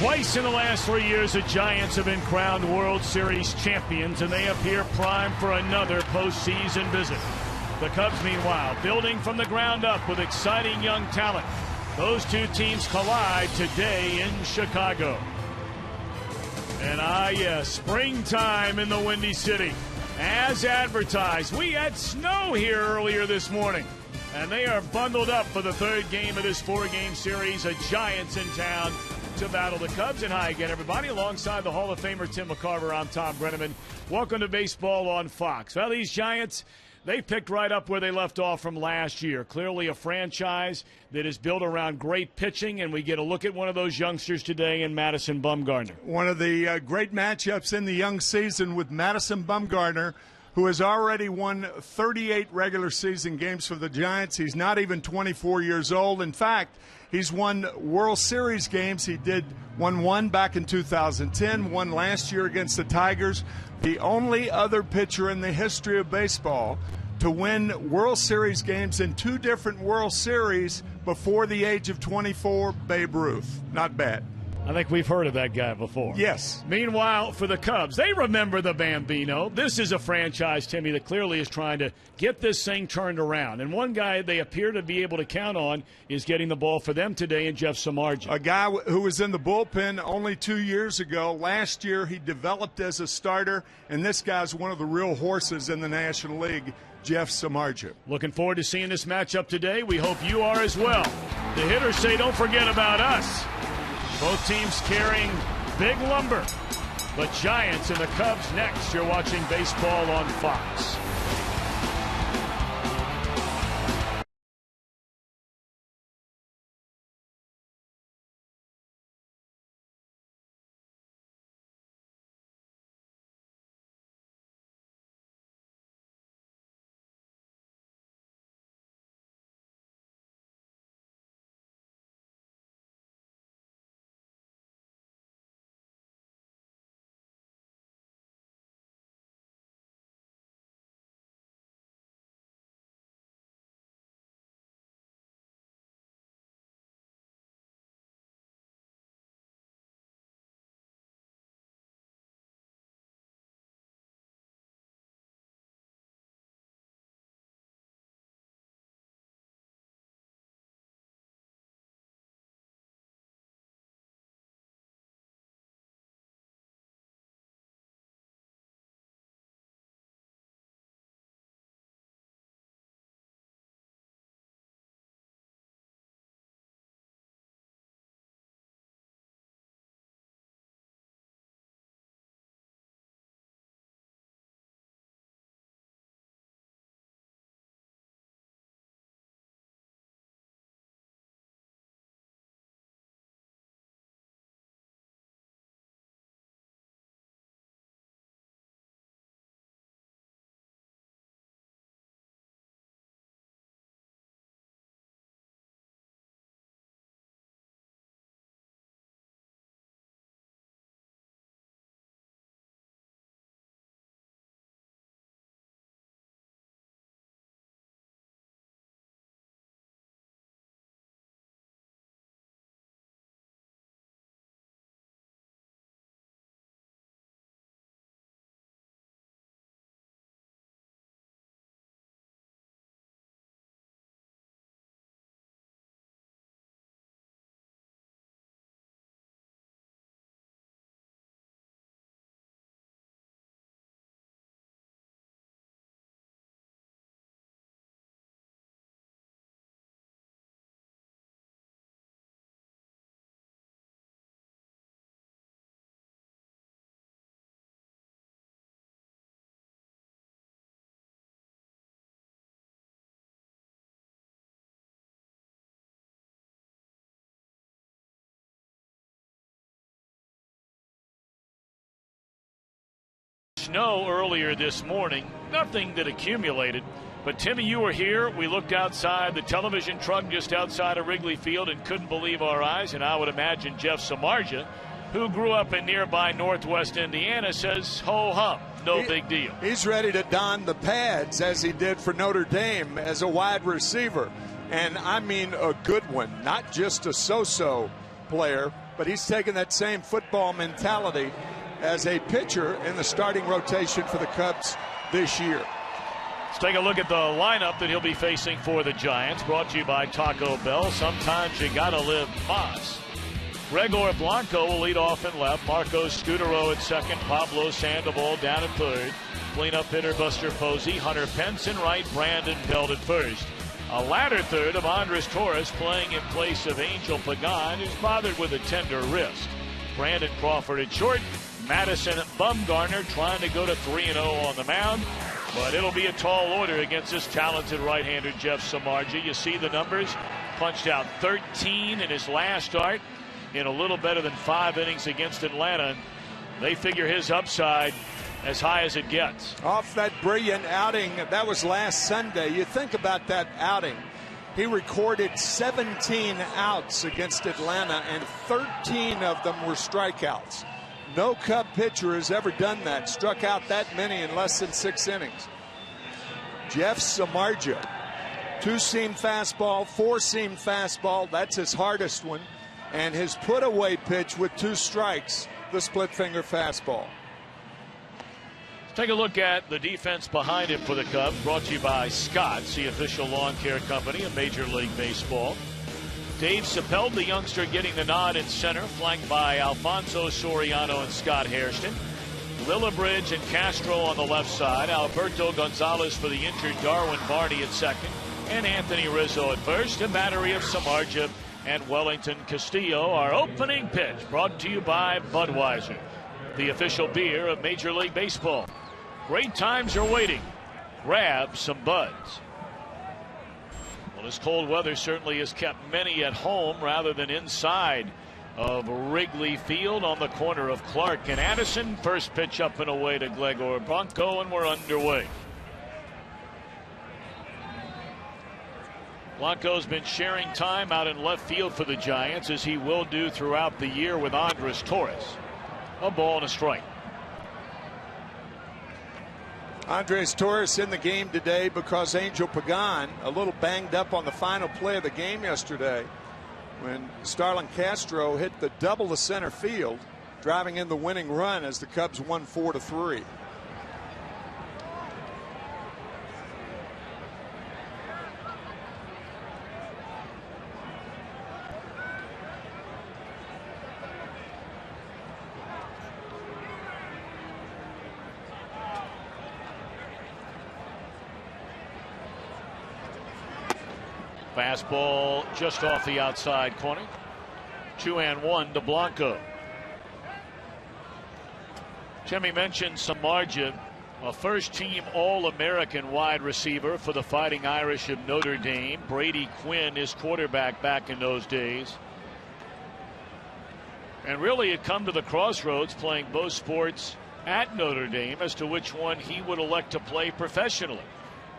Twice in the last 3 years, the Giants have been crowned World Series champions, and they appear primed for another postseason visit. The Cubs, meanwhile, building from the ground up with exciting young talent. Those two teams collide today in Chicago. And yes, springtime in the Windy City. As advertised, we had snow here earlier this morning. And they are bundled up for the third game of this four-game series. The Giants in town to battle the Cubs. And hi again, everybody. Alongside the Hall of Famer Tim McCarver, I'm Tom Brenneman. Welcome to Baseball on Fox. Well, these Giants, they picked right up where they left off from last year. Clearly a franchise that is built around great pitching, and we get a look at one of those youngsters today in Madison Bumgarner. One of the great matchups in the young season with Madison Bumgarner, who has already won 38 regular season games for the Giants. He's not even 24 years old. In fact, he's won World Series games. He won one back in 2010, one last year against the Tigers. The only other pitcher in the history of baseball to win World Series games in two different World Series before the age of 24, Babe Ruth. Not bad. I think we've heard of that guy before. Yes. Meanwhile, for the Cubs, they remember the Bambino. This is a franchise, Timmy, that clearly is trying to get this thing turned around. And one guy they appear to be able to count on is getting the ball for them today in Jeff Samardzija. A guy who was in the bullpen only 2 years ago. Last year he developed as a starter, and this guy's one of the real horses in the National League, Jeff Samardzija. Looking forward to seeing this matchup today. We hope you are as well. The hitters say don't forget about us. Both teams carrying big lumber. The Giants and the Cubs next. You're watching Baseball on Fox. Snow earlier this morning, nothing that accumulated. But Timmy, you were here. We looked outside the television truck just outside of Wrigley Field and couldn't believe our eyes. And I would imagine Jeff Samardzija, who grew up in nearby Northwest Indiana, says ho hum, no big deal. He's ready to don the pads as he did for Notre Dame as a wide receiver. And I mean a good one, not just a so-so player, but he's taken that same football mentality as a pitcher in the starting rotation for the Cubs this year. Let's take a look at the lineup that he'll be facing for the Giants. Brought to you by Taco Bell. Sometimes you gotta live Moss. Gregor Blanco will lead off in left. Marcos Scutero at second. Pablo Sandoval down at third. Cleanup hitter Buster Posey. Hunter Pence in right. Brandon Belt at first. A latter third of Andres Torres playing in place of Angel Pagan, who's bothered with a tender wrist. Brandon Crawford at short. Madison Bumgarner trying to go to 3-0 on the mound. But it'll be a tall order against this talented right-hander Jeff Samardzija. You see the numbers. Punched out 13 in his last start in a little better than 5 innings against Atlanta. They figure his upside as high as it gets. Off that brilliant outing, that was last Sunday. You think about that outing. He recorded 17 outs against Atlanta, and 13 of them were strikeouts. No Cub pitcher has ever done that, struck out that many in less than 6 innings. Jeff Samardzija, 2-seam fastball, 4-seam fastball, that's his hardest one. And his put-away pitch with 2 strikes, the split-finger fastball. Let's take a look at the defense behind him for the Cubs, brought to you by Scott's, the official lawn care company of Major League Baseball. Dave Chappelle, the youngster, getting the nod in center, flanked by Alfonso Soriano and Scott Hairston. Lillibridge and Castro on the left side. Alberto Gonzalez for the injured Darwin Barney at second. And Anthony Rizzo at first. A battery of Samardzija and Wellington Castillo. Our opening pitch brought to you by Budweiser, the official beer of Major League Baseball. Great times are waiting. Grab some Buds. Well, this cold weather certainly has kept many at home rather than inside of Wrigley Field on the corner of Clark and Addison. First pitch up and away to Gregor Blanco, and we're underway. Blanco's been sharing time out in left field for the Giants, as he will do throughout the year with Andres Torres. A ball and a strike. Andres Torres in the game today because Angel Pagan a little banged up on the final play of the game yesterday when Starlin Castro hit the double to center field, driving in the winning run as the Cubs won 4-3. Fastball just off the outside corner. 2-1 to Blanco. Timmy mentioned Samardzija, a first-team All-American wide receiver for the Fighting Irish of Notre Dame. Brady Quinn, his quarterback back in those days. And really had come to the crossroads playing both sports at Notre Dame as to which one he would elect to play professionally.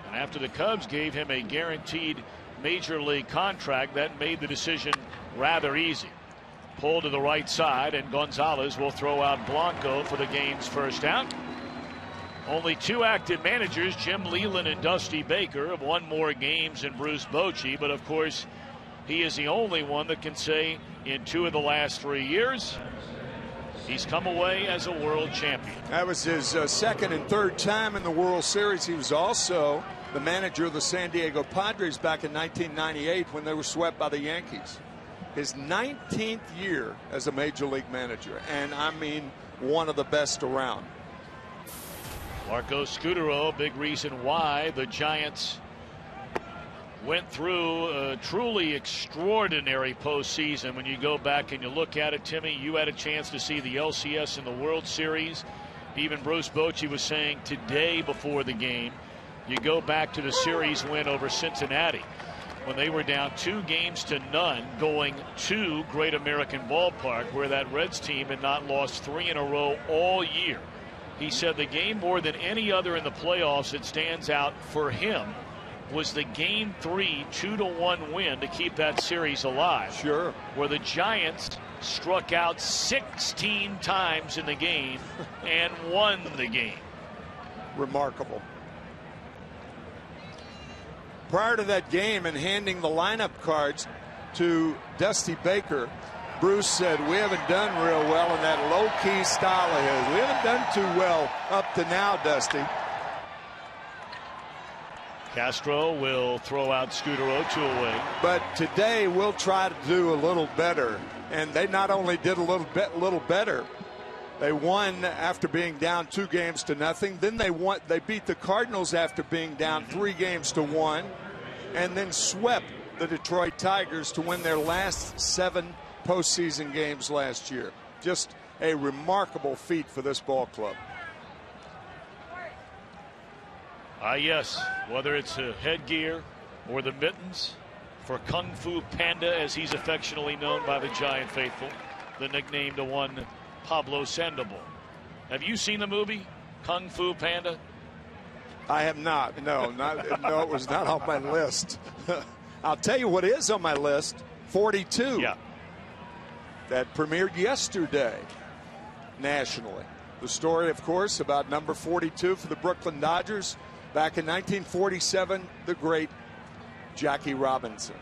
And after the Cubs gave him a guaranteed major league contract, that made the decision rather easy. Pull to the right side, and Gonzalez will throw out Blanco for the game's first out. Only 2 active managers, Jim Leyland and Dusty Baker, have won more games than Bruce Bochy, but of course he is the only one that can say in 2 of the last 3 years he's come away as a world champion. That was his second and third time in the World Series. He was also the manager of the San Diego Padres back in 1998 when they were swept by the Yankees. His 19th year as a major league manager, and I mean one of the best around. Marcos Scutero, a big reason why the Giants went through a truly extraordinary postseason. When you go back and you look at it, Timmy, you had a chance to see the LCS in the World Series. Even Bruce Bochy was saying today before the game, you go back to the series win over Cincinnati when they were down 2-0 going to Great American Ballpark, where that Reds team had not lost 3 in a row all year. He said the game more than any other in the playoffs that stands out for him was the Game 3 2-1 win to keep that series alive. Sure. Where the Giants struck out 16 times in the game and won the game. Remarkable. Prior to that game and handing the lineup cards to Dusty Baker, Bruce said, we haven't done real well in that low-key style of his. We haven't done too well up to now, Dusty. Castro will throw out Scooter O'Toole. But today we'll try to do a little better. And they not only did a little better, they won after being down 2-0. Then they beat the Cardinals after being down 3-1, and then swept the Detroit Tigers to win their last 7 postseason games last year. Just a remarkable feat for this ball club. Yes, whether it's a headgear or the mittens, for Kung Fu Panda, as he's affectionately known by the Giant faithful, the nickname to one Pablo Sandoval. Have you seen the movie Kung Fu Panda? I have not. No, it was not on my list. I'll tell you what is on my list: 42. Yeah. That premiered yesterday nationally. The story, of course, about number 42 for the Brooklyn Dodgers back in 1947, the great Jackie Robinson.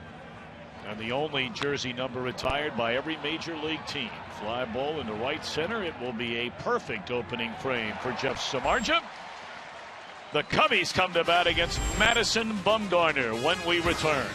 And the only jersey number retired by every major league team. Fly ball into right center. It will be a perfect opening frame for Jeff Samardzija. The Cubbies come to bat against Madison Bumgarner when we return.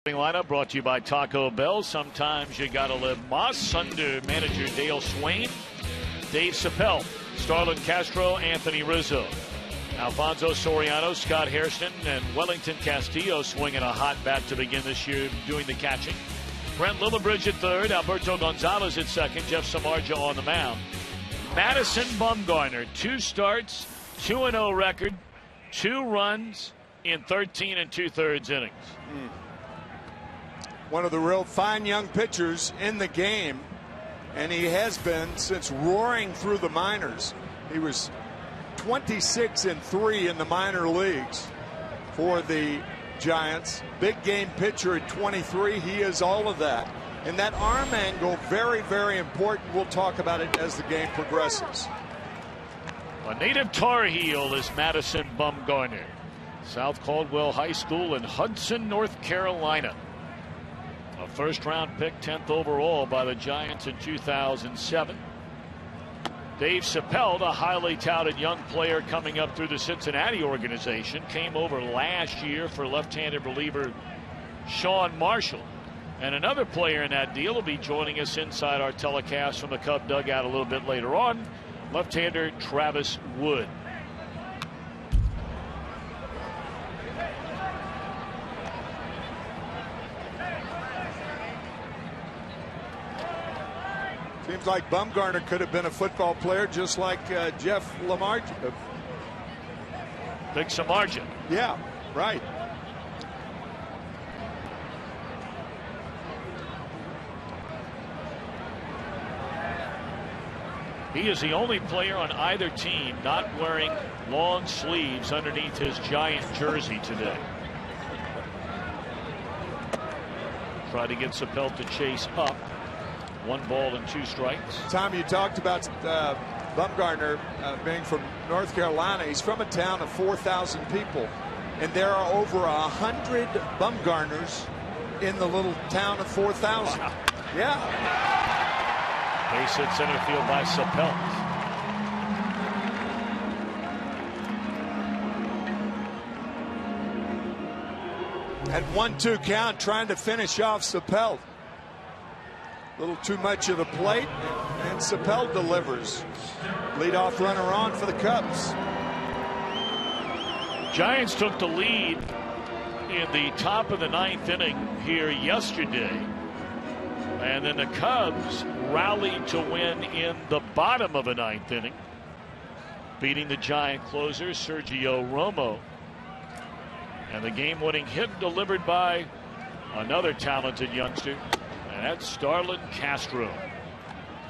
Lineup brought to you by Taco Bell. Sometimes you gotta live Moss under manager Dale Swain, Dave Chappelle, Starlin Castro, Anthony Rizzo, Alfonso Soriano, Scott Hairston, and Wellington Castillo swinging a hot bat to begin this year doing the catching. Brent Lillibridge at third, Alberto Gonzalez at second, Jeff Samardzija on the mound. Madison Bumgarner, 2 starts, 2-0 record, 2 runs in 13 2/3 innings. One of the real fine young pitchers in the game, and he has been since roaring through the minors. He was 26-3 in the minor leagues for the Giants. Big game pitcher at 23. He is all of that. And that arm angle, very, very important. We'll talk about it as the game progresses. A native Tar Heel is Madison Bumgarner. South Caldwell High School in Hudson, North Carolina. A first-round pick, 10th overall by the Giants in 2007. Dave Chappelle, the highly touted young player coming up through the Cincinnati organization, came over last year for left-handed reliever Sean Marshall. And another player in that deal will be joining us inside our telecast from the Cub dugout a little bit later on, left-hander Travis Wood. Seems like Bumgarner could have been a football player just like Jeff Lamar. fix a margin. Yeah, right. He is the only player on either team not wearing long sleeves underneath his Giant jersey today. Try to get Sapelt to chase up. 1 ball and 2 strikes. Tom, you talked about Bumgarner being from North Carolina. He's from a town of 4,000 people, and there are over 100 Bumgarners in the little town of 4,000. Wow. Yeah. Base hit center field by Sapelt. At 1-2 count, trying to finish off Sapelt. A little too much of the plate, and Sapelt delivers. Leadoff runner on for the Cubs. Giants took the lead in the top of the 9th inning here yesterday. And then the Cubs rallied to win in the bottom of the 9th inning, beating the Giant closer Sergio Romo. And the game-winning hit delivered by another talented youngster, and that's Starlin Castro.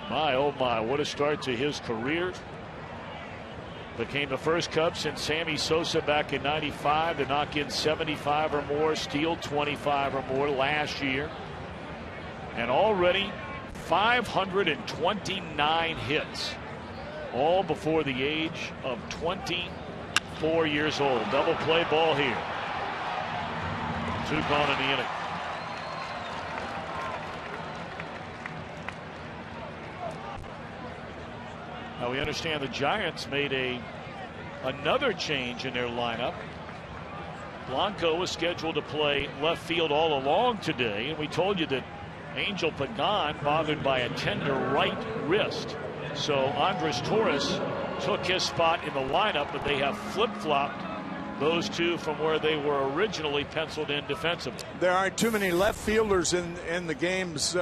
My, oh my, what a start to his career. Became the first Cub since Sammy Sosa back in '95 to knock in 75 or more, steal 25 or more last year. And already 529 hits, all before the age of 24 years old. Double play ball here. 2 gone in the inning. Now we understand the Giants made another change in their lineup. Blanco was scheduled to play left field all along today, and we told you that Angel Pagan bothered by a tender right wrist. So Andres Torres took his spot in the lineup, but they have flip-flopped those two from where they were originally penciled in defensively. There aren't too many left fielders in the games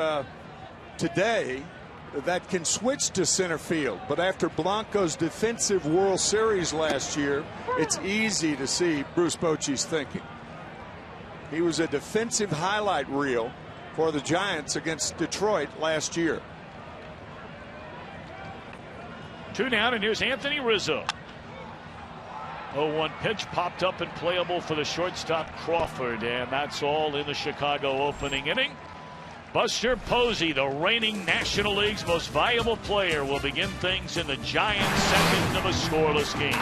today that can switch to center field. But after Blanco's defensive World Series last year, it's easy to see Bruce Bochy's thinking. He was a defensive highlight reel for the Giants against Detroit last year. 2 down, and here's Anthony Rizzo. 0-1 pitch popped up and playable for the shortstop Crawford, and that's all in the Chicago opening inning. Buster Posey, the reigning National League's most valuable player, will begin things in the Giants' second of a scoreless game.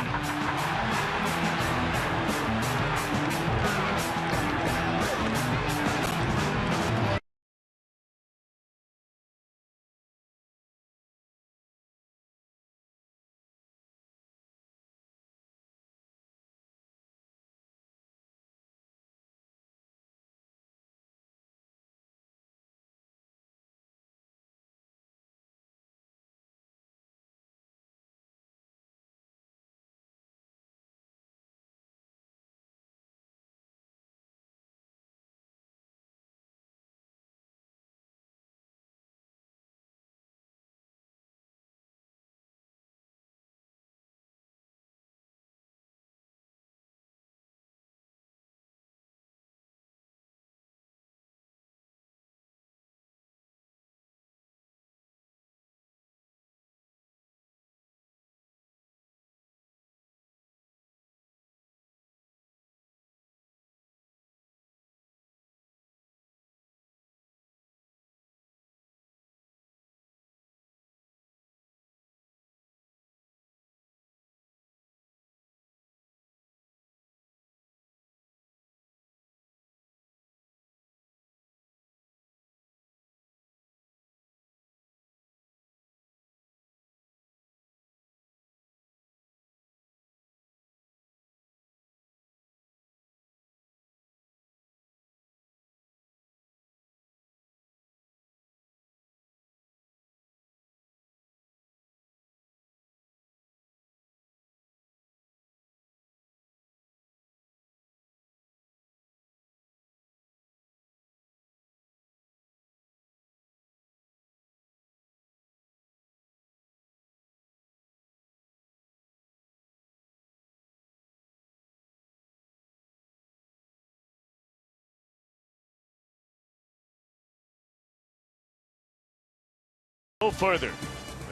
Go further.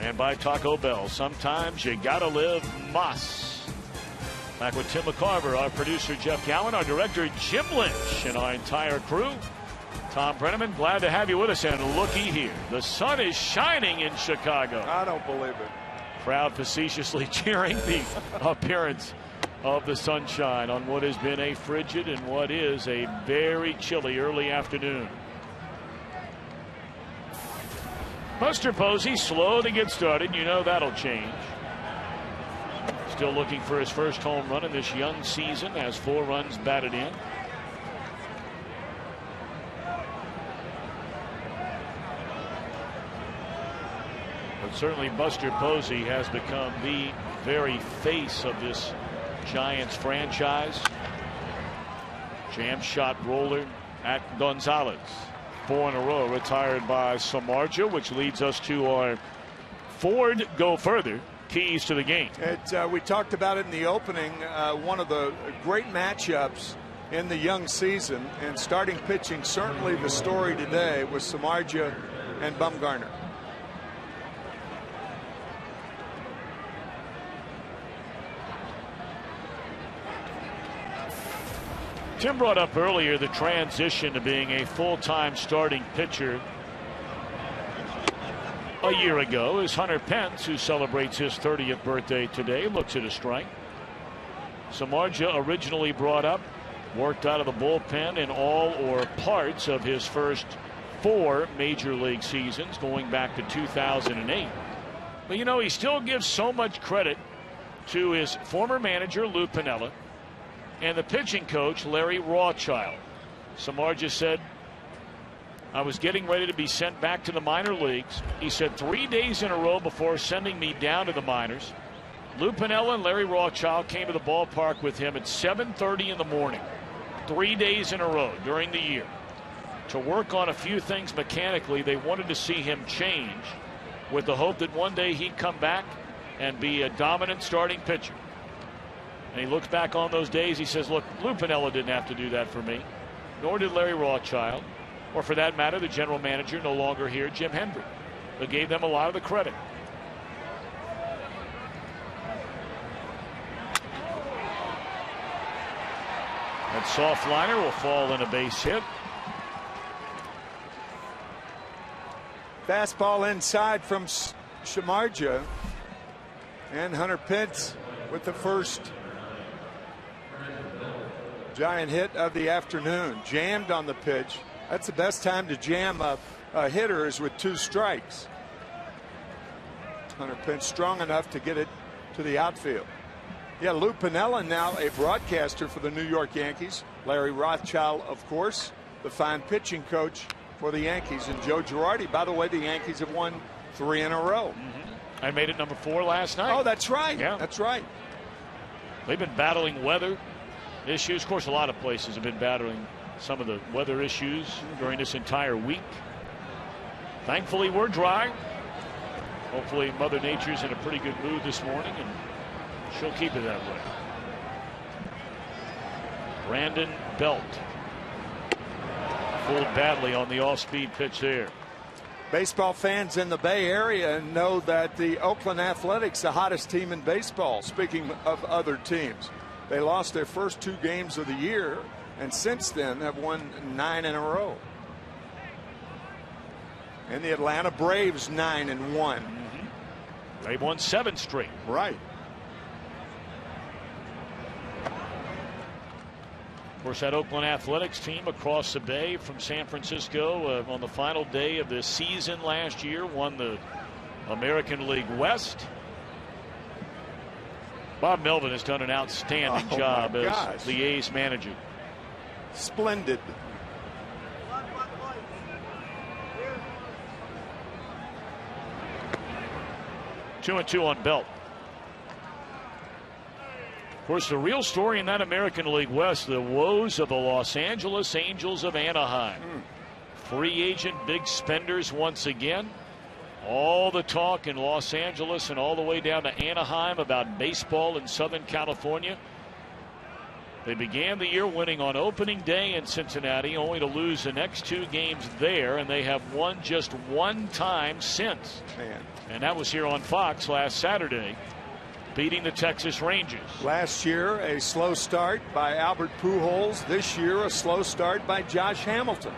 And by Taco Bell, sometimes you gotta live Moss. Back with Tim McCarver, our producer Jeff Cowan, our director Jim Lynch, and our entire crew. Tom Brenneman, glad to have you with us. And looky here, the sun is shining in Chicago. I don't believe it. Crowd facetiously cheering the appearance of the sunshine on what has been a frigid and what is a very chilly early afternoon. Buster Posey slow to get started. You know that'll change. Still looking for his first home run in this young season. Has 4 runs batted in. But certainly Buster Posey has become the very face of this Giants franchise. Jam shot roller at Gonzalez. 4 in a row retired by Samardzija, which leads us to our Ford Go Further keys to the game. We talked about it in the opening. One of the great matchups in the young season, and starting pitching, certainly the story today was Samardzija and Bumgarner. Tim brought up earlier the transition to being a full-time starting pitcher a year ago as Hunter Pence, who celebrates his 30th birthday today, looks at a strike. Samardzija originally brought up, worked out of the bullpen in all or parts of his first 4 major league seasons going back to 2008. But you know, he still gives so much credit to his former manager Lou Piniella and the pitching coach Larry Rothschild. Samardzija said, I was getting ready to be sent back to the minor leagues. He said 3 days in a row before sending me down to the minors, Lou Piniella and Larry Rothschild came to the ballpark with him at 7:30 in the morning, 3 days in a row during the year, to work on a few things mechanically. They wanted to see him change with the hope that one day he'd come back and be a dominant starting pitcher. And he looks back on those days. He says, look, Lou Piniella didn't have to do that for me, nor did Larry Rothschild, or for that matter, the general manager, no longer here, Jim Hendry, who gave them a lot of the credit. That soft liner will fall in a base hit. Fastball inside from Samardzija, and Hunter Pence with the first Giant hit of the afternoon. Jammed on the pitch. That's the best time to jam a hitter, is with 2 strikes. Hunter Pence strong enough to get it to the outfield. Yeah, Lou Piniella now a broadcaster for the New York Yankees. Larry Rothschild, of course, the fine pitching coach for the Yankees. And Joe Girardi, by the way, the Yankees have won 3 in a row. I made it number 4 last night. Oh, that's right. Yeah. That's right. They've been battling weather issues. Of course, a lot of places have been battling some of the weather issues during this entire week. Thankfully, we're dry. Hopefully, Mother Nature's in a pretty good mood this morning, and she'll keep it that way. Brandon Belt fooled badly on the off-speed pitch there. Baseball fans in the Bay Area know that the Oakland Athletics, the hottest team in baseball. Speaking of other teams, they lost their first 2 games of the year, and since then have won 9 in a row. And the Atlanta Braves 9-1. They've won 7 straight. Right. Of course, that Oakland Athletics team across the bay from San Francisco on the final day of the season last year won the American League West. Bob Melvin has done an outstanding job as the A's manager. Splendid. Two and two on Belt. Of course, the real story in that American League West, the woes of the Los Angeles Angels of Anaheim. Free agent big spenders once again. All the talk in Los Angeles and all the way down to Anaheim about baseball in Southern California. They began the year winning on opening day in Cincinnati, only to lose the next 2 games there, and they have won just 1 time since. Man. And that was here on Fox last Saturday, beating the Texas Rangers. Last year, a slow start by Albert Pujols. This year, a slow start by Josh Hamilton.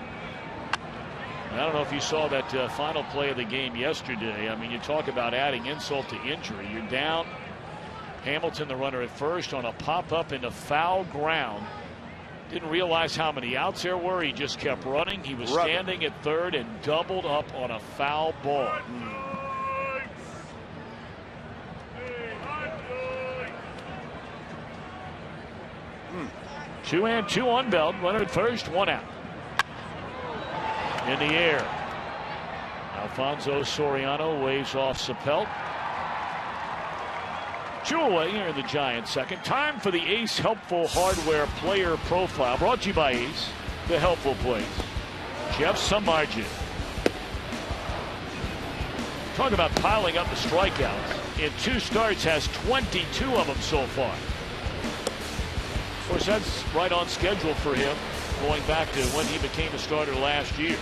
I don't know if you saw that final play of the game yesterday. I mean, you talk about adding insult to injury. You're down. Hamilton, the runner at first, on a pop-up into foul ground. Didn't realize how many outs there were. He just kept running. He was standing at third and doubled up on a foul ball. 2-2 on Belt. Runner at first, 1 out. In the air. Alfonso Soriano waves off Sapelt. 2 away here in the Giants' second. Time for the Ace Helpful Hardware Player Profile. Brought to you by Ace, the helpful place. Jeff Samardzija. Talk about piling up the strikeouts. In 2 starts, has 22 of them so far. Of course, that's right on schedule for him, going back to when he became a starter last year.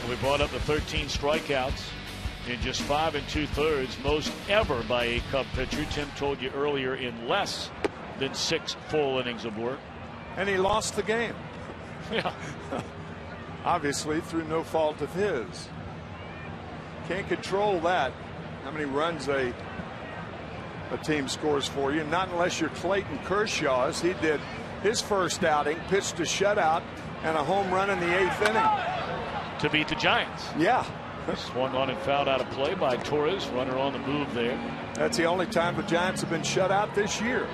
We brought up the 13 strikeouts in just 5 2/3, most ever by a Cub pitcher. Tim told you earlier, in less than 6 full innings of work. And he lost the game. Yeah. Obviously through no fault of his. Can't control that, how many runs a team scores for you. Not unless you're Clayton Kershaw, as he did his first outing, pitched a shutout and a home run in the 8th inning. To beat the Giants. Yeah. Swung on and fouled out of play by Torres. Runner on the move there. That's the only time the Giants have been shut out this year.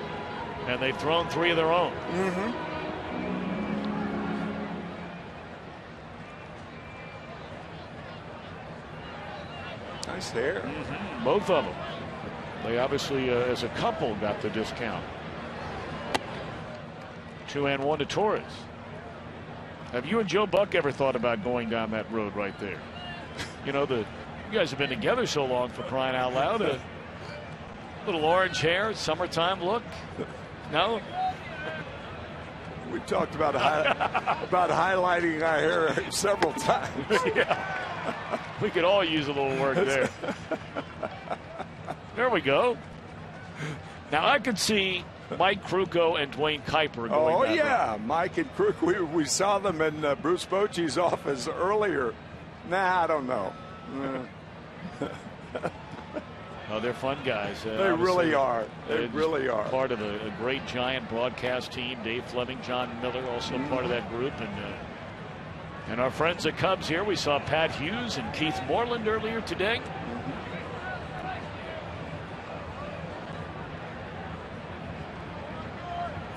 And they've thrown 3 of their own. Nice hair. Both of them. They obviously, as a couple, got the discount. 2-1 to Torres. Have you and Joe Buck ever thought about going down that road right there? You know, you guys have been together so long, for crying out loud. A little orange hair, summertime look. No? We talked about highlighting our hair several times. Yeah. We could all use a little work there. There we go. Now I could see Mike Krukow and Dwayne Kuiper going that route. Mike and Kruk. We saw them in Bruce Bochy's office earlier. Nah, I don't know. Oh, they're fun guys. They really are. They really are. Part of a great Giant broadcast team. Dave Fleming, John Miller, also part of that group. And our friends at Cubs here, we saw Pat Hughes and Keith Moreland earlier today.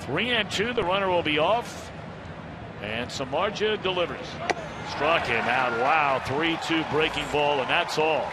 3-2. The runner will be off. And Samardzija delivers. Struck him out. Wow. 3-2 breaking ball, and that's all.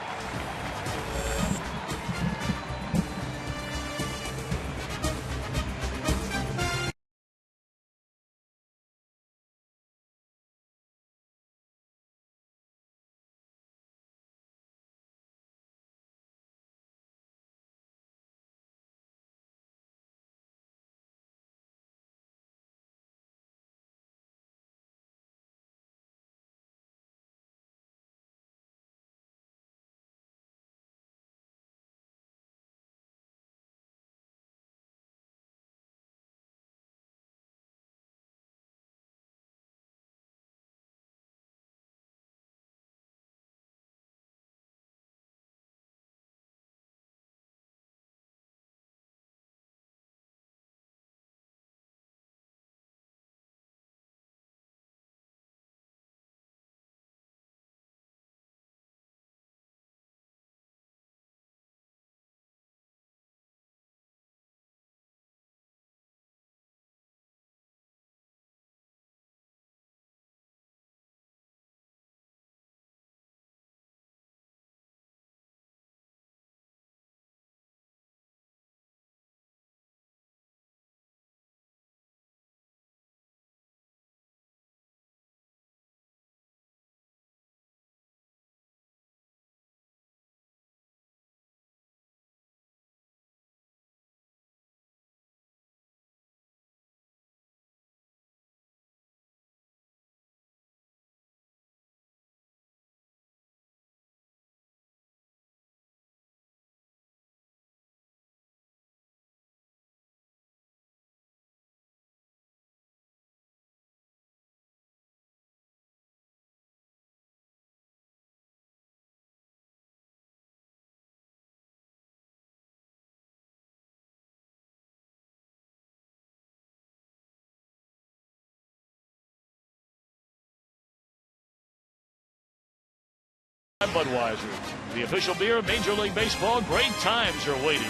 Budweiser, the official beer of Major League Baseball. Great times are waiting.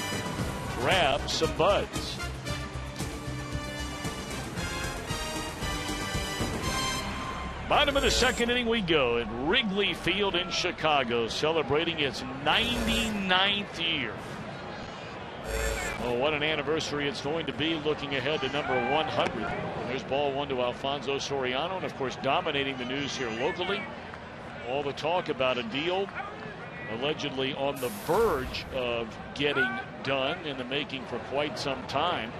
Grab some buds. Bottom of the second inning we go at Wrigley Field in Chicago, celebrating its 99th year. Oh, what an anniversary it's going to be, looking ahead to number 100. There's ball one to Alfonso Soriano, and of course dominating the news here locally. All the talk about a deal allegedly on the verge of getting done, in the making for quite some time,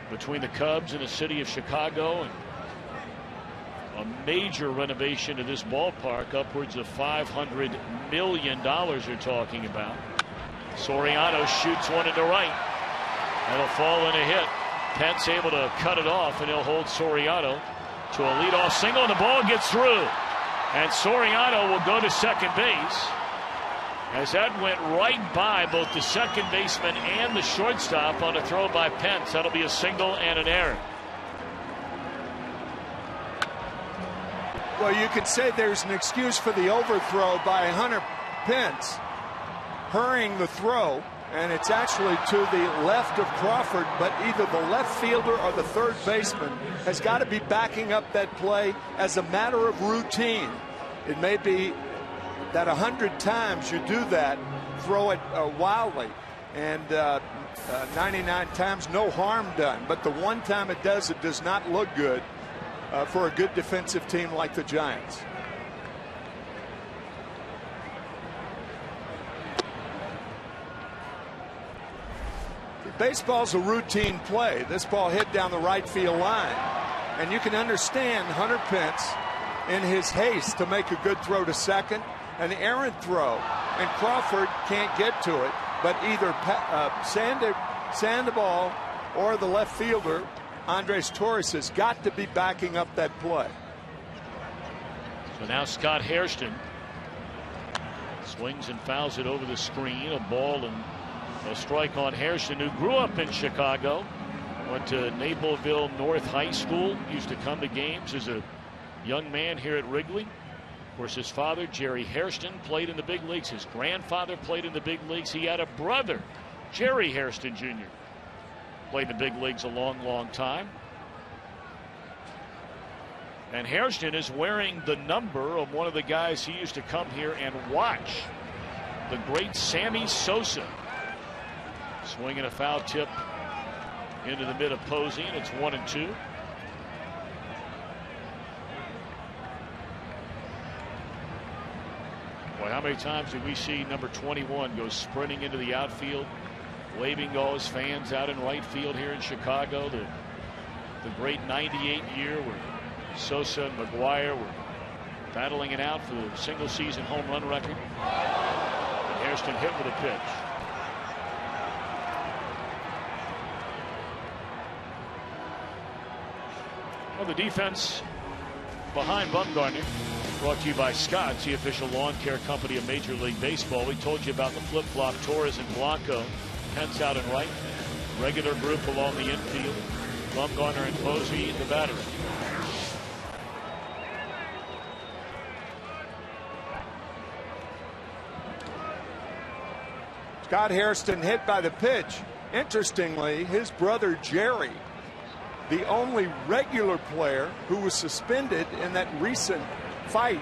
between the Cubs and the city of Chicago, and a major renovation to this ballpark, upwards of $500 million you're talking about. Soriano shoots one into right. That'll fall in a hit. Pence able to cut it off, and he'll hold Soriano to a leadoff single, and the ball gets through. And Soriano will go to second base, as that went right by both the second baseman and the shortstop on a throw by Pence. That'll be a single and an error. Well, you could say there's an excuse for the overthrow by Hunter Pence, hurrying the throw, and it's actually to the left of Crawford, but either the left fielder or the third baseman has got to be backing up that play as a matter of routine. It may be that 100 times you do that, throw it wildly, and 99 times no harm done, but the one time it does not look good for a good defensive team like the Giants. Baseball's a routine play. This ball hit down the right field line, and you can understand Hunter Pence in his haste to make a good throw to second, an errant throw, and Crawford can't get to it, but either Sandoval or the left fielder Andres Torres has got to be backing up that play. So now Scott Hairston swings and fouls it over the screen. A ball and a strike on Hairston, who grew up in Chicago, went to Naperville North High School, used to come to games as a young man here at Wrigley. Of course, his father, Jerry Hairston, played in the big leagues. His grandfather played in the big leagues. He had a brother, Jerry Hairston Jr., played in the big leagues a long time. And Hairston is wearing the number of one of the guys he used to come here and watch, the great Sammy Sosa. Swinging a foul tip into the mid of Posey, and it's 1-2. Boy, how many times did we see number 21 go sprinting into the outfield, waving to all his fans out in right field here in Chicago? The great '98 year where Sosa and McGuire were battling it out for the single season home run record. And Hairston hit with a pitch. Well, the defense behind Bumgarner, brought to you by Scott's, the official lawn care company of Major League Baseball. We told you about the flip-flop, Torres and Blanco. Pence out and right. Regular group along the infield. Bumgarner and Posey in the battery. Scott Hairston hit by the pitch. Interestingly, his brother Jerry, the only regular player who was suspended in that recent fight,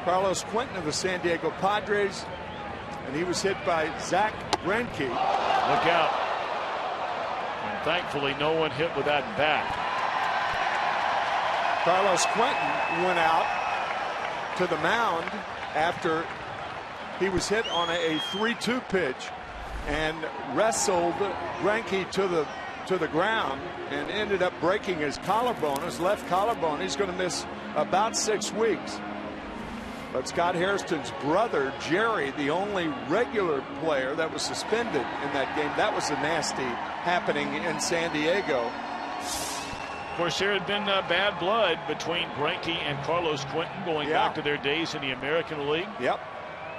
Carlos Quentin of the San Diego Padres, and he was hit by Zach Greinke. Look out. And thankfully no one hit with that bat. Carlos Quentin went out to the mound after he was hit on a 3-2 pitch and wrestled Greinke to the ground and ended up breaking his collarbone, his left collarbone. He's going to miss about 6 weeks. But Scott Hairston's brother, Jerry, the only regular player that was suspended in that game. That was a nasty happening in San Diego. Of course, there had been bad blood between Greinke and Carlos Quentin going back to their days in the American League. Yep.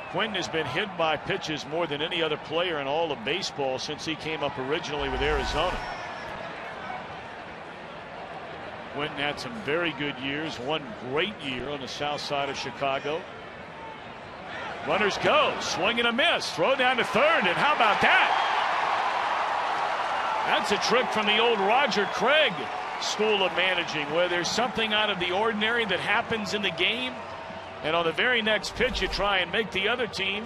Quentin has been hit by pitches more than any other player in all of baseball since he came up originally with Arizona. Quentin had some very good years, one great year on the south side of Chicago, Runners go. Swing and a miss. Throw down to third. And how about that? That's a trick from the old Roger Craig school of managing, where there's something out of the ordinary that happens in the game, and on the very next pitch you try and make the other team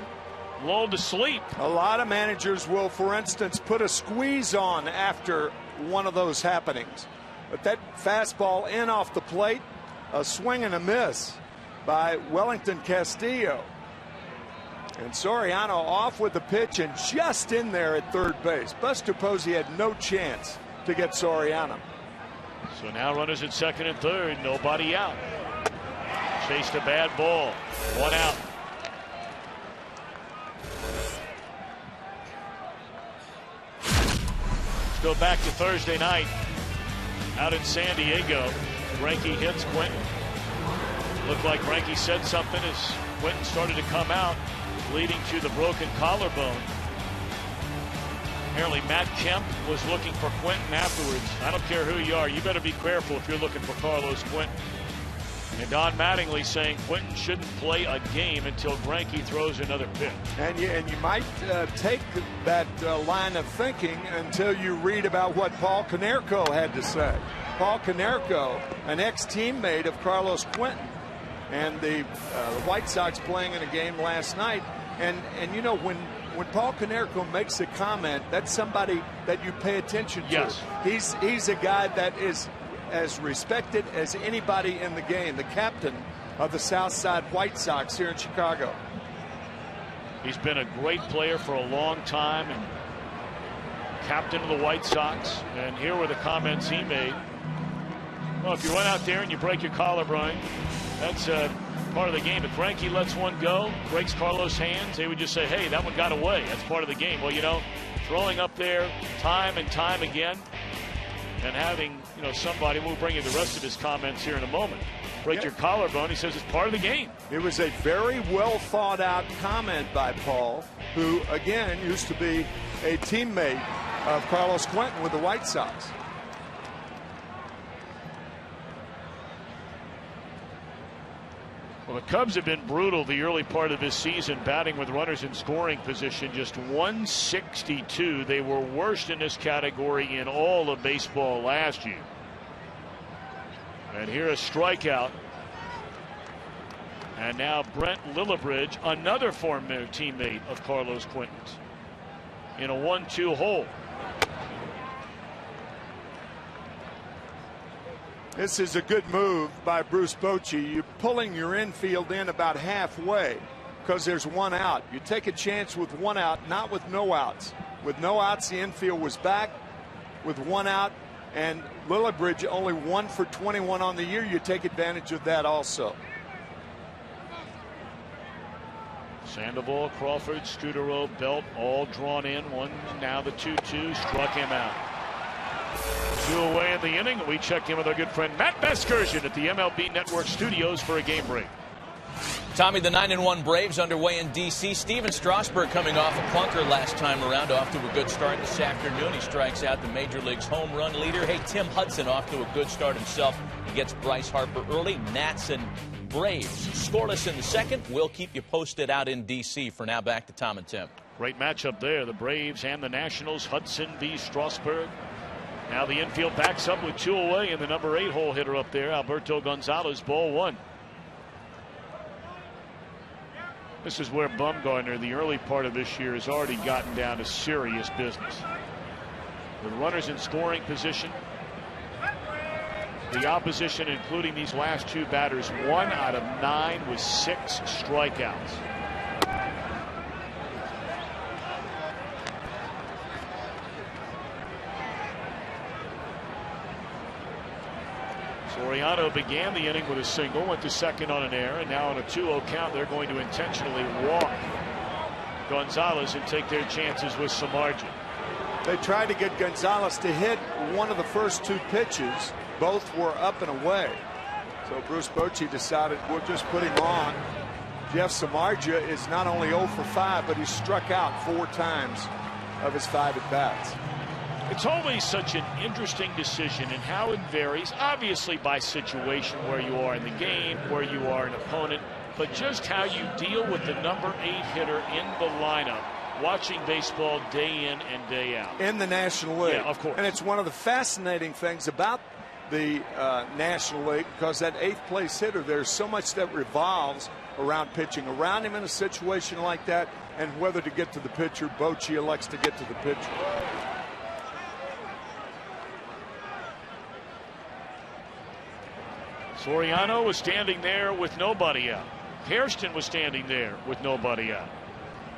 lulled to sleep. A lot of managers will, for instance, put a squeeze on after one of those happenings. But that fastball in off the plate, a swing and a miss by Wellington Castillo. And Soriano off with the pitch and just in there at third base. Buster Posey had no chance to get Soriano. So now runners at second and third, nobody out. Chased a bad ball, 1 out. Let's go back to Thursday night out in San Diego. Greinke hits Quentin. Looked like Greinke said something as Quentin started to come out, leading to the broken collarbone. Apparently Matt Kemp was looking for Quentin afterwards. I don't care who you are, you better be careful if you're looking for Carlos Quentin. And Don Mattingly saying Quentin shouldn't play a game until Greinke throws another pitch. And you might take that line of thinking until you read about what Paul Konerko had to say. Paul Konerko, an ex-teammate of Carlos Quentin, and the White Sox playing in a game last night. And you know, when Paul Konerko makes a comment, that's somebody that you pay attention to. Yes. He's a guy that is as respected as anybody in the game, the captain of the South Side White Sox here in Chicago. He's been a great player for a long time and captain of the White Sox. And here were the comments he made. Well, if you run out there and you break your collarbone, that's part of the game. If Greinke lets one go, breaks Carlos' hands, they would just say, hey, that one got away. That's part of the game. Well, you know, throwing up there time and time again and having, you know, somebody, we'll bring you the rest of his comments here in a moment, break your collarbone, he says it's part of the game. It was a very well thought out comment by Paul, who again used to be a teammate of Carlos Quentin with the White Sox. Well, the Cubs have been brutal the early part of this season, batting with runners in scoring position, just 162. They were worst in this category in all of baseball last year. And here a strikeout. And now Brent Lillibridge, another former teammate of Carlos Quentin's, in a 1-2 hole. This is a good move by Bruce Bochy. You're pulling your infield in about halfway because there's one out. You take a chance with one out, not with no outs. With no outs, the infield was back. With one out and Lillibridge only 1 for 21 on the year, you take advantage of that also. Sandoval, Crawford, Scudero, Belt all drawn in. One now the 2-2 struck him out. 2 away in the inning. We check in with our good friend Matt Vasgersian at the MLB Network studios for a game break. Tommy, the 9-1 Braves underway in D.C. Steven Strasburg coming off a clunker last time around, off to a good start this afternoon. He strikes out the Major League's home run leader. Hey, Tim Hudson off to a good start himself. He gets Bryce Harper early. Nats and Braves scoreless in the second. We'll keep you posted out in D.C. For now, back to Tom and Tim. Great matchup there. The Braves and the Nationals. Hudson v. Strasburg. Now the infield backs up with 2 away, and the number 8 hole hitter up there, Alberto Gonzalez, ball 1. This is where Bumgarner, the early part of this year, has already gotten down to serious business. With runners in scoring position, the opposition, including these last 2 batters, 1 out of 9 with 6 strikeouts. Soriano began the inning with a single, went to second on an error, and now on a 2-0 count they're going to intentionally walk Gonzalez and take their chances with Samardzija. They tried to get Gonzalez to hit one of the first 2 pitches. Both were up and away. So Bruce Bochy decided we'll just put him on. Jeff Samardzija is not only 0 for 5, but he's struck out 4 times of his 5 at-bats. It's always such an interesting decision and how it varies, obviously by situation, where you are in the game, where you are an opponent. but just how you deal with the number 8 hitter in the lineup, watching baseball day in and day out. In the National League. Yeah, of course. And it's one of the fascinating things about the National League, because that 8th place hitter, there's so much that revolves around pitching around him in a situation like that, and whether to get to the pitcher. Bochy elects to get to the pitcher. Soriano was standing there with nobody out. Hairston was standing there with nobody out.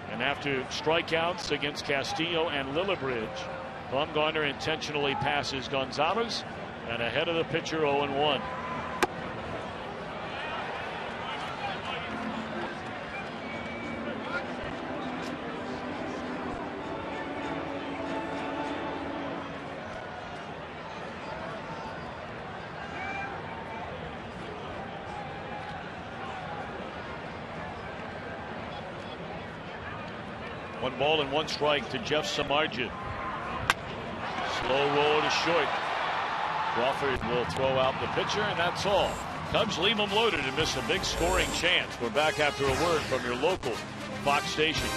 And after strikeouts against Castillo and Lillibridge, Bumgarner intentionally passes Gonzalez, and ahead of the pitcher 0-1. One ball and one strike to Jeff Samardzija. Slow roll to short. Crawford will throw out the pitcher, and that's all. Cubs leave them loaded and miss a big scoring chance. We're back after a word from your local Fox station.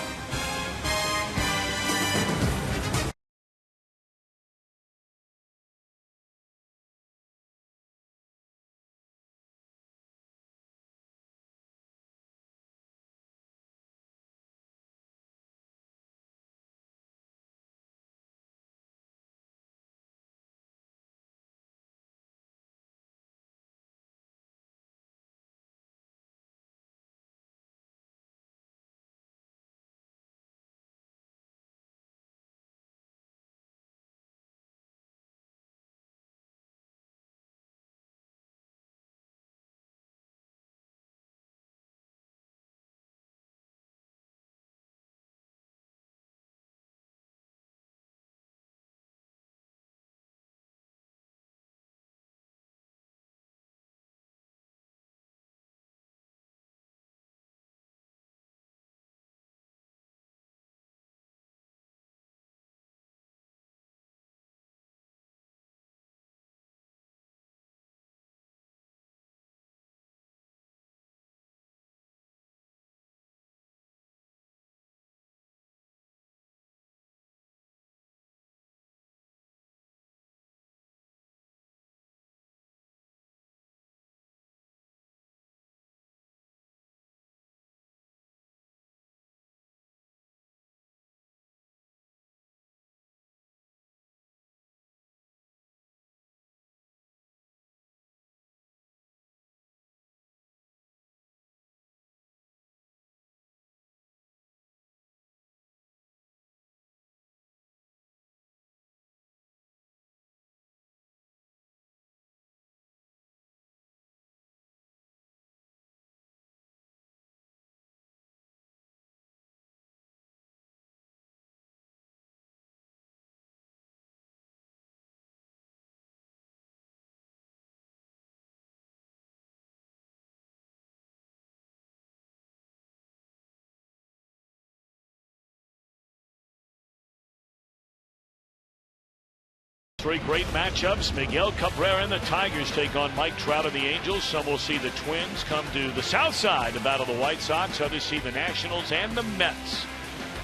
Three great matchups. Miguel Cabrera and the Tigers take on Mike Trout and the Angels. Some will see the Twins come to the south side to battle the White Sox. Others see the Nationals and the Mets.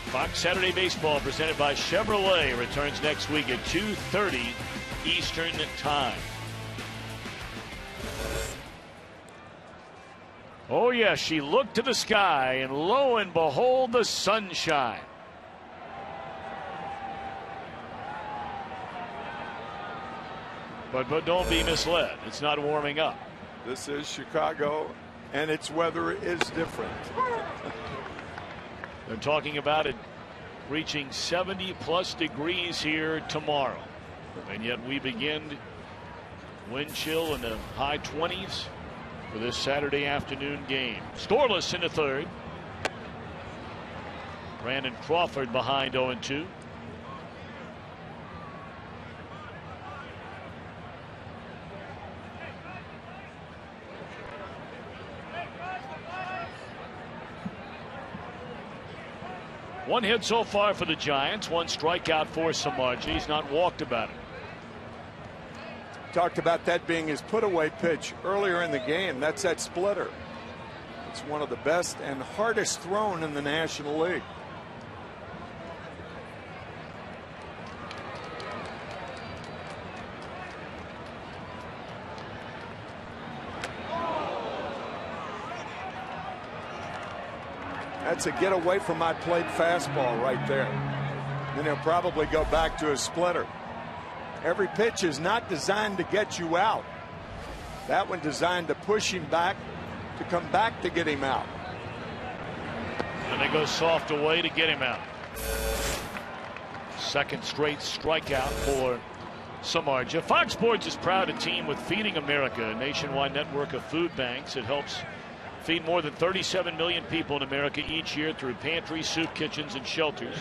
Fox Saturday Baseball presented by Chevrolet returns next week at 2:30 Eastern Time. Oh yes, she looked to the sky and lo and behold the sunshine. But don't be misled. It's not warming up. This is Chicago, and its weather is different. They're talking about it reaching 70+ degrees here tomorrow. And yet we begin wind chill in the high 20s for this Saturday afternoon game. Scoreless in the third. Brandon Crawford behind 0-2. One hit so far for the Giants, one strikeout for Samardzija. He's not walked about it. Talked about that being his put-away pitch earlier in the game. That's that splitter. It's one of the best and hardest thrown in the National League. That's a get away from my plate fastball right there. Then he'll probably go back to a splitter. Every pitch is not designed to get you out. That one designed to push him back, to come back to get him out. And they go soft away to get him out. Second straight strikeout for Samardzija. Fox Sports is proud to team with Feeding America, a nationwide network of food banks. It helps feed more than 37 million people in America each year through pantries, soup kitchens, and shelters.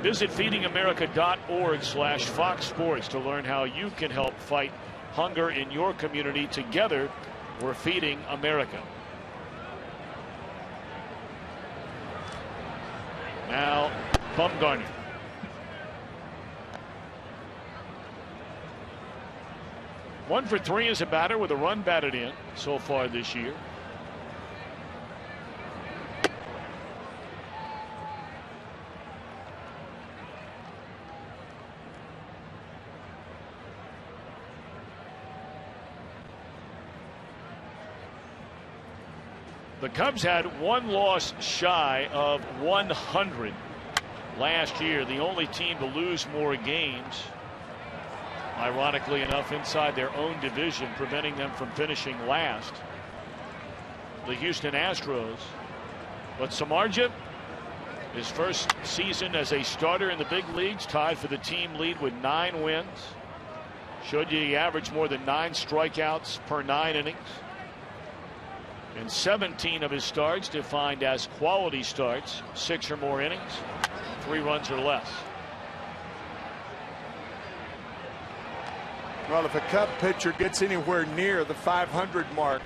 Visit feedingamerica.org/Fox Sports to learn how you can help fight hunger in your community. Together, we're feeding America. Now, Bumgarner. One for three as a batter with a run batted in so far this year. The Cubs had one loss shy of 100 last year, the only team to lose more games, ironically enough, inside their own division, preventing them from finishing last, the Houston Astros. But Samardzija, his first season as a starter in the big leagues, tied for the team lead with 9 wins. Showed you he averaged more than 9 strikeouts per 9 innings. And 17 of his starts defined as quality starts, 6 or more innings, 3 runs or less. Well, if a Cub pitcher gets anywhere near the 500 mark,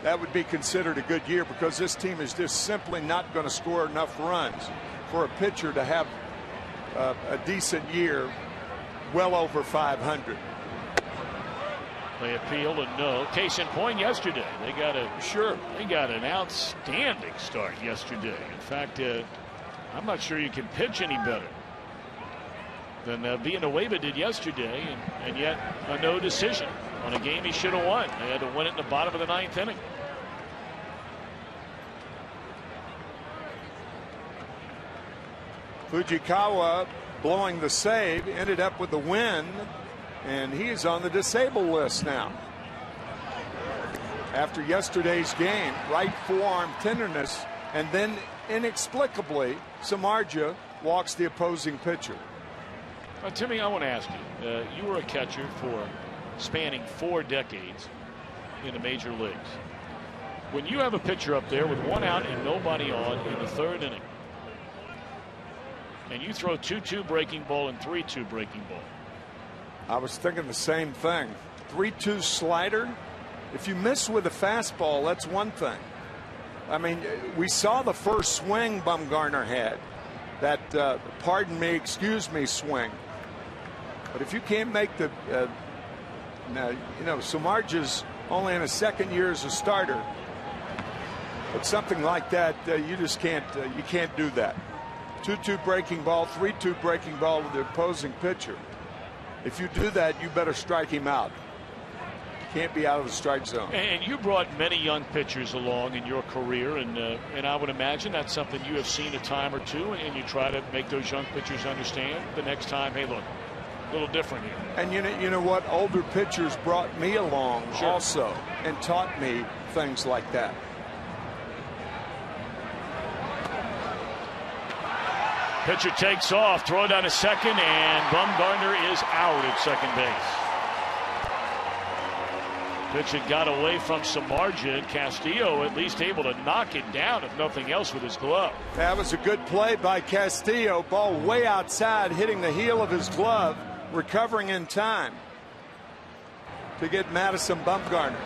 that would be considered a good year, because this team is just simply not going to score enough runs for a pitcher to have a decent year well over 500. They appeal and no. Case in point, yesterday they got an outstanding start yesterday. In fact, I'm not sure you can pitch any better than Villanueva did yesterday, and yet a no decision on a game he should have won. They had to win it in the bottom of the 9th inning. Fujikawa blowing the save, ended up with the win, and he is on the disabled list now. After yesterday's game, right forearm tenderness, and then inexplicably Samardzija walks the opposing pitcher. Timmy, I want to ask you, you were a catcher for spanning 4 decades in the major leagues. When you have a pitcher up there with 1 out and nobody on in the 3rd inning, and you throw 2-2 breaking ball and 3-2 breaking ball. I was thinking the same thing. 3-2 slider. If you miss with a fastball, that's one thing. I mean, we saw the first swing Bumgarner had, that pardon me, excuse me swing. But if you can't make the, Samardzija's only in his 2nd year as a starter, but something like that, you just can't, you can't do that. 2-2 breaking ball, 3-2 breaking ball to the opposing pitcher. If you do that, you better strike him out. Can't be out of the strike zone. And you brought many young pitchers along in your career, and I would imagine that's something you have seen a time or two, and you try to make those young pitchers understand the next time, hey, look, a little different here. And you know what? Older pitchers brought me along also and taught me things like that. Pitcher takes off, throw down to second, and Bumgarner is out at second base. Pitch had got away from Samardzija, and Castillo at least able to knock it down, if nothing else, with his glove. That was a good play by Castillo. Ball way outside, hitting the heel of his glove, recovering in time to get Madison Bumgarner.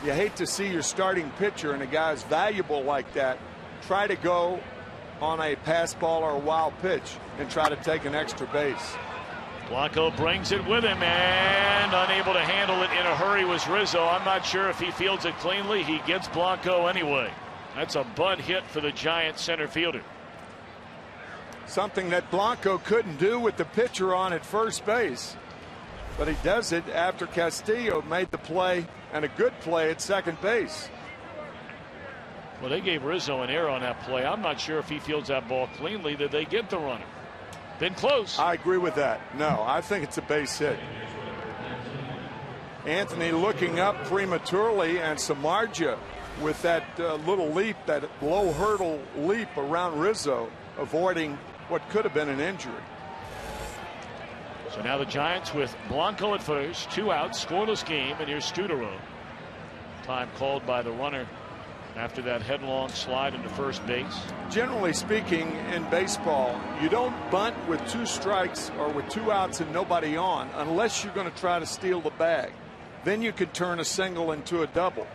You hate to see your starting pitcher and a guy as valuable like that try to go on a pass ball or a wild pitch and try to take an extra base. Blanco brings it with him, and unable to handle it in a hurry was Rizzo. I'm not sure if he fields it cleanly. He gets Blanco anyway. That's a bunt hit for the Giants center fielder. Something that Blanco couldn't do with the pitcher on at first base. But he does it after Castillo made the play, and a good play at second base. Well, they gave Rizzo an error on that play. I'm not sure if he fields that ball cleanly. Did they get the runner? Been close. I agree with that. No, I think it's a base hit. Anthony looking up prematurely, and Samardzija with that little leap, that low hurdle leap around Rizzo, avoiding what could have been an injury. So now the Giants with Blanco at first, 2 outs, scoreless game, and here's Scudero. Time called by the runner after that headlong slide into first base. Generally speaking, in baseball, you don't bunt with 2 strikes or with 2 outs and nobody on unless you're going to try to steal the bag. Then you could turn a single into a double.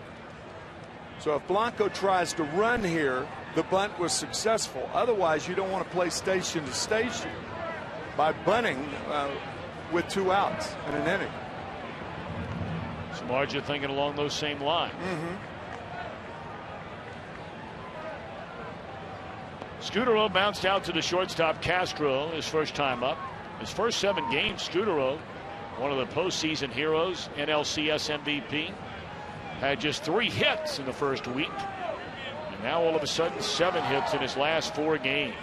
So if Blanco tries to run here, the bunt was successful. Otherwise, you don't want to play station to station by bunting with 2 outs in an inning. Samardzija thinking along those same lines. Scudero bounced out to the shortstop Castro his first time up. His first 7 games, Scudero, one of the postseason heroes, NLCS MVP, had just 3 hits in the first week. And now all of a sudden 7 hits in his last 4 games.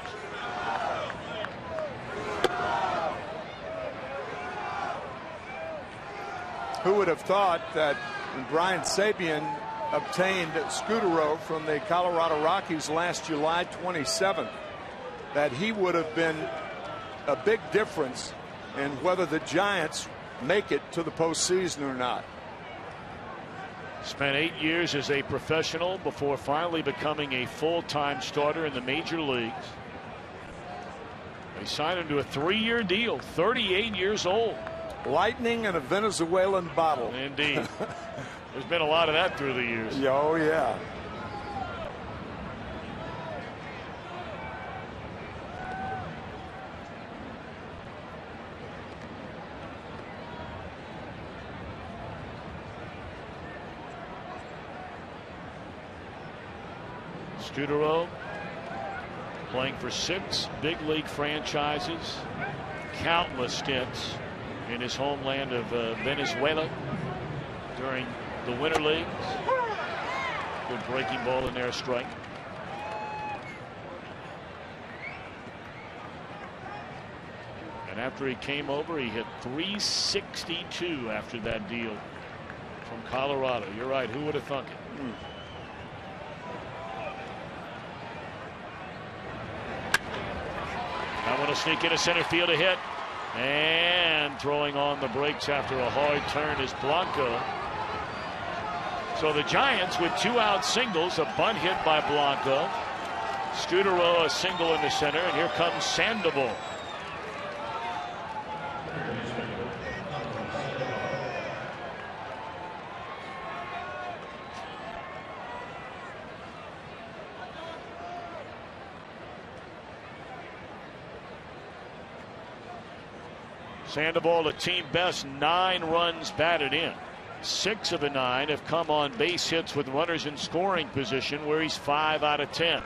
Who would have thought that when Brian Sabean obtained Scudero from the Colorado Rockies last July 27th, that he would have been a big difference in whether the Giants make it to the postseason or not. Spent 8 years as a professional before finally becoming a full-time starter in the major leagues. They signed him to a 3-year deal, 38 years old. Lightning in a Venezuelan bottle. Indeed. There's been a lot of that through the years. Oh, yeah. Scudero playing for 6 big league franchises, countless stints in his homeland of Venezuela during the winter leagues. Good breaking ball in there, strike. And after he came over, he hit .362 after that deal from Colorado. You're right. Who would have thunk it? That one will sneak into center field, a hit. And throwing on the brakes after a hard turn is Blanco. So the Giants with 2-out singles, a bunt hit by Blanco. Scudero a single in the center, and here comes Sandoval. Sandoval, a team best 9 runs batted in. 6 of the 9 have come on base hits with runners in scoring position, where he's 5 out of 10.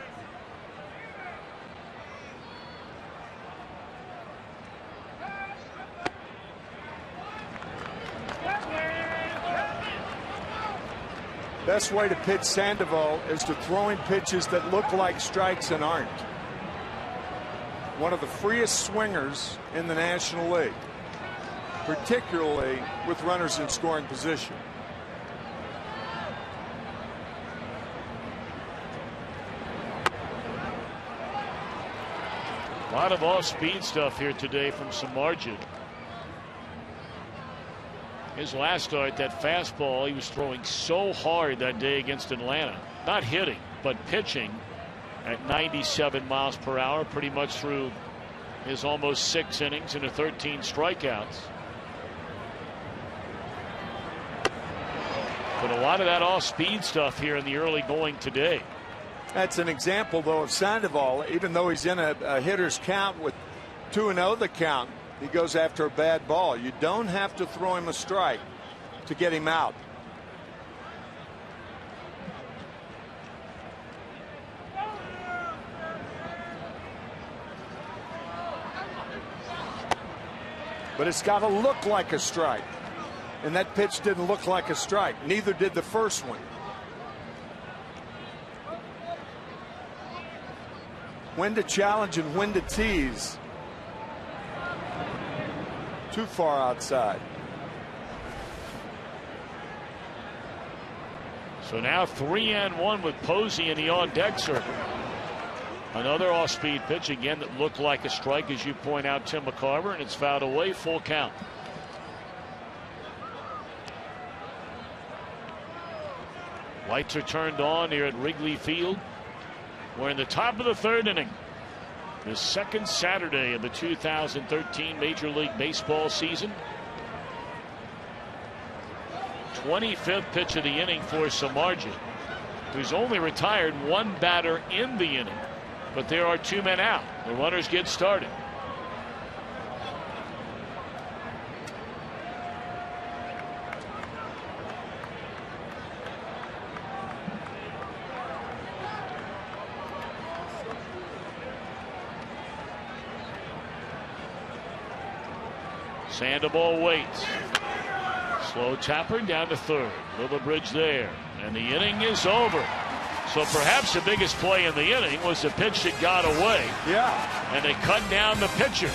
Best way to pitch Sandoval is to throwing pitches that look like strikes and aren't. One of the freest swingers in the National League, particularly with runners in scoring position. A lot of off-speed stuff here today from Samardzija. His last start, that fastball, he was throwing so hard that day against Atlanta. Not hitting, but pitching at 97 miles per hour pretty much through his almost 6 innings and 13 strikeouts. But a lot of that off-speed stuff here in the early going today. That's an example, though, of Sandoval. Even though he's in a hitter's count with 2-0 the count, He goes after a bad ball. You don't have to throw him a strike to get him out. But it's got to look like a strike. And that pitch didn't look like a strike. Neither did the first one. When to challenge and when to tease. Too far outside. So now 3-1 with Posey in the on-deck circle. Another off-speed pitch again that looked like a strike, as you point out, Tim McCarver, and it's fouled away, full count. Lights are turned on here at Wrigley Field. We're in the top of the third inning. The second Saturday of the 2013 Major League Baseball season. 25th pitch of the inning for Samardzija, who's only retired one batter in the inning. But there are two men out. The runners get started. Sandoval waits. Slow tapper down to third. Lillibridge there. And the inning is over. So perhaps the biggest play in the inning was the pitch that got away. Yeah. And they cut down the pitcher.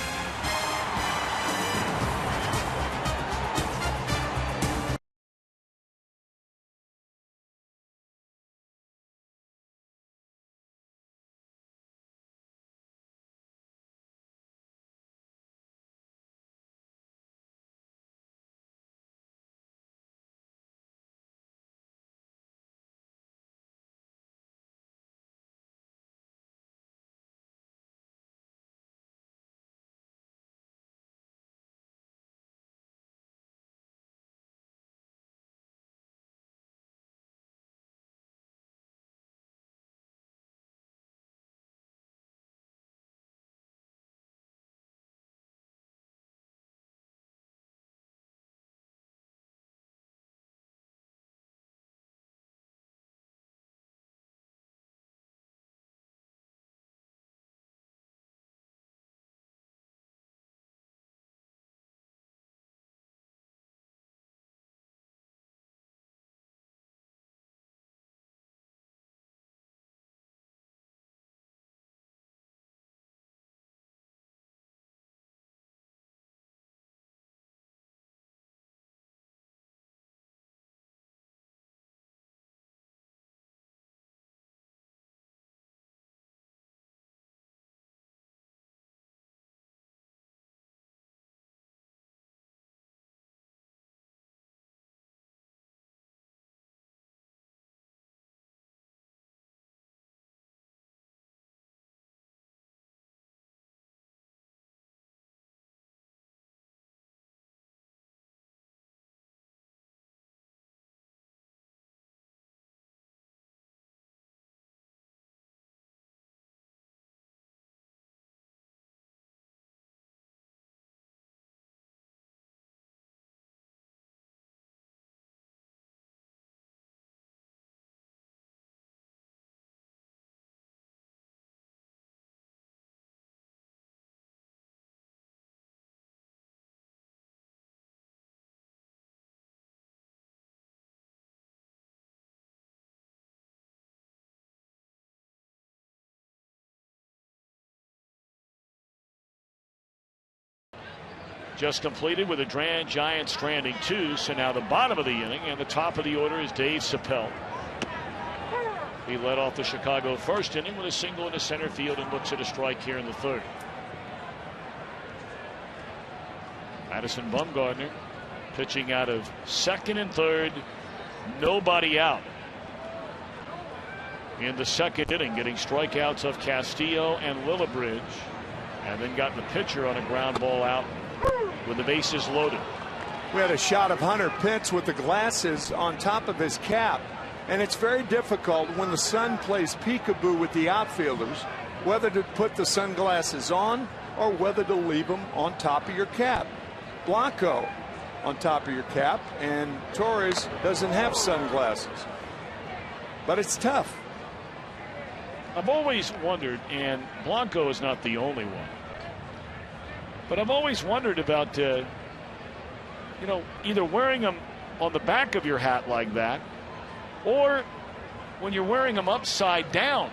Just completed with a Giant stranding two. So now the bottom of the inning and the top of the order is Dave Chappelle. He led off the Chicago first inning with a single into center field and looks at a strike here in the third. Madison Bumgarner pitching out of second and third. Nobody out in the second inning, getting strikeouts of Castillo and Lillibridge, and then got the pitcher on a ground ball out with the bases loaded. We had a shot of Hunter Pitts with the glasses on top of his cap, and it's very difficult when the sun plays peekaboo with the outfielders whether to put the sunglasses on or whether to leave them on top of your cap. Blanco on top of your cap, and Torres doesn't have sunglasses. But it's tough. I've always wondered, and Blanco is not the only one, but I've always wondered about, either wearing them on the back of your hat like that, or when you're wearing them upside down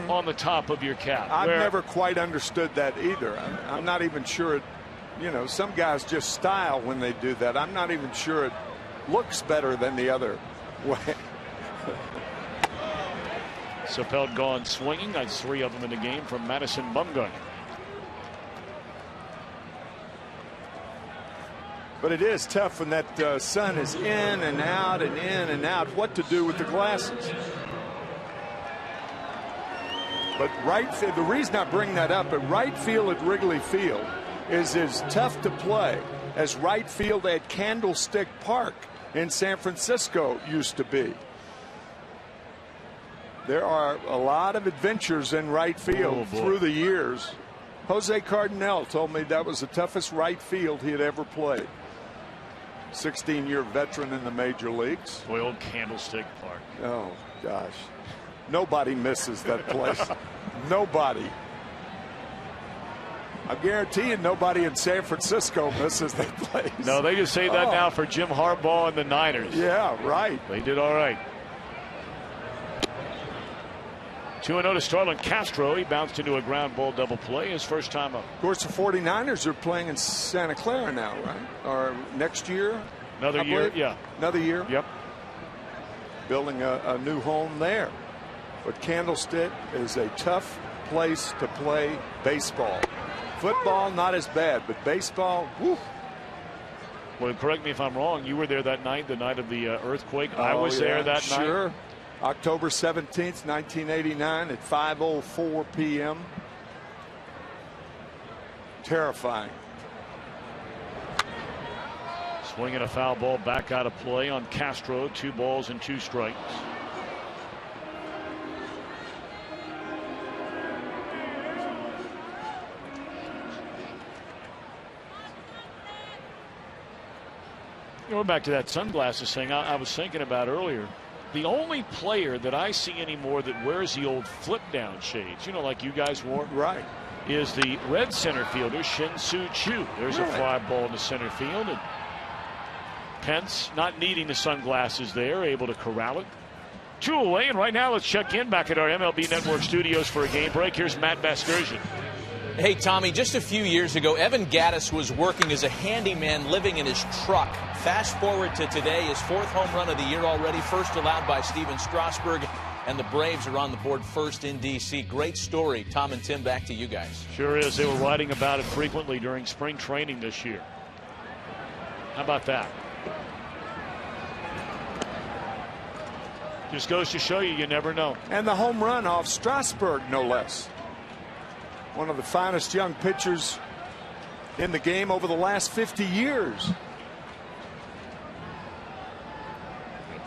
on the top of your cap. I've never quite understood that either. I'm not even sure some guys just style when they do that. I'm not even sure it looks better than the other way. Sapelt gone swinging. That's 3 of them in the game from Madison Bumgarner. But it is tough when that sun is in and out and in and out. What to do with the glasses? But the reason I bring that up, at right field at Wrigley Field is as tough to play as right field at Candlestick Park in San Francisco used to be. There are a lot of adventures in right field through the years. Jose Cardinal told me that was the toughest right field he had ever played. 16-year veteran in the major leagues. Boy, old Candlestick Park. Oh, gosh. Nobody misses that place. Nobody. I guarantee you nobody in San Francisco misses that place. No, they just say that now for Jim Harbaugh and the Niners. Yeah, right. They did all right. 2-0 to Starlin Castro. He bounced into a ground ball double play his first time up. Of course, the 49ers are playing in Santa Clara now, right? Or next year? Another year, yeah. Another year? Yep. Building a new home there. But Candlestick is a tough place to play baseball. Football, not as bad, but baseball, whew. Well, correct me if I'm wrong. You were there that night, the night of the earthquake. I was there that night. Sure. October 17th, 1989 at 5:04 p.m. Terrifying. Swinging a foul ball back out of play on Castro. 2 balls and 2 strikes. Going back to that sunglasses thing, I was thinking about earlier. The only player that I see anymore that wears the old flip down shades, like you guys wore, right, is the red center fielder Shin-Soo Choo. There's a fly ball in the center field, and Pence, not needing the sunglasses there, able to corral it. 2 away, and right now let's check in back at our MLB Network studios for a game break. Here's Matt Vasgersian. Hey, Tommy, just a few years ago, Evan Gattis was working as a handyman living in his truck. Fast forward to today, his 4th home run of the year already, first allowed by Steven Strasburg, and the Braves are on the board first in D.C. Great story. Tom and Tim, back to you guys. Sure is. They were writing about it frequently during spring training this year. How about that? Just goes to show you never know. And the home run off Strasburg, no less. One of the finest young pitchers in the game over the last 50 years.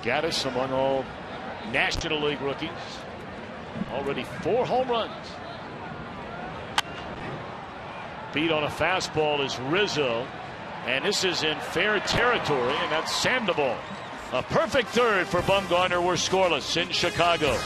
Gattis among all National League rookies. Already 4 home runs. Beat on a fastball is Rizzo. And this is in fair territory, and that's Sandoval. A perfect third for Bumgarner. We're scoreless in Chicago.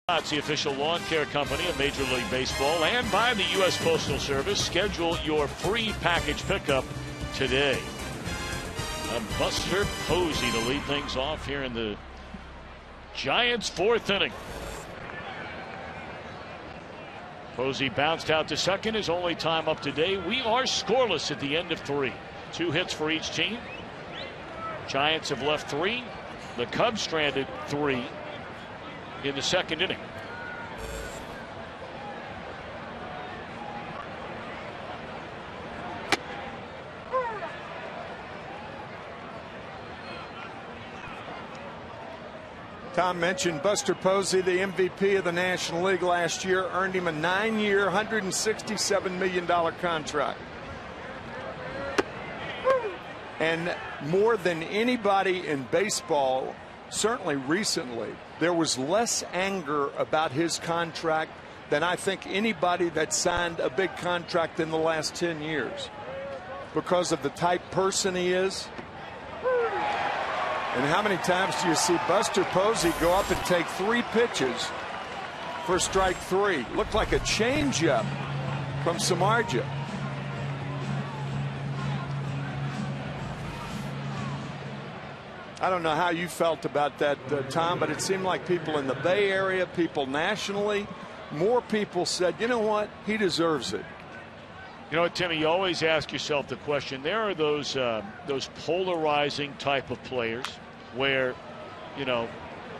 It's the official lawn care company of Major League Baseball, and by the U.S. Postal Service. Schedule your free package pickup today. Buster Posey to lead things off here in the Giants' fourth inning. Posey bounced out to second, his only time up today. We are scoreless at the end of 3. 2 hits for each team. Giants have left 3. The Cubs stranded 3 in the second inning. Tom mentioned Buster Posey, the MVP of the National League last year, earned him a 9-year, $167 million contract. And more than anybody in baseball, certainly recently, there was less anger about his contract than I think anybody that signed a big contract in the last 10 years, because of the type person he is. And how many times do you see Buster Posey go up and take 3 pitches for strike 3? Looked like a changeup from Samardzija. I don't know how you felt about that, Tom, but it seemed like people in the Bay Area, people nationally, more people said, you know what, he deserves it. You know what, Timmy, you always ask yourself the question. There are those polarizing type of players where, you know,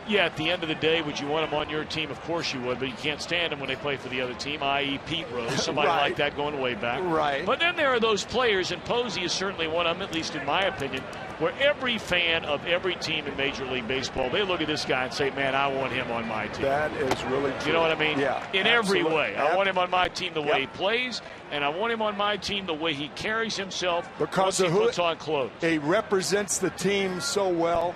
yeah, at the end of the day, would you want them on your team? Of course you would, but you can't stand them when they play for the other team, i.e. Pete Rose, somebody Right. like that going way back. Right. But then there are those players, and Posey is certainly one of them, at least in my opinion, where every fan of every team in Major League Baseball, they look at this guy and say, man, I want him on my team. That is really true. You know what I mean? Yeah. In every way. I want him on my team the way he Yep. plays, and I want him on my team the way he carries himself Because once he of who puts on clothes. He represents the team so well.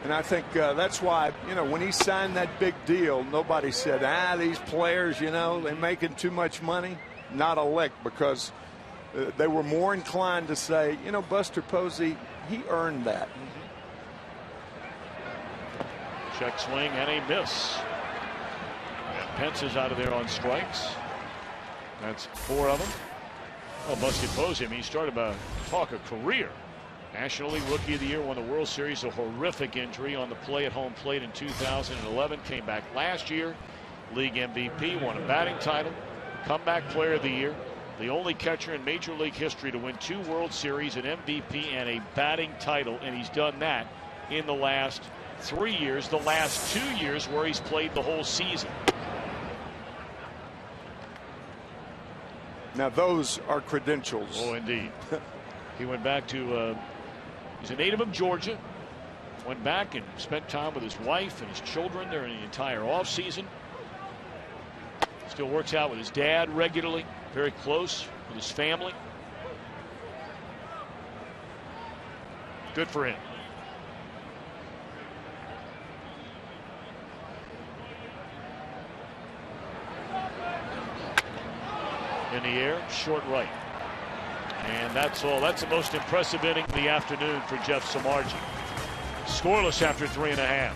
And I think that's why, you know, when he signed that big deal, nobody said, these players, you know, they're making too much money. Not a lick, because they were more inclined to say, you know, Buster Posey, he earned that. Check swing and a miss. And Pence is out of there on strikes. That's 4 of them. Well, Buster Posey, I mean, he started about talk of career. National League Rookie of the Year, won the World Series, a horrific injury on the play at home plate in 2011. Came back last year, league MVP, won a batting title, comeback player of the year. The only catcher in Major League history to win 2 World Series, an MVP, and a batting title, and he's done that in the last 3 years, the last 2 years where he's played the whole season. Now, those are credentials. Oh, indeed. He went back to, he's a native of Georgia, went back and spent time with his wife and his children during the entire offseason. Still works out with his dad regularly, very close with his family. Good for him. In the air, short right. And that's all. That's the most impressive inning of the afternoon for Jeff Samardzija. Scoreless after 3.5.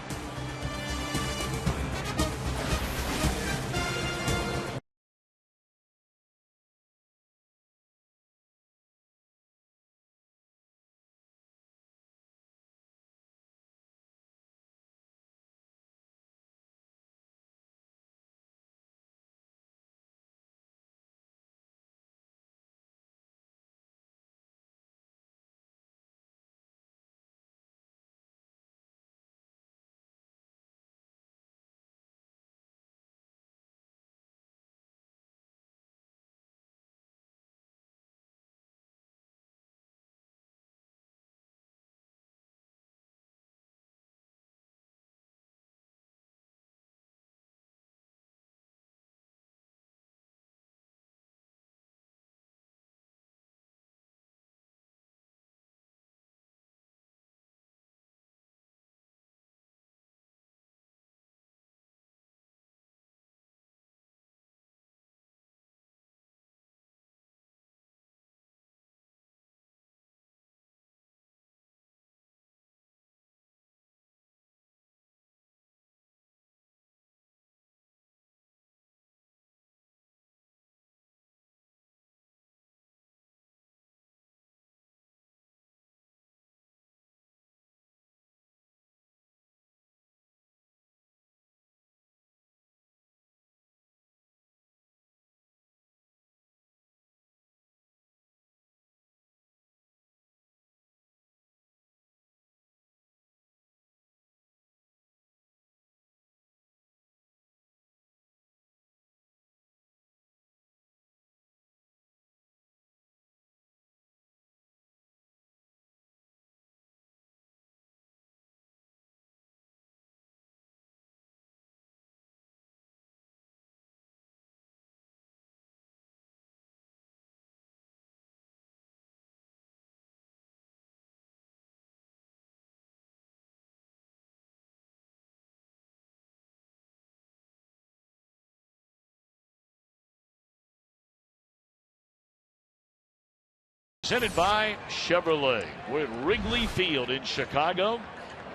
Presented by Chevrolet. We're at Wrigley Field in Chicago.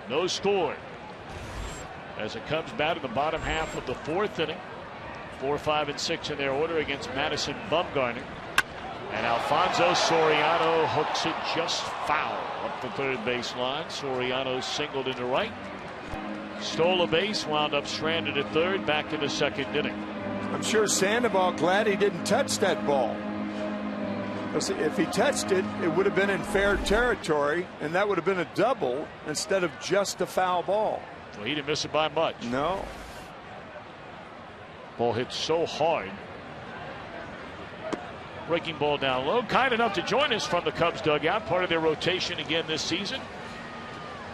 No score as it comes back to the bottom half of the fourth inning. 4, 5, and 6 in their order against Madison Bumgarner. And Alfonso Soriano hooks it just foul up the third baseline. Soriano singled into right. Stole a base, wound up stranded at third, back to the second inning. I'm sure Sandoval glad he didn't touch that ball. If he touched it, it would have been in fair territory, and that would have been a double instead of just a foul ball. Well, he didn't miss it by much. No. Ball hit so hard. Breaking ball down low. Kind enough to join us from the Cubs dugout. Part of their rotation again this season.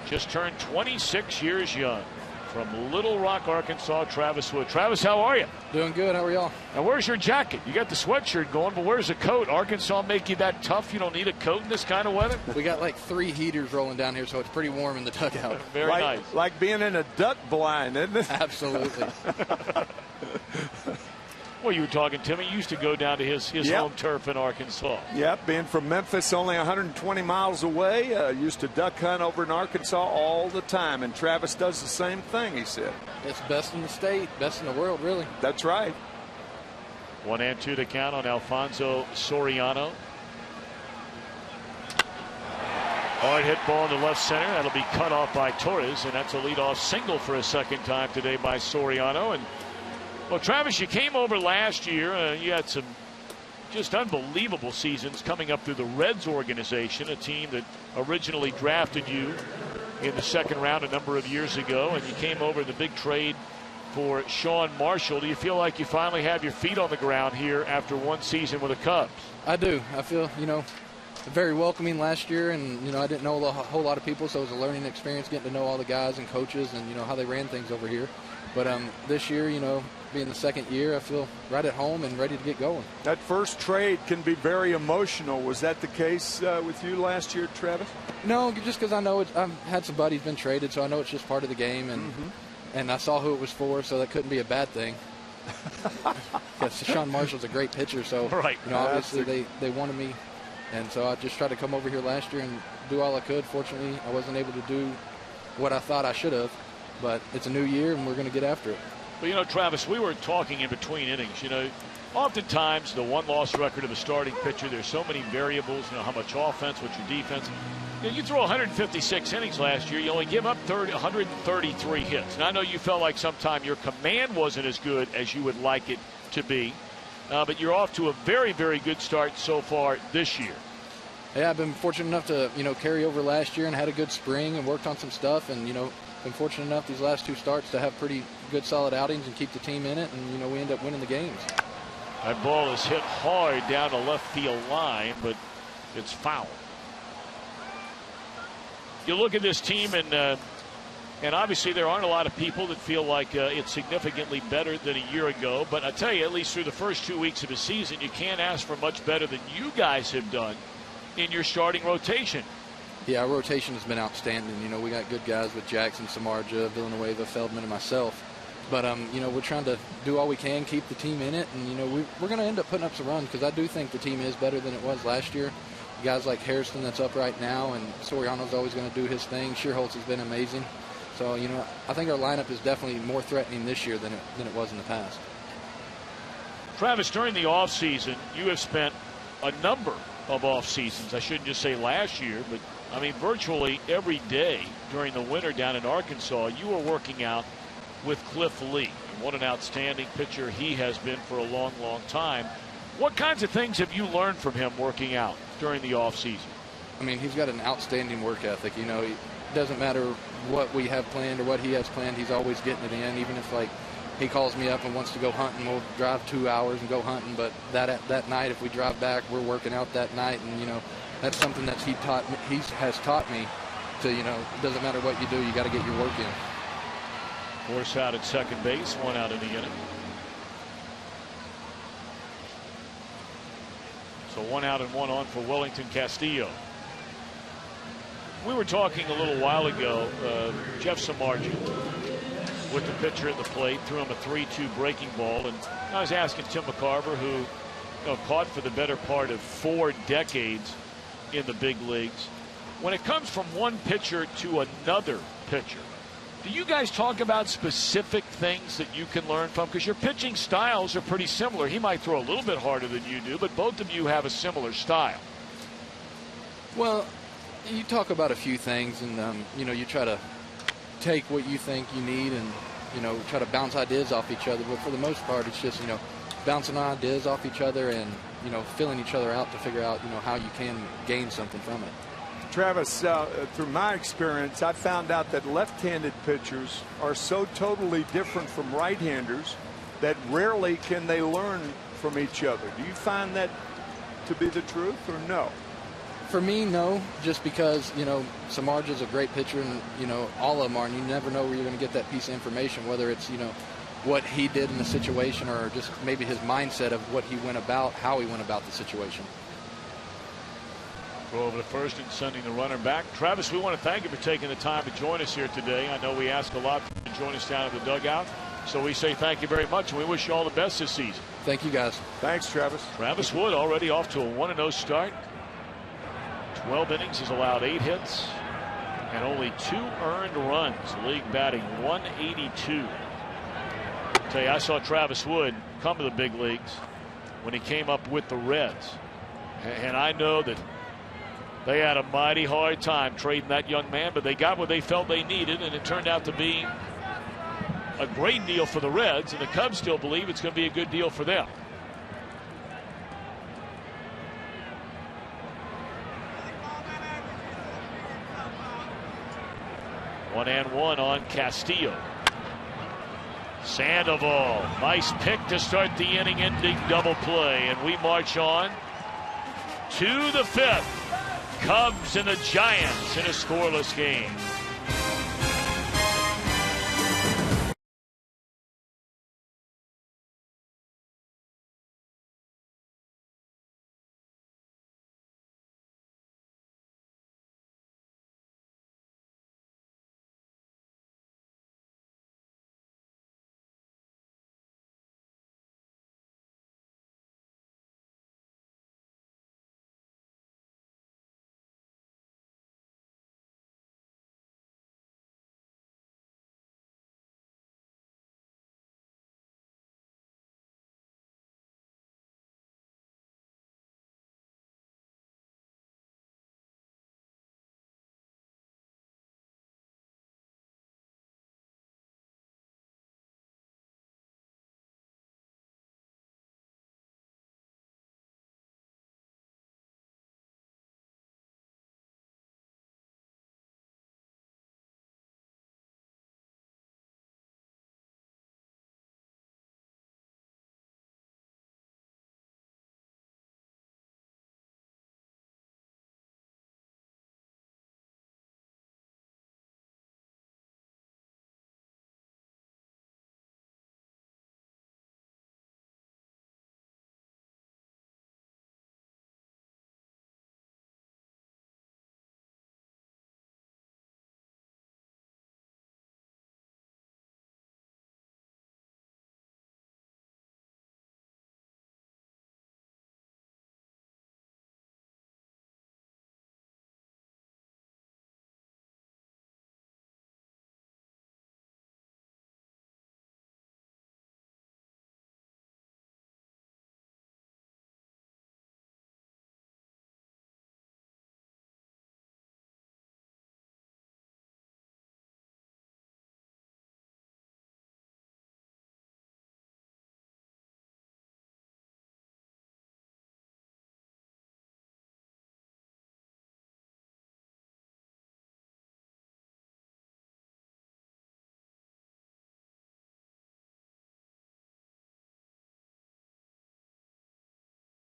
Just turned 26 years young. From Little Rock, Arkansas, Travis Wood. Travis, how are you? Doing good. How are y'all? Now, where's your jacket? You got the sweatshirt going, but where's the coat? Arkansas make you that tough? You don't need a coat in this kind of weather? We got like 3 heaters rolling down here, so it's pretty warm in the dugout. Very nice. Like being in a duck blind, isn't it? Absolutely. Well, you were talking, Timmy. You used to go down to his home turf in Arkansas. Yep, being from Memphis, only 120 miles away, used to duck hunt over in Arkansas all the time. And Travis does the same thing, he said. It's best in the state, best in the world, really. That's right. 1-2 to count on Alfonso Soriano. Hard hit ball in the left center. That'll be cut off by Torres, and that's a leadoff single for a second time today by Soriano. And well, Travis, you came over last year. You had some just unbelievable seasons coming up through the Reds organization, a team that originally drafted you in the second round a number of years ago, and you came over in the big trade for Sean Marshall. Do you feel like you finally have your feet on the ground here after one season with the Cubs? I do. I feel, very welcoming last year, and, I didn't know a whole lot of people, so it was a learning experience getting to know all the guys and coaches and, how they ran things over here. But this year, being the second year, I feel right at home and ready to get going. That first trade can be very emotional. Was that the case with you last year, Travis? No, just because I know I've had some buddies been traded, so I know it's just part of the game, and I saw who it was for, so that couldn't be a bad thing. Because Sean Marshall's a great pitcher, so right. Obviously they wanted me, and so I just tried to come over here last year and do all I could. Fortunately, I wasn't able to do what I thought I should have, but it's a new year, and we're going to get after it. Well, Travis, we were talking in between innings. Oftentimes the one-loss record of a starting pitcher, there's so many variables, how much offense, what's your defense. You throw 156 innings last year, you only give up 133 hits. And I know you felt like sometime your command wasn't as good as you would like it to be, but you're off to a very, very good start so far this year. Yeah, I've been fortunate enough to, carry over last year and had a good spring and worked on some stuff, and, been fortunate enough these last 2 starts to have pretty good solid outings and keep the team in it, and we end up winning the games. That ball is hit hard down the left field line, but it's foul. You look at this team, and obviously there aren't a lot of people that feel like it's significantly better than a year ago, but I tell you, at least through the first 2 weeks of the season, you can't ask for much better than you guys have done in your starting rotation. Yeah, our rotation has been outstanding. We got good guys with Jackson, Samardzija, Villanueva, Feldman, and myself. But, we're trying to do all we can, keep the team in it. And, we're going to end up putting up some runs because I do think the team is better than it was last year. Guys like Harrison that's up right now, and Soriano's always going to do his thing. Shearholtz has been amazing. So, I think our lineup is definitely more threatening this year than it was in the past. Travis, during the offseason, you have spent a number of off seasons. I shouldn't just say last year, but virtually every day during the winter down in Arkansas, you were working out with Cliff Lee. And what an outstanding pitcher he has been for a long, long time. What kinds of things have you learned from him working out during the offseason? He's got an outstanding work ethic. It doesn't matter what we have planned or what he has planned. He's always getting it in, even if, he calls me up and wants to go hunting. We'll drive 2 hours and go hunting. But that night, if we drive back, we're working out that night. And, that's something that he has taught me to, it doesn't matter what you do, you got to get your work in. Force out at second base, 1 out in the inning. So 1 out and 1 on for Wellington Castillo. We were talking a little while ago, Jeff Samardzija with the pitcher at the plate, threw him a 3-2 breaking ball, and I was asking Tim McCarver, who caught for the better part of 4 decades in the big leagues. When it comes from one pitcher to another pitcher, do you guys talk about specific things that you can learn from? Because your pitching styles are pretty similar. He might throw a little bit harder than you do, but both of you have a similar style. Well, you talk about a few things, and you know, you try to take what you think you need, and you know, try to bounce ideas off each other. But for the most part, it's just, you know, bouncing ideas off each other, and you know, filling each other out to figure out, you know, how you can gain something from it. Travis, through my experience, I found out that left-handed pitchers are so totally different from right-handers that rarely can they learn from each other. Do you find that to be the truth, or no? For me, no, just because, you know, Samardzija's a great pitcher, and, you know, all of them are, and you never know where you're going to get that piece of information, whether it's, you know, what he did in the situation or just maybe his mindset of what he went about, how he went about the situation. Throw over to first and sending the runner back. Travis, we want to thank you for taking the time to join us here today. I know we ask a lot to join us down at the dugout, so we say thank you very much, and we wish you all the best this season. Thank you, guys. Thanks, Travis. Travis Wood already off to a 1-0 start. 12 innings, he's allowed 8 hits and only 2 earned runs. League batting 182. I'll tell you, I saw Travis Wood come to the big leagues when he came up with the Reds, and I know that they had a mighty hard time trading that young man, but they got what they felt they needed, and it turned out to be a great deal for the Reds, and the Cubs still believe it's going to be a good deal for them. One and one on Castillo. Sandoval, nice pick to start the inning-ending double play, and we march on to the 5th. Cubs and the Giants in a scoreless game.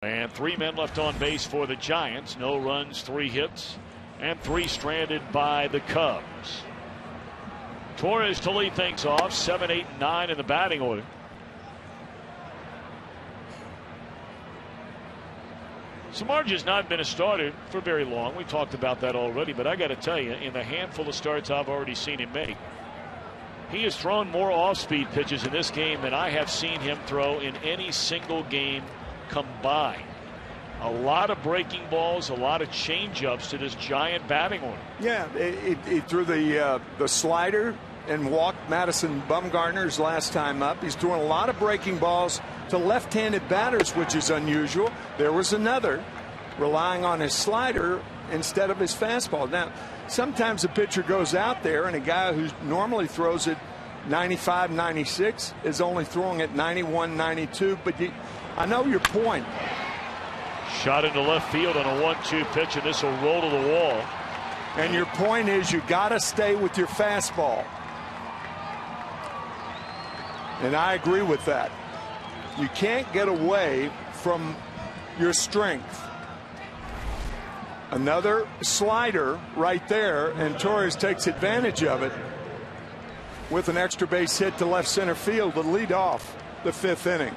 And 3 men left on base for the Giants. No runs, 3 hits, and 3 stranded by the Cubs. Torres to lead things off, 7, 8, 9 in the batting order. Samardzija's not been a starter for very long. We talked about that already, but I got to tell you, in the handful of starts I've already seen him make, he has thrown more off-speed pitches in this game than I have seen him throw in any single game combined. A lot of breaking balls, a lot of change-ups to this Giant batting order. Yeah, he threw the slider and walked Madison Bumgarner's last time up. He's throwing a lot of breaking balls to left-handed batters, which is unusual. There was another relying on his slider instead of his fastball. Now, sometimes a pitcher goes out there and a guy who normally throws it 95, 96 is only throwing it 91, 92. But I know your point. Shot into left field on a 1-2 pitch, and this will roll to the wall. And your point is you got to stay with your fastball. And I agree with that. You can't get away from your strength. Another slider right there, and Torres takes advantage of it with an extra base hit to left center field to lead off the 5th inning.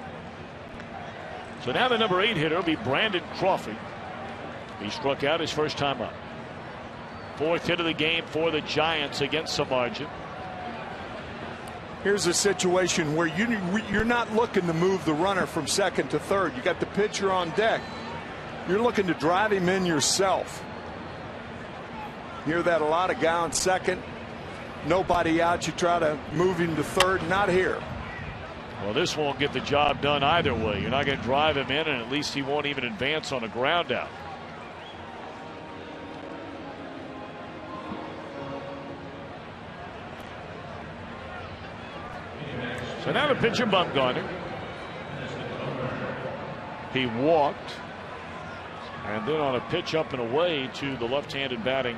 So now the number 8 hitter will be Brandon Crawford. He struck out his first time up. 4th hit of the game for the Giants against Samardzija. Here's a situation where you're not looking to move the runner from second to third. You got the pitcher on deck. You're looking to drive him in yourself. Hear that a lot. A guy on second, nobody out. You try to move him to third. Not here. Well, this won't get the job done either way. You're not going to drive him in, and at least he won't even advance on a ground out. So now the pitcher, Bumgarner. He walked, and then on a pitch up and away to the left-handed batting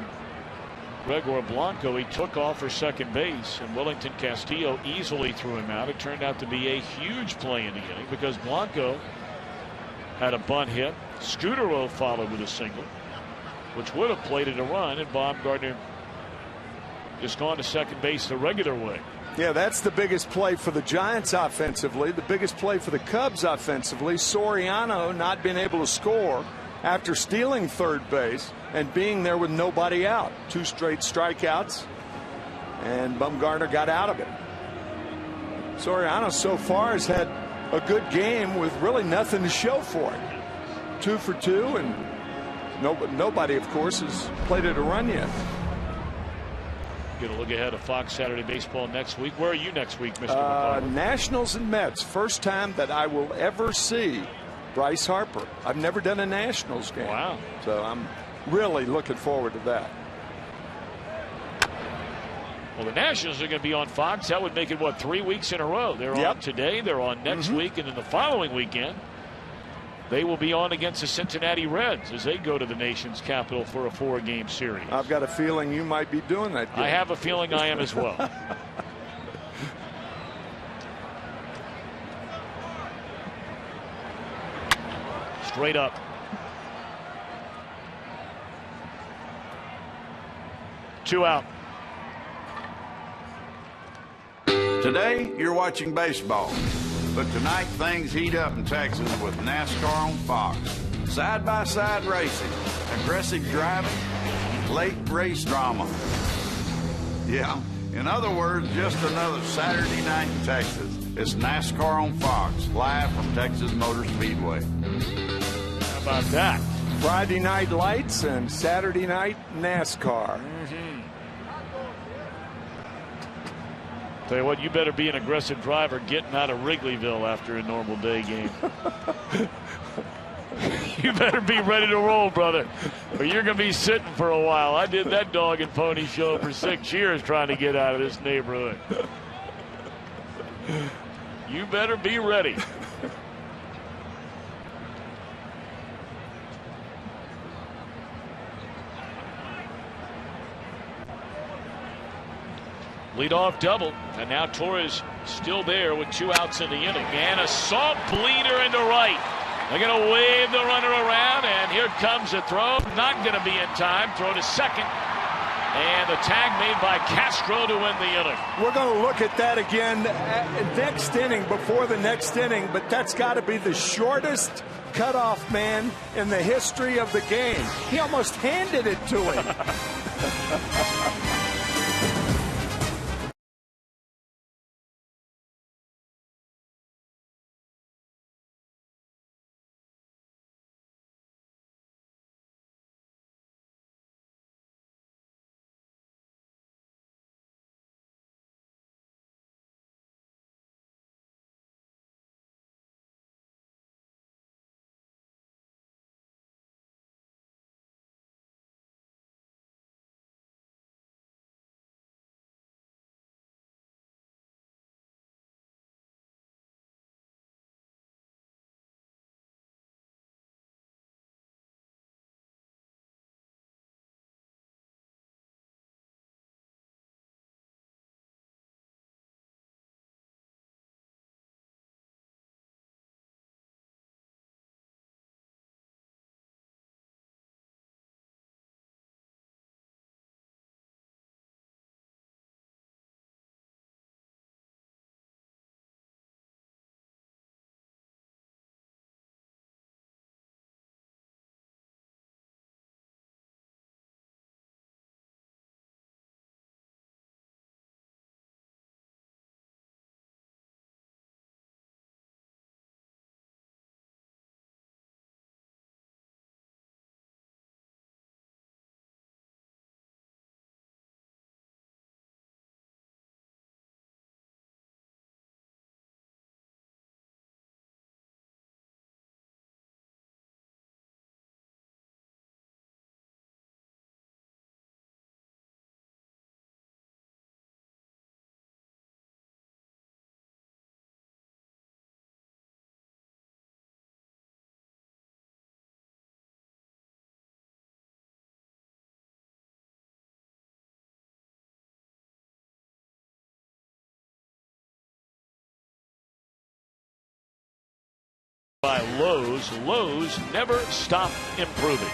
Gregor Blanco, he took off for second base, and Wellington Castillo easily threw him out. It turned out to be a huge play in the inning because Blanco had a bunt hit. Scudero followed with a single, which would have played it a run, and Bumgarner just gone to second base the regular way. Yeah, that's the biggest play for the Giants offensively. The biggest play for the Cubs offensively. Soriano not being able to score after stealing third base and being there with nobody out. 2 straight strikeouts, and Bumgarner got out of it. Soriano so far has had a good game with really nothing to show for it. 2 for 2, and nobody, of course, has played it a run yet. Get a look ahead of Fox Saturday Baseball next week. Where are you next week, Mr. McCarthy? Nationals and Mets. First time that I will ever see Bryce Harper. I've never done a Nationals game. Wow. So I'm really looking forward to that. Well, the Nationals are going to be on Fox. That would make it, what, 3 weeks in a row? They're on today, they're on next week, and then the following weekend they will be on against the Cincinnati Reds as they go to the nation's capital for a 4-game series. I've got a feeling you might be doing that game. I have a feeling I am as well. Straight up. Two out. Today, you're watching baseball. But tonight, things heat up in Texas with NASCAR on Fox. Side-by-side racing, aggressive driving, late race drama. Yeah, in other words, just another Saturday night in Texas. It's NASCAR on Fox, live from Texas Motor Speedway. How about that? Friday night lights and Saturday night NASCAR. Tell you what, you better be an aggressive driver getting out of Wrigleyville after a normal day game. You better be ready to roll, brother, or you're going to be sitting for a while. I did that dog and pony show for 6 years trying to get out of this neighborhood. You better be ready. Leadoff double, and now Torres still there with 2 outs in the inning. And a salt bleeder into right. They're going to wave the runner around, and here comes a throw. Not going to be in time. Throw to second. And the tag made by Castro to win the inning. We're going to look at that again next inning, before the next inning, but that's got to be the shortest cutoff man in the history of the game. He almost handed it to him. by Lowe's. Lowe's never stop improving.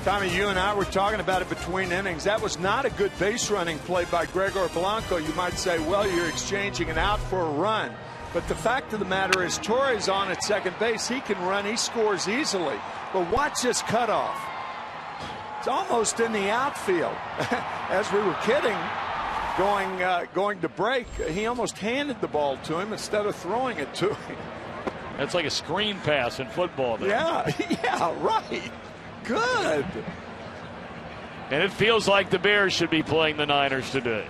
Tommy, you and I were talking about it between innings. That was not a good base running play by Gregor Blanco. You might say, well, you're exchanging an out for a run. But the fact of the matter is Torres on at second base. He can run. He scores easily. But watch this cutoff. It's almost in the outfield. As we were kidding, going to break, he almost handed the ball to him instead of throwing it to him. That's like a screen pass in football there. Yeah, right. Good. And it feels like the Bears should be playing the Niners today.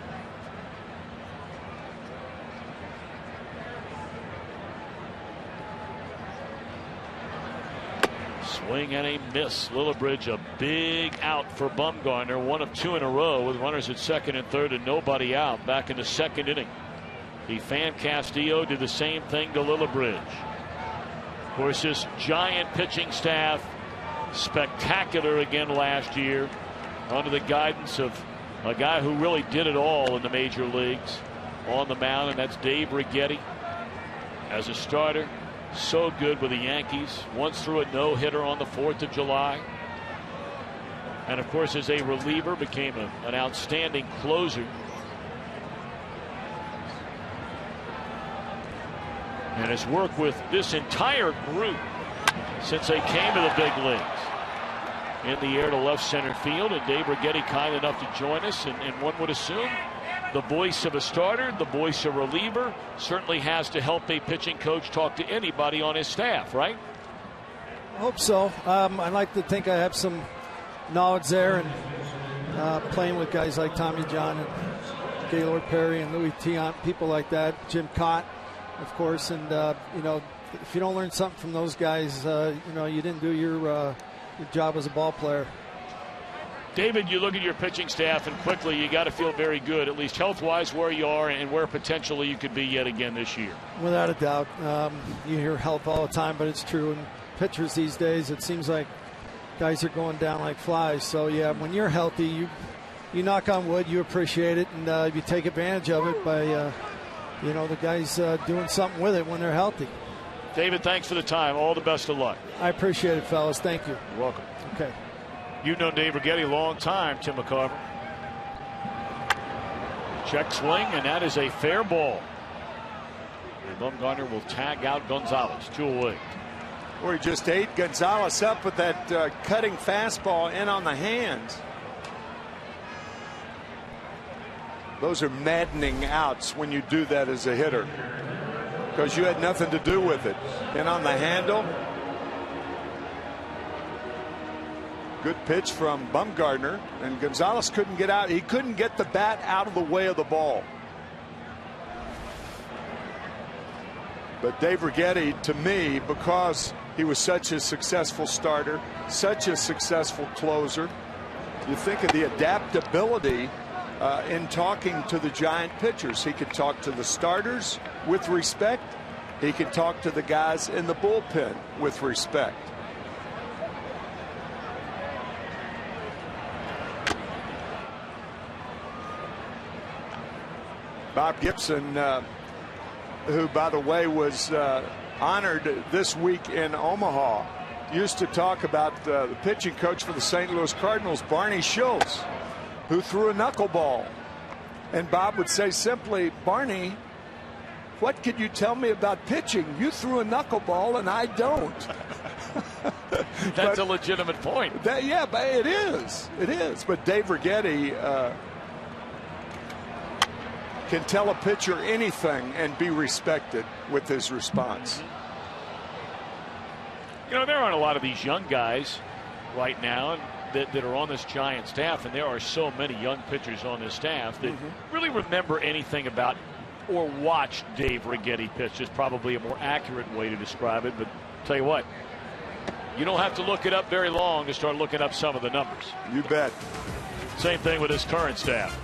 Swing and a miss. Lillibridge, a big out for Bumgarner. One of two in a row with runners at second and third and nobody out. Back in the second inning. He fanned Castillo, did the same thing to Lillibridge. Of course, this giant pitching staff, spectacular again last year, under the guidance of a guy who really did it all in the major leagues on the mound, and that's Dave Righetti. As a starter, so good with the Yankees. Once threw a no-hitter on the 4th of July. And of course, as a reliever, became an outstanding closer. And has worked with this entire group since they came to the big leagues. In the air to left center field, and Dave Righetti kind enough to join us, and one would assume the voice of a starter, the voice of a reliever, certainly has to help a pitching coach talk to anybody on his staff, right? I hope so. I like to think I have some knowledge there, and playing with guys like Tommy John and Gaylord Perry and Louis Tiant, people like that, Jim Cott, of course, and you know, if you don't learn something from those guys, you know, you didn't do your job as a ball player. David, you look at your pitching staff, and quickly you got to feel very good, at least health-wise, where you are and where potentially you could be yet again this year. Without a doubt. You hear health all the time, but it's true. And pitchers these days, it seems like guys are going down like flies. So, yeah, when you're healthy, you knock on wood, you appreciate it, and you take advantage of it by, you know, the guys doing something with it when they're healthy. David, thanks for the time. All the best of luck. I appreciate it, fellas. Thank you. You're welcome. Okay. You've known Dave Righetti a long time, Tim McCarver. Check swing, and that is a fair ball. And Bumgarner will tag out Gonzalez. 2 away. Or he just ate Gonzalez up with that cutting fastball in on the hands. Those are maddening outs when you do that as a hitter, because you had nothing to do with it. And on the handle, good pitch from Bumgarner, and Gonzalez couldn't get out. He couldn't get the bat out of the way of the ball. But Dave Righetti, to me, because he was such a successful starter, such a successful closer, you think of the adaptability in talking to the Giant pitchers. He could talk to the starters with respect. He could talk to the guys in the bullpen with respect. Bob Gibson, who, by the way, was honored this week in Omaha, used to talk about the pitching coach for the St. Louis Cardinals, Barney Schultz, who threw a knuckleball. And Bob would say simply, Barney, what could you tell me about pitching? You threw a knuckleball and I don't. That's a legitimate point. Yeah, but it is. It is. But Dave Righetti can tell a pitcher anything and be respected with his response. You know, there aren't a lot of these young guys right now that are on this Giant staff, and there are so many young pitchers on this staff that really remember anything about or watch Dave Righetti pitch is probably a more accurate way to describe it. But tell you what, you don't have to look it up very long to start looking up some of the numbers. You bet. Same thing with his current staff.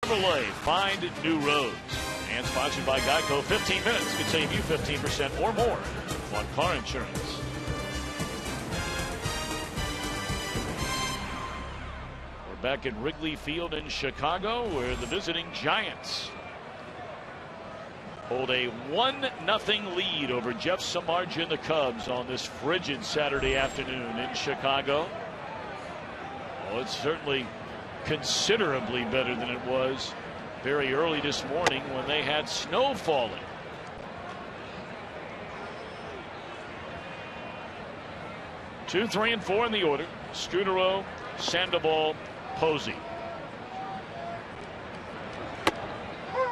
Chevrolet, find new roads. And sponsored by Geico, 15 minutes could save you 15% or more on car insurance. We're back at Wrigley Field in Chicago, where the visiting Giants hold a 1-0 lead over Jeff Samardzija and the Cubs on this frigid Saturday afternoon in Chicago. Well, it's certainly considerably better than it was very early this morning when they had snow falling. Two, 3, and 4 in the order. Scutaro, Sandoval, Posey.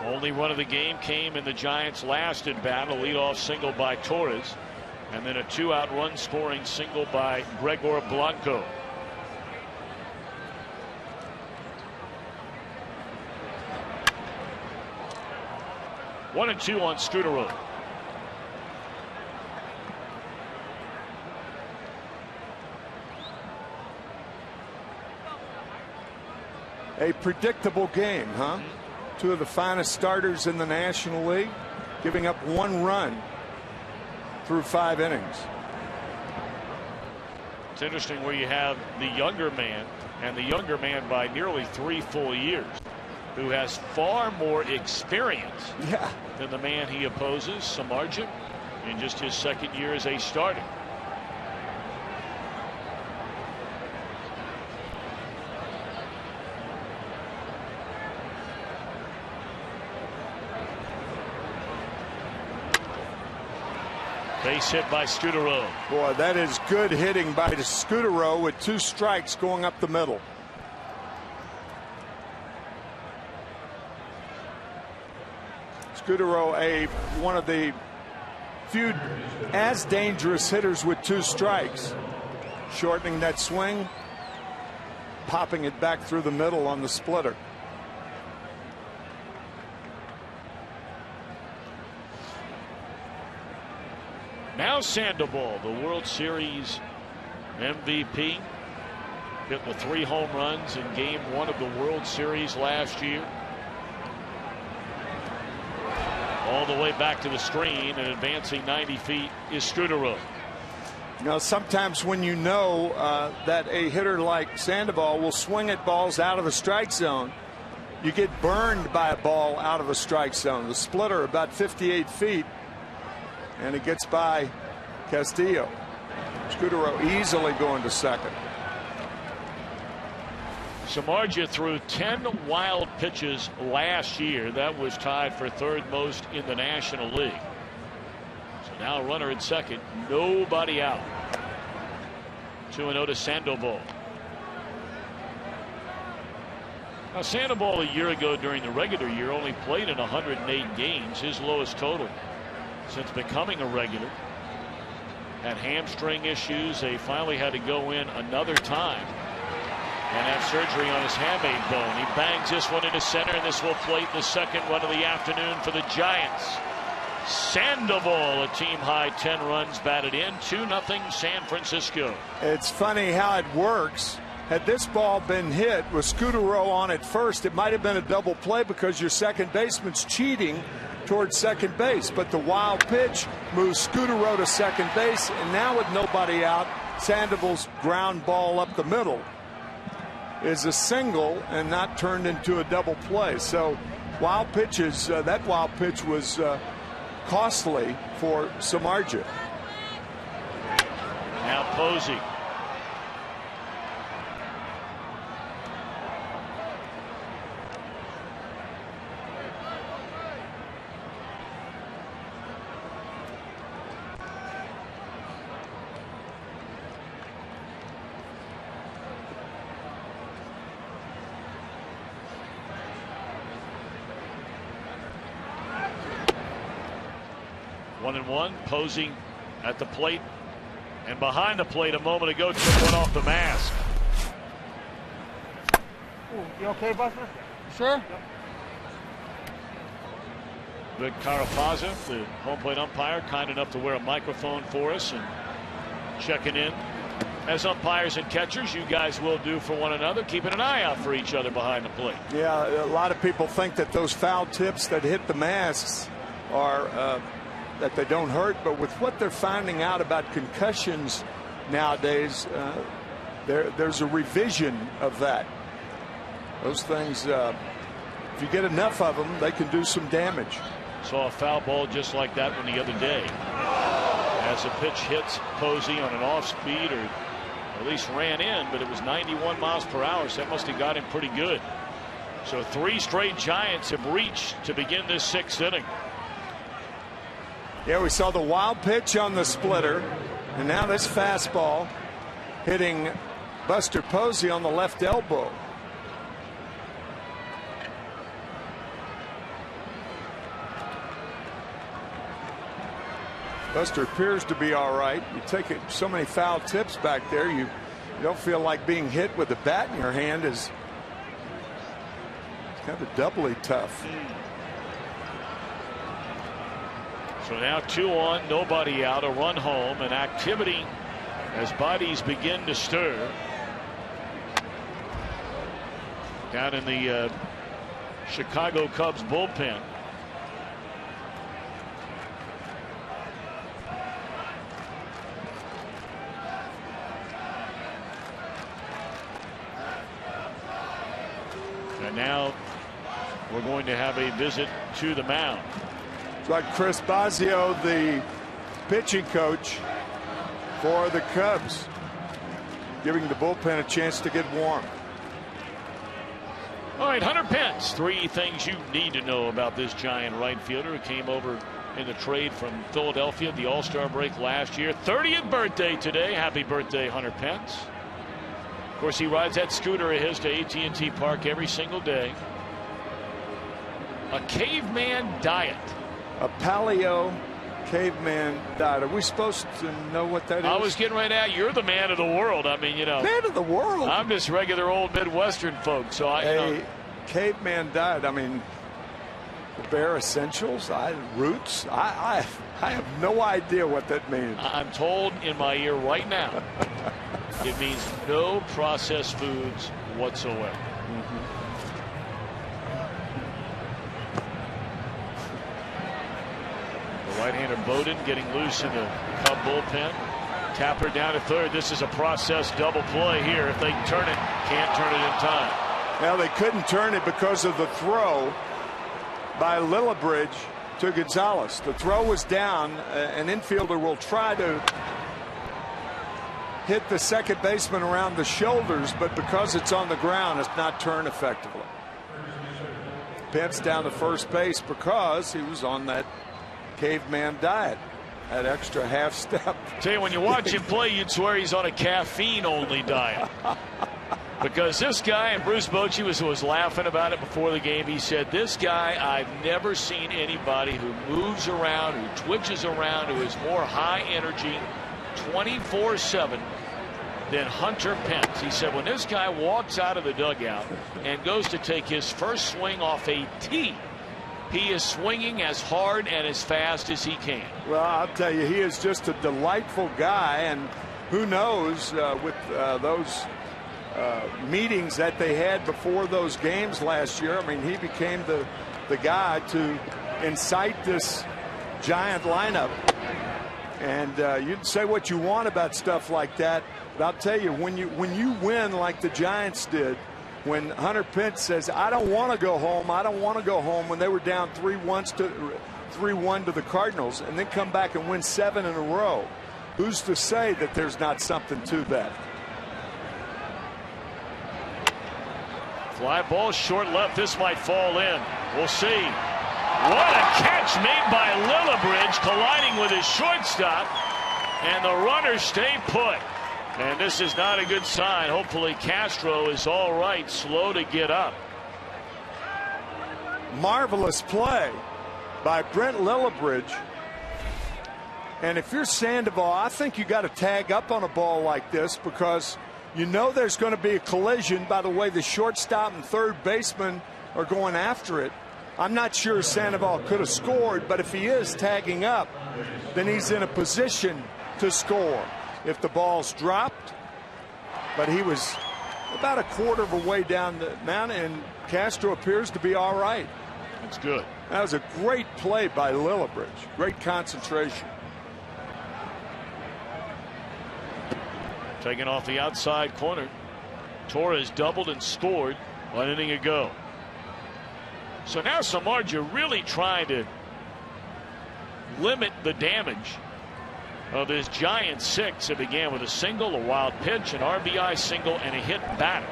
Only run of the game came in the Giants' last at bat, a leadoff single by Torres, and then a 2-out run scoring single by Gregor Blanco. One and 2 on Scutaro. A predictable game, huh? Two of the finest starters in the National League, giving up 1 run through 5 innings. It's interesting where you have the younger man, and the younger man by nearly 3 full years, who has far more experience than the man he opposes, Samardzija, in just his second year as a starter. Base hit by Scutaro. Boy, that is good hitting by Scutaro with 2 strikes going up the middle. Scutaro, one of the few as dangerous hitters with 2 strikes, shortening that swing, popping it back through the middle on the splitter. Now Sandoval, the World Series MVP, hit the 3 home runs in Game 1 of the World Series last year. All the way back to the screen and advancing 90 feet is Scutaro. Now, sometimes when you know that a hitter like Sandoval will swing at balls out of the strike zone, you get burned by a ball out of a strike zone. The splitter about 58 feet, and it gets by Castillo. Scutaro easily going to second. Samardzija threw 10 wild pitches last year. That was tied for 3rd most in the National League. So now runner at second, nobody out. 2-0 to Sandoval. Now Sandoval a year ago during the regular year only played in 108 games, his lowest total since becoming a regular. Had hamstring issues. They finally had to go in another time and have surgery on his hamate bone. He bangs this one into center, and this will plate the 2nd run of the afternoon for the Giants. Sandoval, a team high 10 runs batted in. 2-0 San Francisco. It's funny how it works. Had this ball been hit with Scutaro on it first, it might have been a double play because your second baseman's cheating towards second base. But the wild pitch moves Scutaro to second base, and now with nobody out, Sandoval's ground ball up the middle is a single and not turned into a double play. So wild pitches, that wild pitch was costly for Samardzija. Now Posey. One and one. Posey at the plate and behind the plate a moment ago took one off the mask. Ooh, you okay, Buster? Sure. Vic Carapaza, the home plate umpire, kind enough to wear a microphone for us and checking in As umpires and catchers, you guys will do for one another, keeping an eye out for each other behind the plate. Yeah, a lot of people think that those foul tips that hit the masks are that they don't hurt, but with what they're finding out about concussions nowadays, there's a revision of that. Those things, if you get enough of them, they can do some damage. Saw a foul ball just like that one the other day. As a pitch hits Posey on an off speed, or at least ran in, but it was 91 miles per hour, so that must have got him pretty good. So 3 straight Giants have reached to begin this 6th inning. Yeah, we saw the wild pitch on the splitter, and now this fastball hitting Buster Posey on the left elbow. Buster appears to be all right. You take it, so many foul tips back there, you don't feel like being hit with a bat in your hand is kind of doubly tough. So now 2 on, nobody out, a run home, and activity as bodies begin to stir down in the Chicago Cubs bullpen. And now we're going to have a visit to the mound. It's like Chris Bosio, the pitching coach for the Cubs, giving the bullpen a chance to get warm. All right, Hunter Pence, 3 things you need to know about this Giant right fielder who came over in the trade from Philadelphia at the All-Star break last year. 30th birthday today. Happy birthday, Hunter Pence. Of course, he rides that scooter of his to AT&T Park every single day. A caveman diet. A paleo caveman diet. Are we supposed to know what that is? I was getting right at, you're the man of the world. I mean, you know. Man of the world? I'm just regular old Midwestern folk. So a caveman diet. I mean, the bare essentials, roots. I have no idea what that means. I'm told in my ear right now it means no processed foods whatsoever. The right-hander Bowden getting loose in the Cub bullpen. Tapper down to third. This is a processed double play here. If they turn it, can't turn it in time. Well, they couldn't turn it because of the throw by Lillibridge to Gonzalez. The throw was down. An infielder will try to hit the second baseman around the shoulders, but because it's on the ground, it's not turned effectively. Pence down to first base because he was on that caveman diet, that extra half step. Tell you, when you watch him play, you'd swear he's on a caffeine-only diet. Because this guy, and Bruce Bochy was laughing about it before the game, he said, this guy, I've never seen anybody who moves around, who twitches around, who is more high energy 24/7 than Hunter Pence. He said when this guy walks out of the dugout and goes to take his first swing off a tee, he is swinging as hard and as fast as he can. Well, I'll tell you, he is just a delightful guy, and who knows with those meetings that they had before those games last year. I mean, he became the guy to incite this Giant lineup. And you can say what you want about stuff like that, but I'll tell you, when you win like the Giants did, when Hunter Pence says, I don't want to go home, I don't want to go home, when they were down 3-1 to the Cardinals and then come back and win 7 in a row, who's to say that there's not something to that? Fly ball short left. This might fall in. We'll see. What a catch made by Lillibridge, colliding with his shortstop, and the runners stay put. And this is not a good sign. Hopefully Castro is all right, slow to get up. Marvelous play by Brent Lillibridge. And if you're Sandoval, I think you got to tag up on a ball like this, because you know there's going to be a collision by the way the shortstop and third baseman are going after it. I'm not sure Sandoval could have scored, but if he is tagging up, then he's in a position to score. if the ball's dropped. But he was about a quarter of a way down the mountain, and Castro appears to be all right. That's good. That was a great play by Lillibridge. Great concentration. Taken off the outside corner. Torres doubled and scored 1 inning ago. So now Samardzija really trying to limit the damage of his giant 6. It began with a single, a wild pitch, an RBI single, and a hit batter.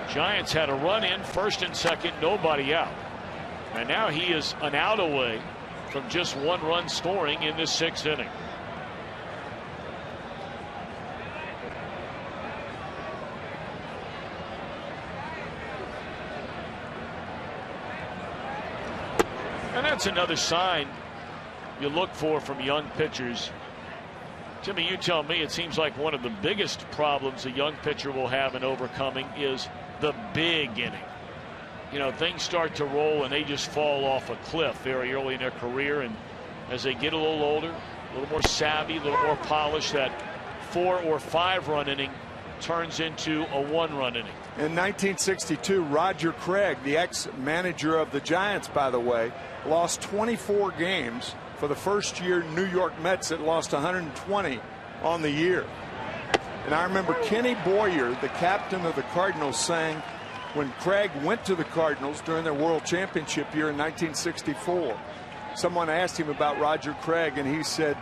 Giants had a run in first and second, nobody out. And now he is an out away from just 1 run scoring in this 6th inning. And that's another sign you look for from young pitchers. Jimmy, you tell me, it seems like one of the biggest problems a young pitcher will have in overcoming is the big inning. You know, things start to roll and they just fall off a cliff very early in their career, and as they get a little older, a little more savvy, a little more polished, that 4 or 5 run inning turns into a 1 run inning. In 1962, Roger Craig, the ex-manager of the Giants, by the way, lost 24 games for the first year New York Mets that lost 120 on the year. And I remember Kenny Boyer, the captain of the Cardinals, saying when Craig went to the Cardinals during their World Championship year in 1964, someone asked him about Roger Craig, and he said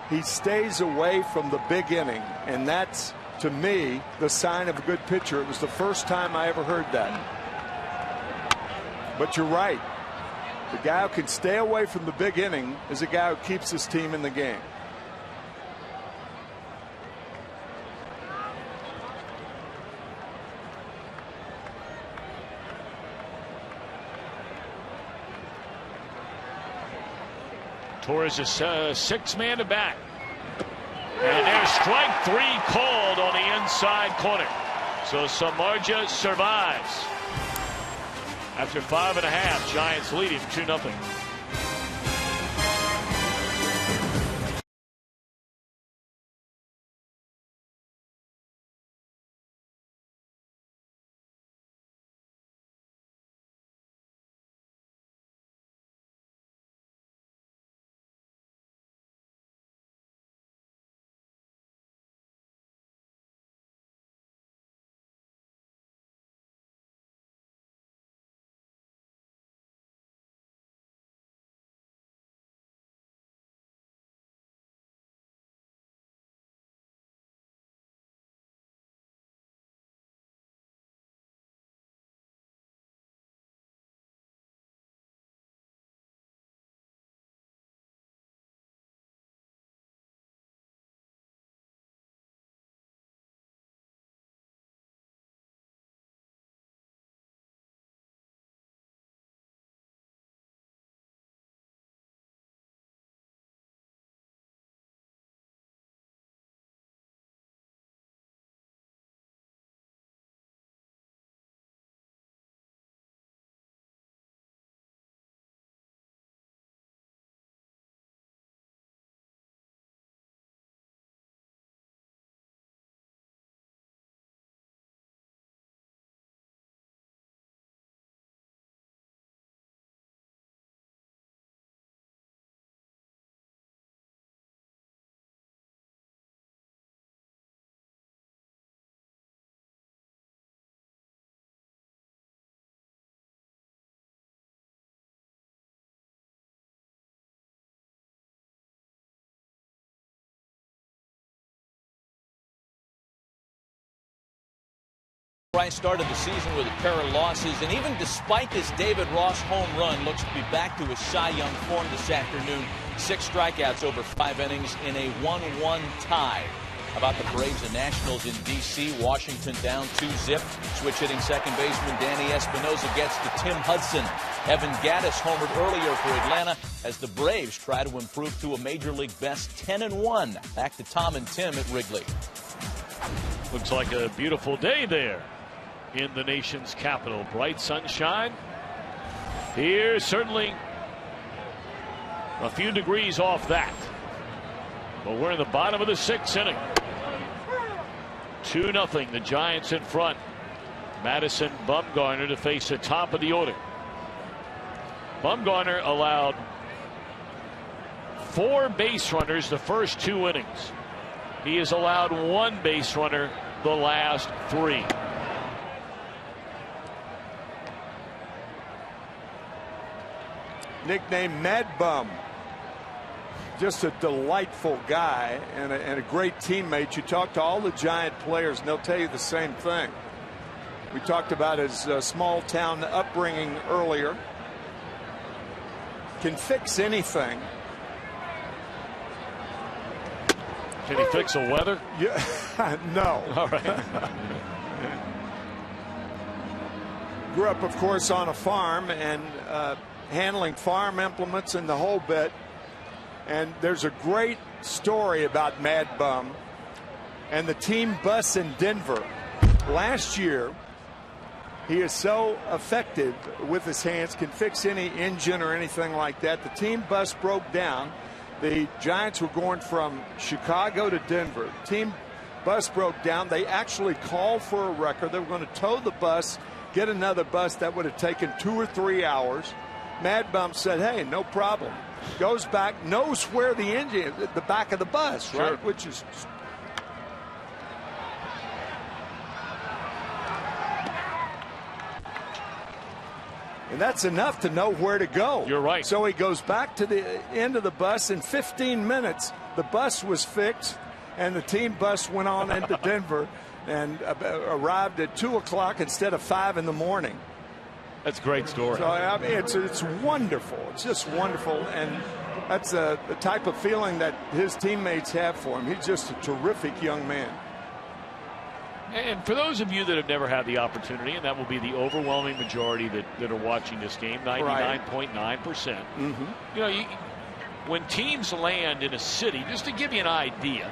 he stays away from the big inning, and that's, to me, the sign of a good pitcher. It was the first time I ever heard that. But you're right. The guy who can stay away from the big inning is a guy who keeps his team in the game. Torres is 6-man to bat. And there's strike 3 called on the inside corner. So Samardzija survives. After 5.5, Giants leading 2-0. Price started the season with a pair of losses, and even despite this David Ross home run, looks to be back to his Cy Young form this afternoon. 6 strikeouts over 5 innings in a 1-1 tie. How about the Braves and Nationals in D.C.? Washington down 2-0. Switch hitting second baseman Danny Espinosa gets to Tim Hudson. Evan Gattis homered earlier for Atlanta as the Braves try to improve to a Major League best 10-1. Back to Tom and Tim at Wrigley. Looks like a beautiful day there in the nation's capital. Bright sunshine. Here, certainly a few degrees off that. But we're in the bottom of the 6th inning. 2-0, the Giants in front. Madison Bumgarner to face the top of the order. Bumgarner allowed 4 base runners the first 2 innings. He has allowed 1 base runner the last 3. Nicknamed Mad Bum. Just a delightful guy and a great teammate. You talk to all the Giant players and they'll tell you the same thing. We talked about his small town upbringing earlier. Can fix anything. Can he fix the weather? Yeah, no. All right. Grew up, of course, on a farm and handling farm implements and the whole bit. And there's a great story about Mad Bum and the team bus in Denver. Last year, he is so effective with his hands, can fix any engine or anything like that. The team bus broke down. The Giants were going from Chicago to Denver. The team bus broke down. They actually called for a wrecker. They were going to tow the bus, get another bus. That would have taken 2 or 3 hours. Mad Bum said, hey, no problem. Goes back, knows where the engine is, the back of the bus, right? Sure. Which is. And that's enough to know where to go. You're right. So he goes back to the end of the bus. In 15 minutes, the bus was fixed, and the team bus went on into Denver and arrived at 2 o'clock instead of 5 in the morning. That's a great story. So I mean, it's wonderful. It's just wonderful, and that's the type of feeling that his teammates have for him. He's just a terrific young man. And for those of you that have never had the opportunity, and that will be the overwhelming majority that are watching this game, 99.9%. You know, when teams land in a city, just to give you an idea,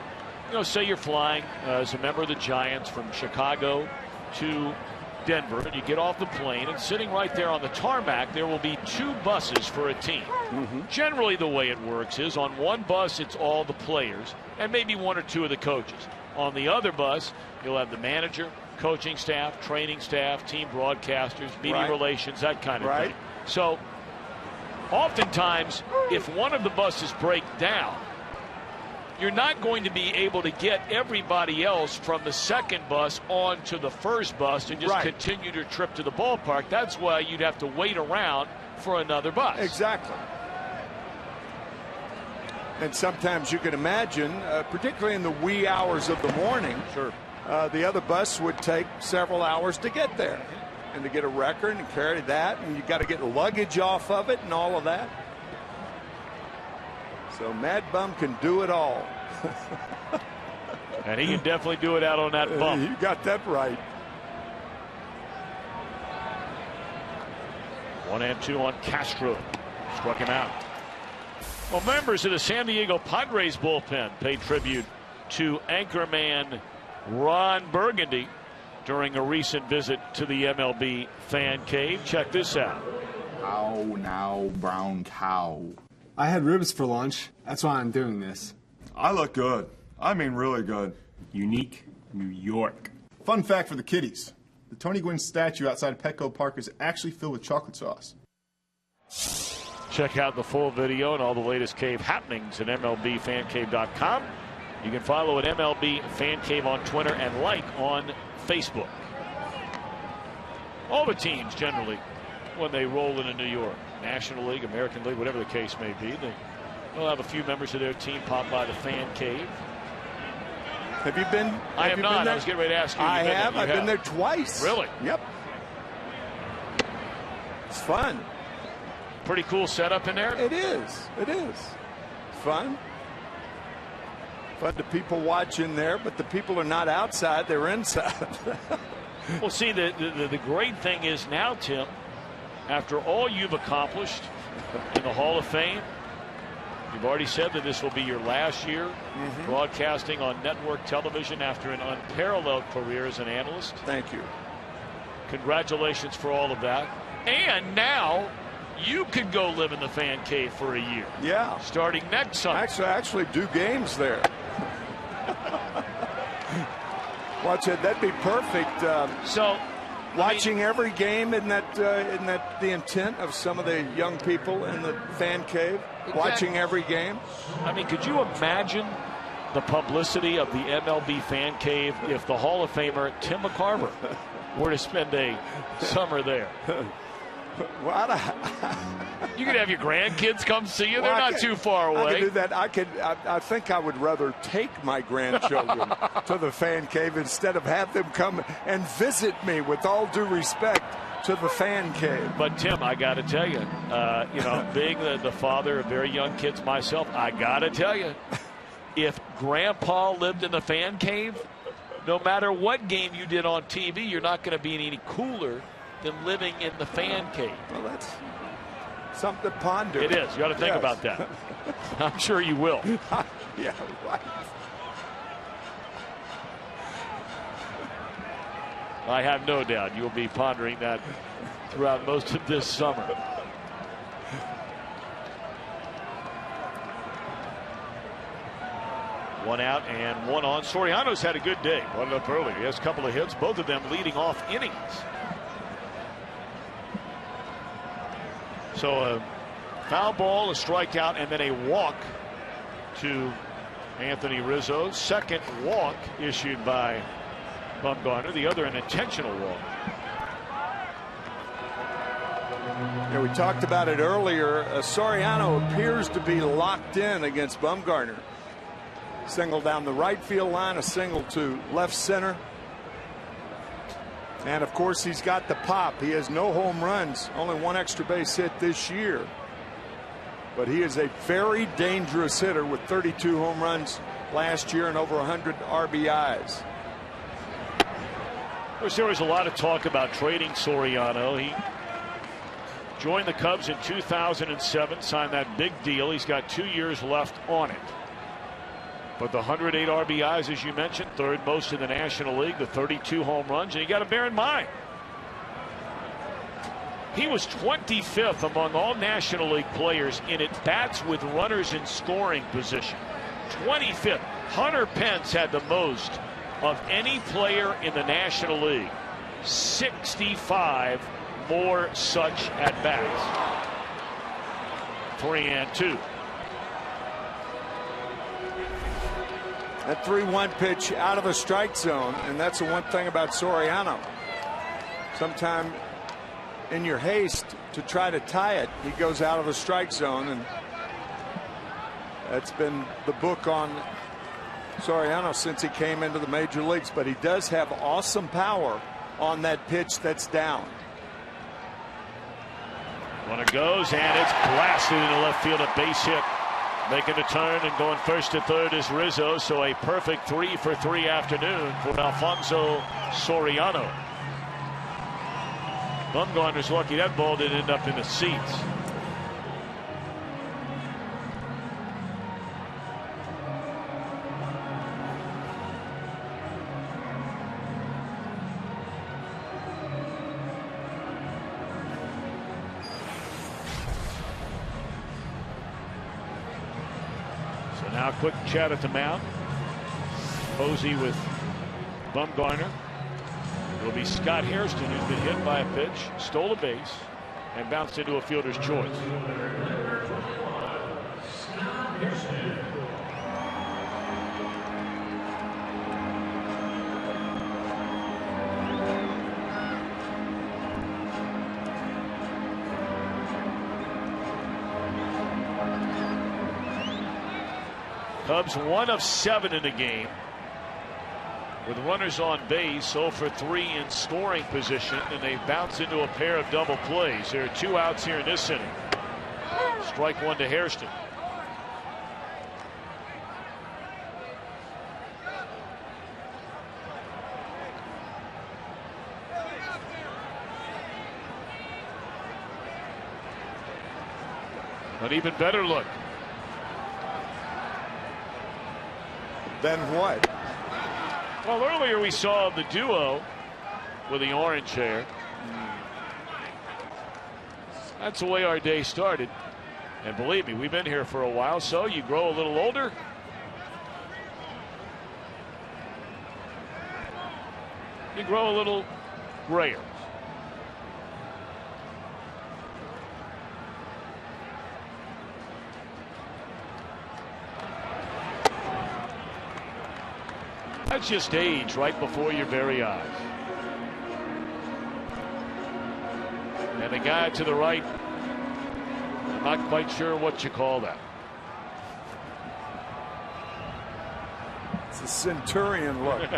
you know, say you're flying as a member of the Giants from Chicago to Denver, and you get off the plane, and sitting right there on the tarmac, there will be 2 buses for a team. Generally, the way it works is on one bus, it's all the players and maybe 1 or 2 of the coaches. On the other bus, you'll have the manager, coaching staff, training staff, team broadcasters, media relations, that kind of thing. So oftentimes, if one of the buses break down, you're not going to be able to get everybody else from the second bus onto the first bus and just continue your trip to the ballpark. That's why you'd have to wait around for another bus. Exactly. And sometimes you can imagine, particularly in the wee hours of the morning, the other bus would take several hours to get there and to get a record and carry that, and you got to get luggage off of it and all of that. So Mad Bum can do it all. And he can definitely do it out on that bump. You got that right. 1-2 on Castro. Struck him out. Well, members of the San Diego Padres bullpen paid tribute to anchorman Ron Burgundy during a recent visit to the MLB fan cave. Check this out. Ow, now, brown cow. I had ribs for lunch. That's why I'm doing this. I look good. I mean really good. Unique New York. Fun fact for the kiddies. The Tony Gwynn statue outside Petco Park is actually filled with chocolate sauce. Check out the full video and all the latest cave happenings at MLBFanCave.com. You can follow at MLB Fan Cave on Twitter and like on Facebook. All the teams generally, when they roll into New York, National League, American League, whatever the case may be, they'll have a few members of their team pop by the fan cave. Have you been? I have not. I was getting ready to ask you. I have. I've been there twice. Really? Yep. It's fun. Pretty cool setup in there. It is. It is. Fun. Fun to people watching there, but the people are not outside. They're inside. Well, see, the great thing is now, Tim, after all you've accomplished in the Hall of Fame, you've already said that this will be your last year broadcasting on network television after an unparalleled career as an analyst. Thank you. Congratulations for all of that. And now you could go live in the fan cave for a year. Yeah. Starting next summer. Actually do games there. Watch it. That'd be perfect. Watching every game, isn't that the intent of some of the young people in the fan cave? Exactly. Watching every game. I mean, could you imagine the publicity of the MLB fan cave if the Hall of Famer Tim McCarver were to spend a summer there? You could have your grandkids come see you. They're not too far away. I could do that. I think I would rather take my grandchildren to the fan cave instead of have them come and visit me, with all due respect, to the fan cave. But Tim, I got to tell you, being the father of very young kids myself, I got to tell you, if Grandpa lived in the fan cave, no matter what game you did on TV, you're not going to be any cooler than living in the fan cave. Well, that's something to ponder. It is. You got to think about that. I'm sure you will. Yeah, right. I have no doubt you'll be pondering that throughout most of this summer. One out and one on. Soriano's had a good day. Brought it up earlier. He has a couple of hits, both of them leading off innings. So a foul ball, a strikeout, and then a walk to Anthony Rizzo. Second walk issued by Bumgarner. The other an intentional walk. Yeah, we talked about it earlier. Soriano appears to be locked in against Bumgarner. Single down the right field line, a single to left center. And of course, he's got the pop. He has no home runs, only one extra base hit this year. But he is a very dangerous hitter with 32 home runs last year and over 100 RBIs. Of course, there was a lot of talk about trading Soriano. He joined the Cubs in 2007, signed that big deal. He's got 2 years left on it. But the 108 RBIs, as you mentioned, third most in the National League, the 32 home runs, and you got to bear in mind, he was 25th among all National League players in at-bats with runners in scoring position. 25th. Hunter Pence had the most of any player in the National League. 65 more such at-bats. 3-2. That 3-1 pitch out of the strike zone, and that's the one thing about Soriano. Sometime in your haste to try to tie it, he goes out of the strike zone, and that's been the book on Soriano since he came into the major leagues. But he does have awesome power on that pitch that's down. When it goes, and it's blasted into left field, a base hit. Making a turn and going first to third is Rizzo, so a perfect 3-for-3 afternoon for Alfonso Soriano. Bumgarner's lucky that ball didn't end up in the seats. Now quick chat at the mound. Posey with Bumgarner. It'll be Scott Hairston, who's been hit by a pitch, stole a base, and bounced into a fielder's choice. Cubs 1 of 7 in the game, with runners on base, 0 for 3 in scoring position, and they bounce into a pair of double plays. There are 2 outs here in this inning. Strike 1 to Hairston. An even better look. Then what? Well, earlier we saw the duo with the orange hair. That's the way our day started. And believe me, we've been here for a while, so you grow a little older. You grow a little grayer. That's just age right before your very eyes. And the guy to the right, I'm not quite sure what you call that. It's a centurion look.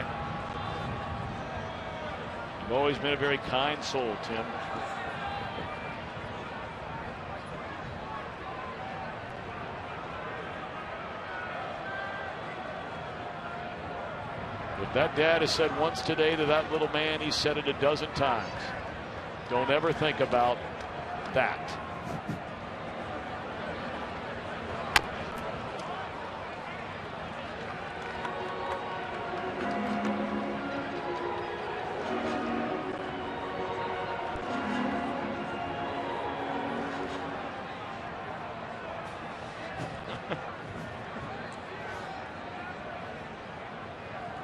You've always been a very kind soul, Tim. But that dad has said once today to that little man, he said it a dozen times. Don't ever think about that.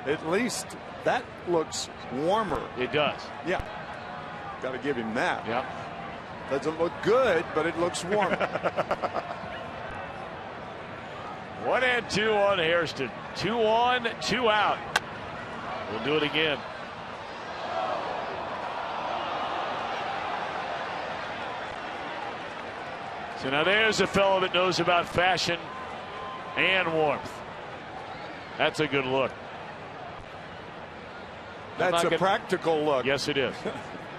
At least that looks warmer. It does. Yeah. Got to give him that. Yeah. Doesn't look good, but it looks warmer. 1-2 on Hairston. 2 on, 2 out. We'll do it again. So now there's a fellow that knows about fashion and warmth. That's a good look. That's a practical look. Yes, it is.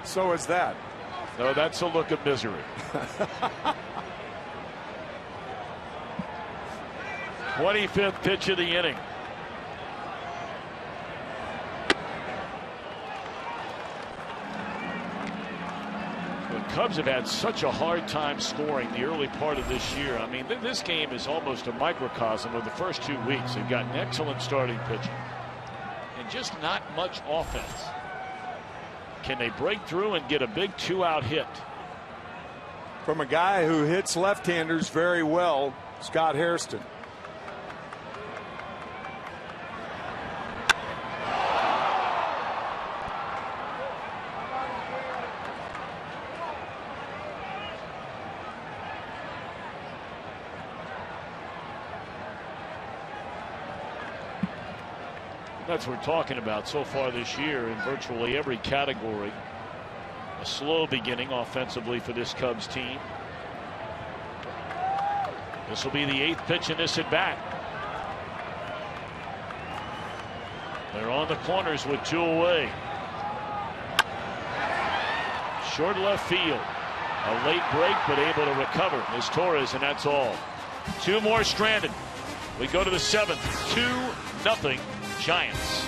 So is that. No, that's a look of misery. 25th pitch of the inning. The Cubs have had such a hard time scoring the early part of this year. I mean, this game is almost a microcosm of the first 2 weeks. They've got an excellent starting pitching and just not much offense. Can they break through and get a big 2-out hit? From a guy who hits left-handers very well, Scott Hairston. That's what we're talking about so far this year in virtually every category. A slow beginning offensively for this Cubs team. This will be the 8th pitch in this at bat. They're on the corners with 2 away. Short left field. A late break, but able to recover is Torres, and that's all. 2 more stranded. We go to the 7th. 2-0 Giants.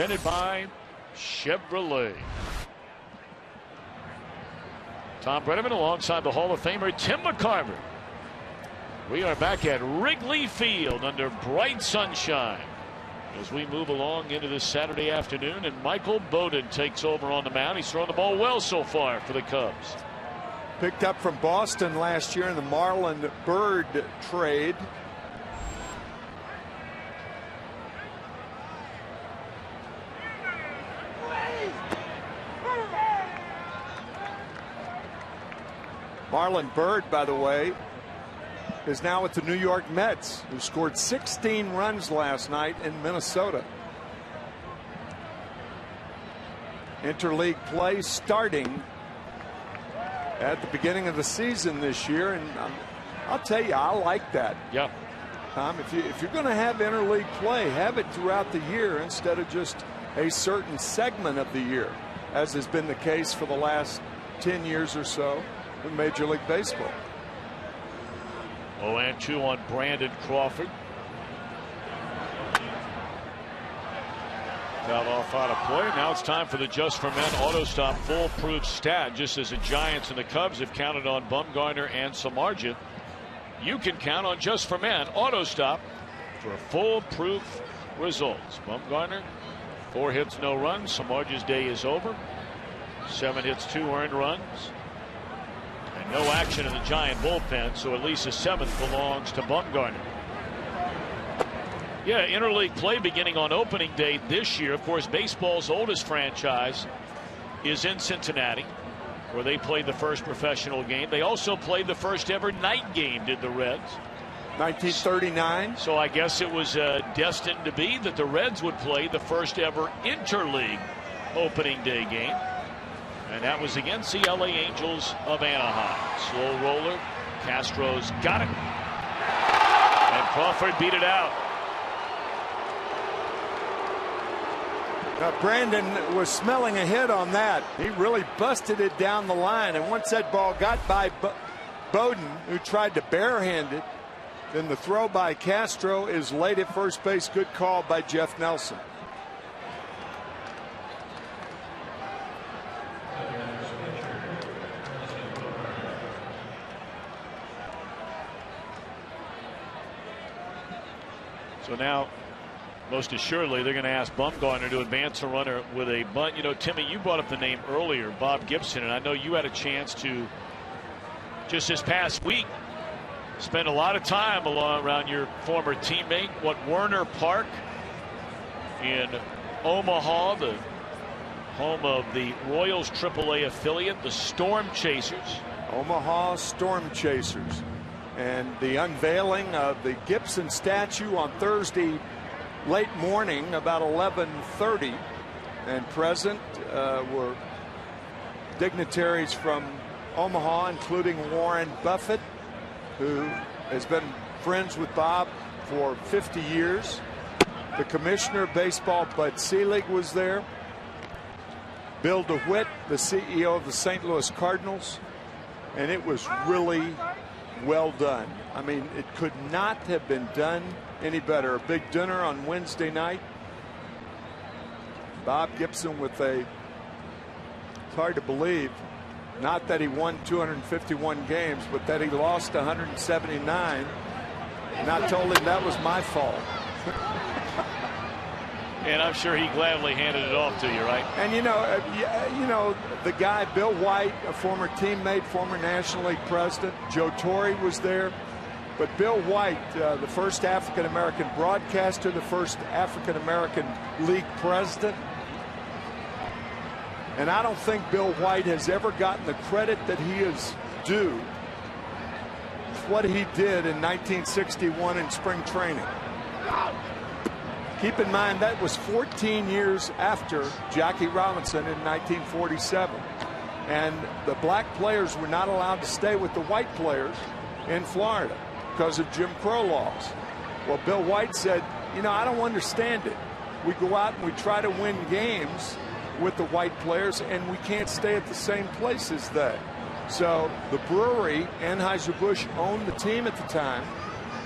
Presented by Chevrolet. Tom Brenneman alongside the Hall of Famer Tim McCarver. We are back at Wrigley Field under bright sunshine as we move along into this Saturday afternoon, and Michael Bowden takes over on the mound. He's thrown the ball well so far for the Cubs. Picked up from Boston last year in the Marlon Byrd trade. Marlon Byrd, by the way, is now with the New York Mets, who scored 16 runs last night in Minnesota. Interleague play starting at the beginning of the season this year, and I'll tell you, I like that. Yep. If you're going to have interleague play, have it throughout the year instead of just a certain segment of the year, as has been the case for the last 10 years or so in Major League Baseball. 0-2 on Brandon Crawford. Fouled off out of play. Now it's time for the Just for Men auto stop foolproof stat. Just as the Giants and the Cubs have counted on Bumgarner and Samardzija, you can count on Just for Men auto stop for foolproof results. Bumgarner, 4 hits, no runs. Samardzija's day is over. 7 hits, 2 earned runs. And no action in the Giant bullpen, so at least the 7th belongs to Bumgarner. Yeah, interleague play beginning on opening day this year. Of course, baseball's oldest franchise is in Cincinnati, where they played the first professional game. They also played the first ever night game, did the Reds. 1939. So I guess it was destined to be that the Reds would play the first ever interleague opening day game. And that was against the LA Angels of Anaheim. Slow roller. Castro's got it. And Crawford beat it out. Brandon was smelling a hit on that. He really busted it down the line. And once that ball got by Bowden, who tried to barehand it, then the throw by Castro is late at first base. Good call by Jeff Nelson. So now, most assuredly, they're going to ask Bumgarner to advance a runner with a bunt. You know, Timmy, you brought up the name earlier, Bob Gibson, and I know you had a chance to, just this past week, spend a lot of time around your former teammate, Werner Park in Omaha, the home of the Royals AAA affiliate, the Storm Chasers. Omaha Storm Chasers. And the unveiling of the Gibson statue on Thursday late morning, about 11:30, and present were dignitaries from Omaha, including Warren Buffett, who has been friends with Bob for 50 years. The commissioner of baseball, Bud Selig, was there. Bill DeWitt, the CEO of the St. Louis Cardinals. And it was really well done. I mean, it could not have been done any better. A big dinner on Wednesday night. Bob Gibson with it's hard to believe, not that he won 251 games, but that he lost 179. And I told him that was my fault. And I'm sure he gladly handed it off to you, right? And you know the guy Bill White, a former teammate, former National League president. Joe Torre was there. But Bill White, the first African-American broadcaster, the first African-American league president. And I don't think Bill White has ever gotten the credit that he is due for what he did in 1961 in spring training. Keep in mind that was 14 years after Jackie Robinson in 1947. And the black players were not allowed to stay with the white players in Florida because of Jim Crow laws. Well, Bill White said, you know, I don't understand it. We go out and we try to win games with the white players, and we can't stay at the same place as they. So the brewery, Anheuser-Busch owned the team at the time,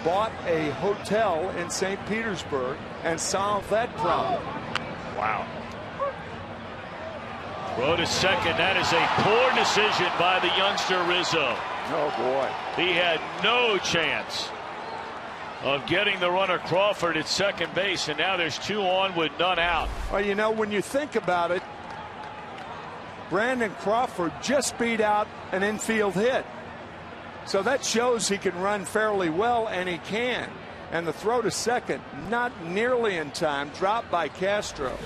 bought a hotel in St. Petersburg and solved that problem. Wow. Throw to second. That is a poor decision by the youngster Rizzo. Oh, boy. He had no chance of getting the runner Crawford at second base, and now there's 2 on with none out. Well, you know, when you think about it, Brandon Crawford just beat out an infield hit. So that shows he can run fairly well, and he can. And the throw to second, not nearly in time, dropped by Castro.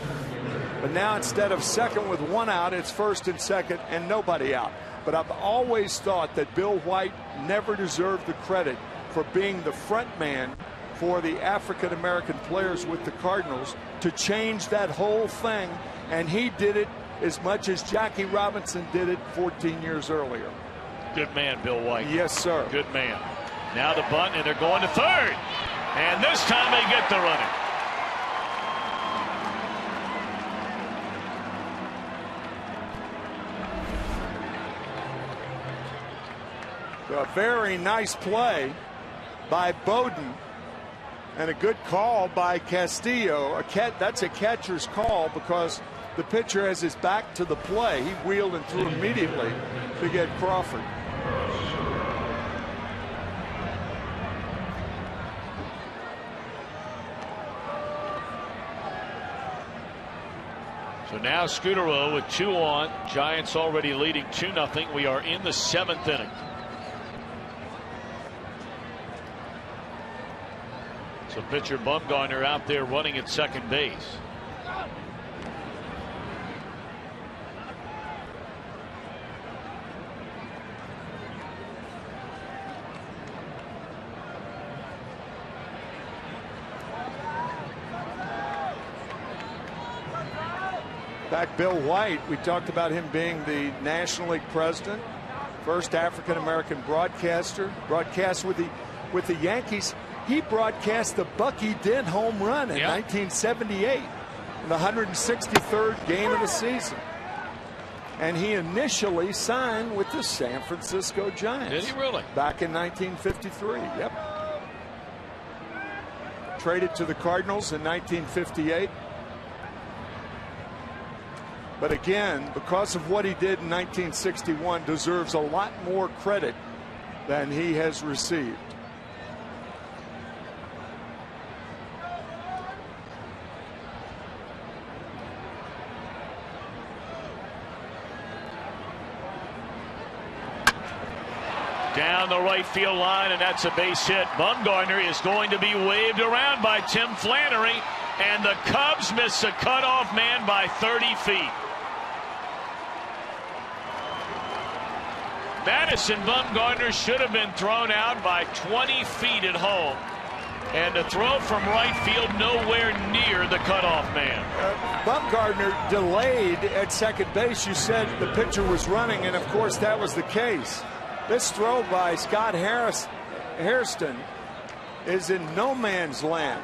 But now instead of second with 1 out, it's first and second and nobody out. But I've always thought that Bill White never deserved the credit for being the front man for the African American players with the Cardinals to change that whole thing. And he did it as much as Jackie Robinson did it 14 years earlier. Good man, Bill White. Yes, sir. Good man. Now the bunt, and they're going to third. And this time they get the runner. A very nice play by Bowden and a good call by Castillo. That's a catcher's call because the pitcher has his back to the play. He wheeled and threw immediately to get Crawford. So now Scudero with 2 on. Giants already leading 2-0. We are in the 7th inning. So pitcher Bumgarner out there running at second base. In fact, Bill White, we talked about him being the National League president, first African American broadcaster, broadcast with the Yankees. He broadcast the Bucky Dent home run in 1978, in the 163rd game of the season. And he initially signed with the San Francisco Giants. Did he really? Back in 1953. Yep. Traded to the Cardinals in 1958. But again, because of what he did in 1961, deserves a lot more credit than he has received. Down the right field line, and that's a base hit. Bumgarner is going to be waved around by Tim Flannery, and the Cubs miss a cutoff man by 30 feet. Madison Bumgarner should have been thrown out by 20 feet at home. And a throw from right field nowhere near the cutoff man. Bumgarner delayed at second base. You said the pitcher was running, and of course that was the case. This throw by Scott Hairston is in no man's land.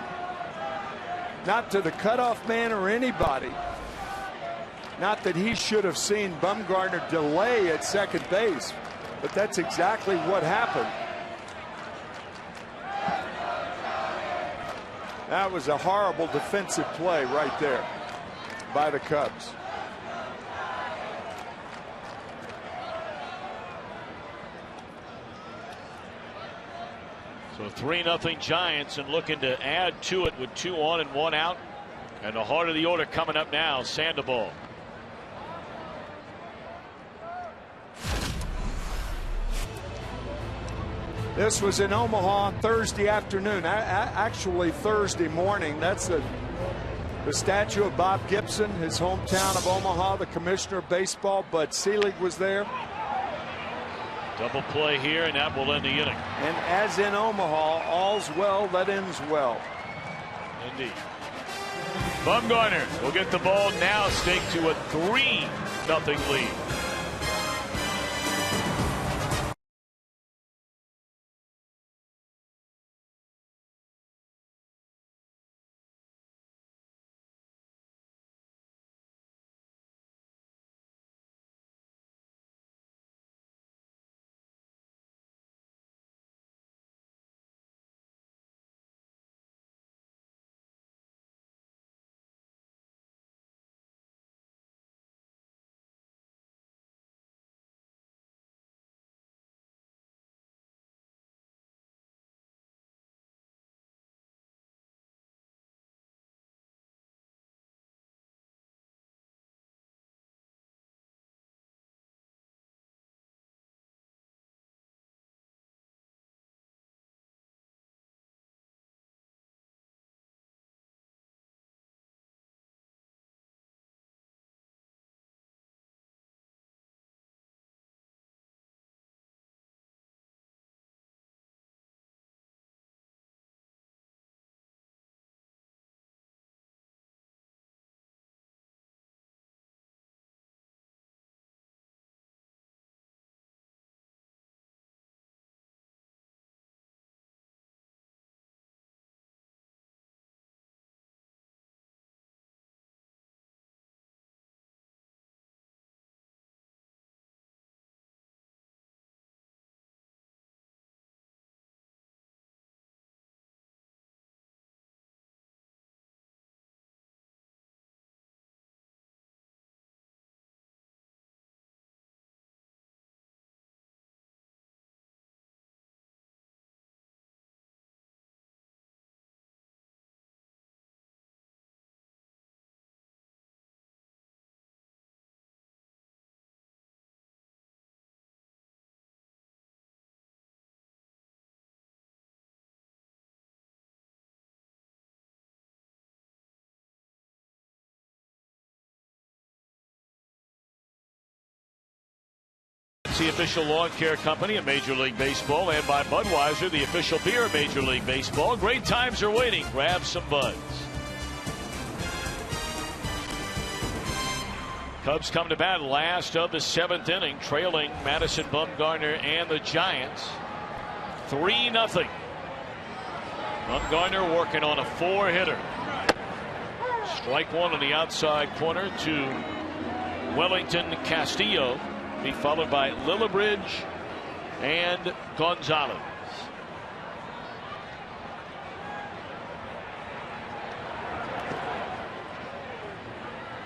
Not to the cutoff man or anybody. Not that he should have seen Bumgarner delay at second base, but that's exactly what happened. That was a horrible defensive play right there by the Cubs. So 3-0 Giants, and looking to add to it with 2 on and 1 out. And the heart of the order coming up now, Sandoval. This was in Omaha Thursday afternoon, actually Thursday morning. That's the statue of Bob Gibson, his hometown of Omaha. The commissioner of baseball, Bud Selig, was there. Double play here, and that will end the inning. And as in Omaha, all's well that ends well. Indeed. Bumgarner will get the ball now, stake to a 3-0 lead. Pepsi, official lawn care company of Major League Baseball, and by Budweiser, the official beer of Major League Baseball. Great times are waiting. Grab some buds. Cubs come to bat last of the 7th inning, trailing Madison Bumgarner and the Giants 3-0. Bumgarner working on a 4-hitter. Strike one on the outside corner to Wellington Castillo, be followed by Lillibridge and Gonzalez.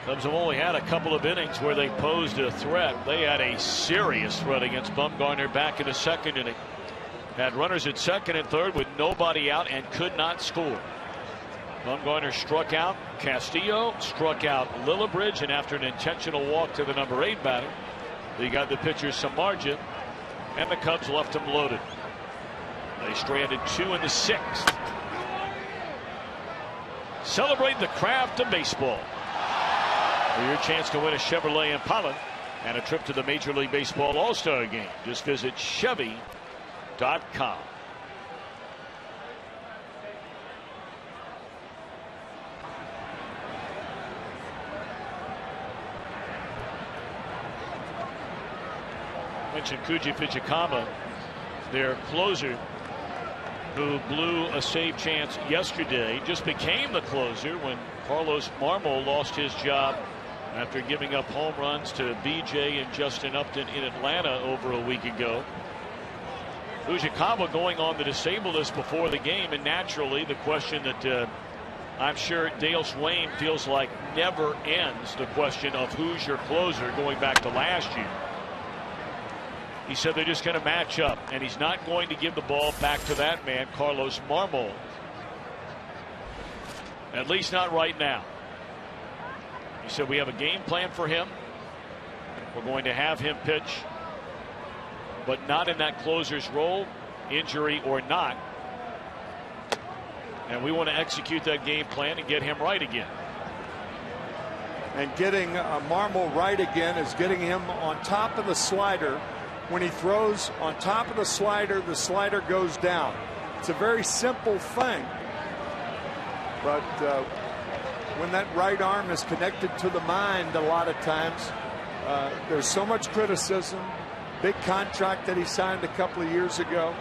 Cubs have only had a couple of innings where they posed a threat. They had a serious threat against Bumgarner back in the 2nd inning. Had runners at 2nd and 3rd with nobody out and could not score. Bumgarner struck out Castillo, struck out Lillibridge, and after an intentional walk to the number 8 batter, they got the pitcher Samardzija, and the Cubs left him loaded. They stranded 2 in the 6th. Celebrate the craft of baseball. For your chance to win a Chevrolet Impala and a trip to the Major League Baseball All-Star Game, just visit Chevy.com. Mentioned Koji Fujikama, their closer, who blew a save chance yesterday, just became the closer when Carlos Marmol lost his job after giving up home runs to BJ and Justin Upton in Atlanta over a week ago. Fujikawa going on the disabled list before the game, and naturally the question that I'm sure Dale Swain feels like never ends, the question of who's your closer going back to last year. He said they're just going to match up, and he's not going to give the ball back to that man, Carlos Marmol. At least not right now. He said we have a game plan for him. We're going to have him pitch, but not in that closer's role, injury or not. And we want to execute that game plan and get him right again. And getting Marmol right again is getting him on top of the slider. When he throws on top of the slider goes down. It's a very simple thing. But when that right arm is connected to the mind, a lot of times there's so much criticism. Big contract that he signed a couple of years ago.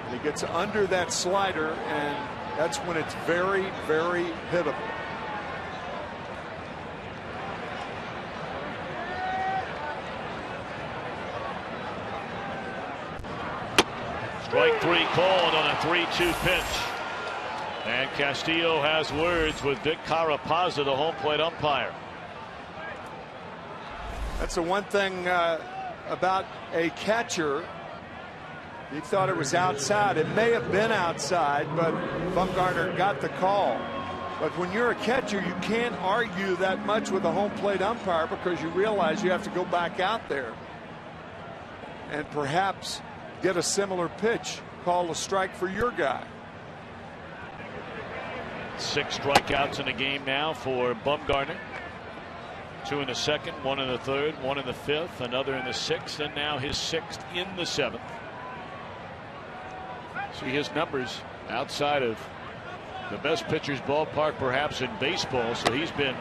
And he gets under that slider, and that's when it's very, very hittable. Strike 3 called on a 3-2 pitch. And Castillo has words with Vic Carapazza, the home plate umpire. That's the one thing about a catcher. He thought it was outside. It may have been outside, but Bumgarner got the call. But when you're a catcher, you can't argue that much with a home plate umpire because you realize you have to go back out there and perhaps get a similar pitch, call a strike for your guy. 6 strikeouts in the game now for Bumgarner. 2 in the 2nd, 1 in the 3rd, 1 in the 5th, another in the 6th, and now his 6th in the 7th. See his numbers outside of the best pitcher's ballpark perhaps in baseball, so he's been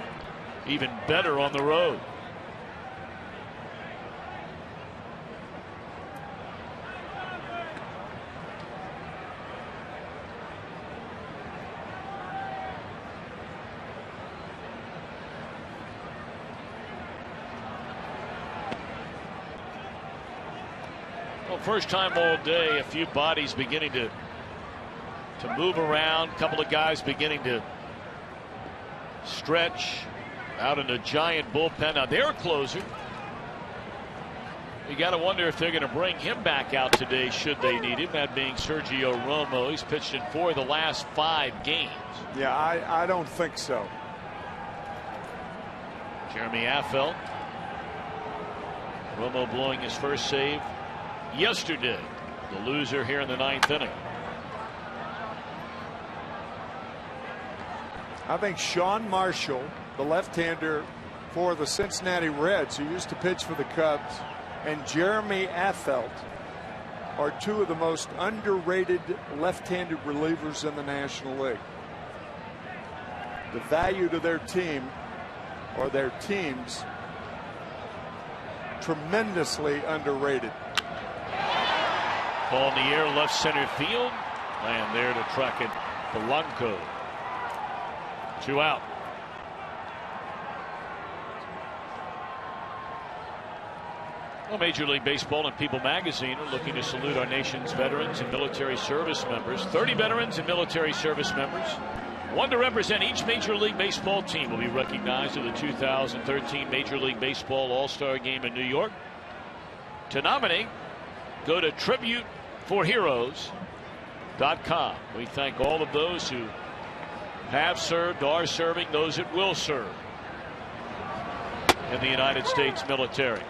even better on the road. First time all day, a few bodies beginning to move around, a couple of guys beginning to stretch out in a giant bullpen. Now their closer, you got to wonder if they're going to bring him back out today should they need him, that being Sergio Romo. He's pitched in 4 of the last 5 games. Yeah, I don't think so. Jeremy Affeldt, Romo blowing his first save yesterday, the loser here in the 9th inning. I think Sean Marshall, the left-hander, for the Cincinnati Reds, who used to pitch for the Cubs, and Jeremy Affeldt are two of the most underrated left-handed relievers in the National League. The value to their team or their teams tremendously underrated. Ball in the air, left center field, and there to track it, Polanco. 2 out. Well, Major League Baseball and People Magazine are looking to salute our nation's veterans and military service members. 30 veterans and military service members. One to represent each Major League Baseball team will be recognized at the 2013 Major League Baseball All-Star Game in New York. To nominate, go to tributeforheroes.com. We thank all of those who have served, are serving, those that will serve in the United States military.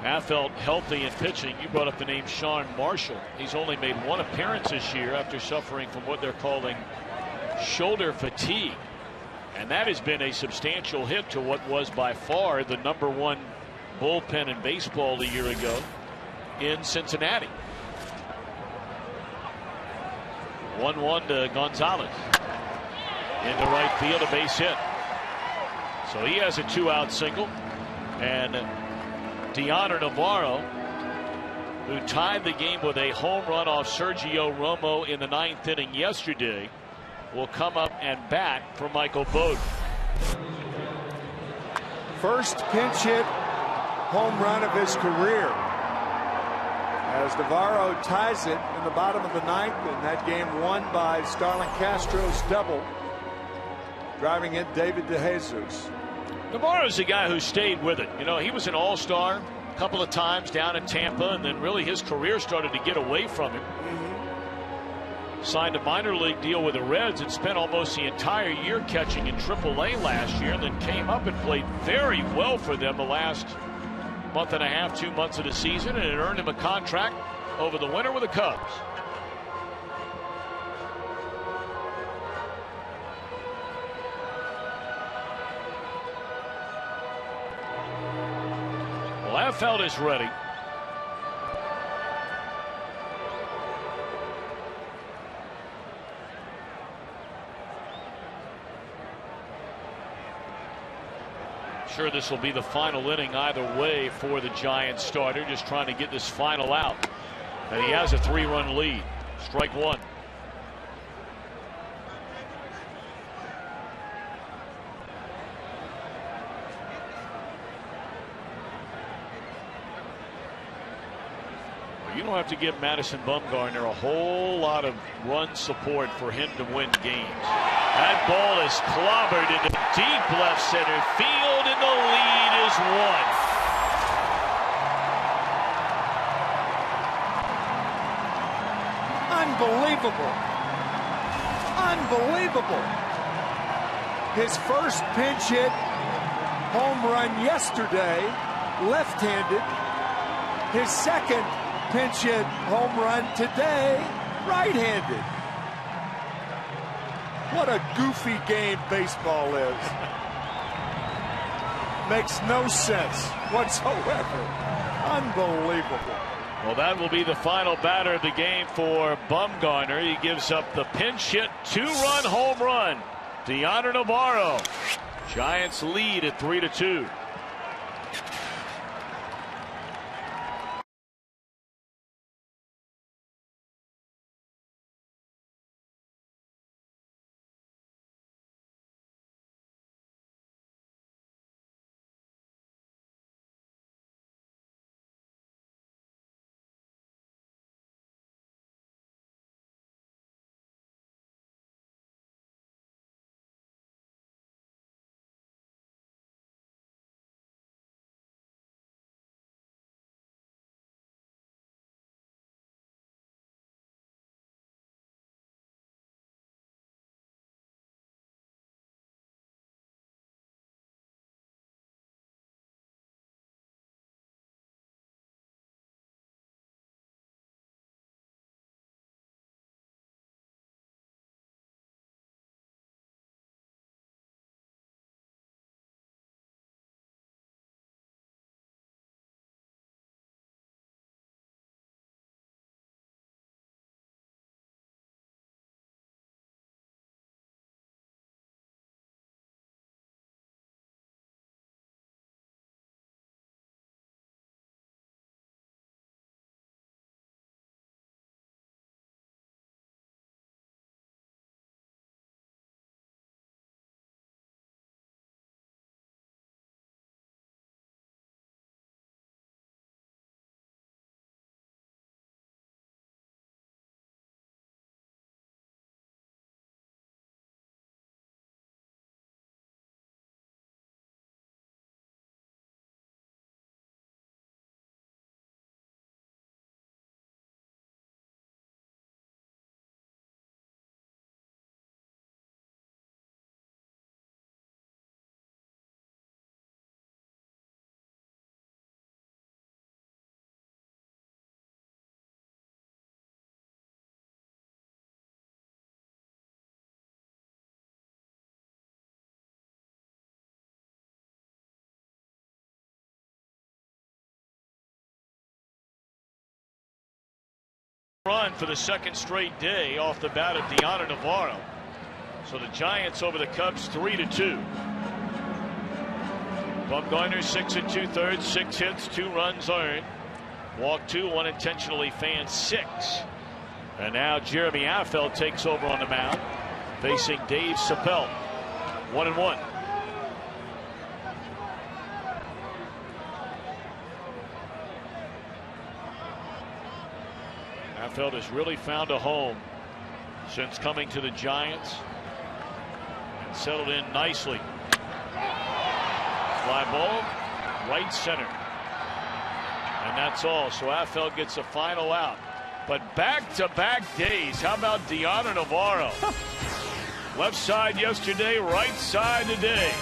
Affeldt healthy and pitching. You brought up the name Sean Marshall. He's only made 1 appearance this year after suffering from what they're calling shoulder fatigue. And that has been a substantial hit to what was by far the #1 bullpen in baseball a year ago in Cincinnati. 1-1 to Gonzalez. Into right field, a base hit. So he has a 2-out single. And Deoner Navarro, who tied the game with a home run off Sergio Romo in the 9th inning yesterday, will come up and bat for Michael Bowden. First pinch hit home run of his career, as Navarro ties it in the bottom of the 9th, and that game won by Starlin Castro's double, driving in David DeJesus. Navarro's a guy who stayed with it. You know, he was an all-star a couple of times down in Tampa, and then really his career started to get away from him. Signed a minor league deal with the Reds and spent almost the entire year catching in AAA last year, and then came up and played very well for them the last month and a half, 2 months of the season, and it earned him a contract over the winter with the Cubs. Well, Affeldt is ready. Sure, this will be the final inning either way for the Giants starter, just trying to get this final out. And he has a 3-run lead. Strike 1. You don't have to give Madison Bumgarner a whole lot of run support for him to win games. That ball is clobbered into deep left center field, and the lead is 1. Unbelievable. Unbelievable. His first pinch hit home run yesterday, left-handed. His second pinch hit home run today, right-handed. What a goofy game baseball is. Makes no sense whatsoever. Unbelievable. Well, that will be the final batter of the game for Bumgarner. He gives up the pinch hit 2-run home run. Deoner Navarro. Giants lead at 3-2. run for the second straight day off the bat of Deanna Navarro. So the Giants over the Cubs 3-2. Bumgarner 6 2/3, 6 hits, 2 runs earned. Walk 2, 1 intentionally fanned, 6. And now Jeremy Affeldt takes over on the mound, facing Dave Chappelle. 1-1. Affeldt has really found a home since coming to the Giants and settled in nicely. Fly ball, right center. And that's all. So Affeldt gets a final out. But back-to-back days. How about Deanna Navarro? Left side yesterday, right side today.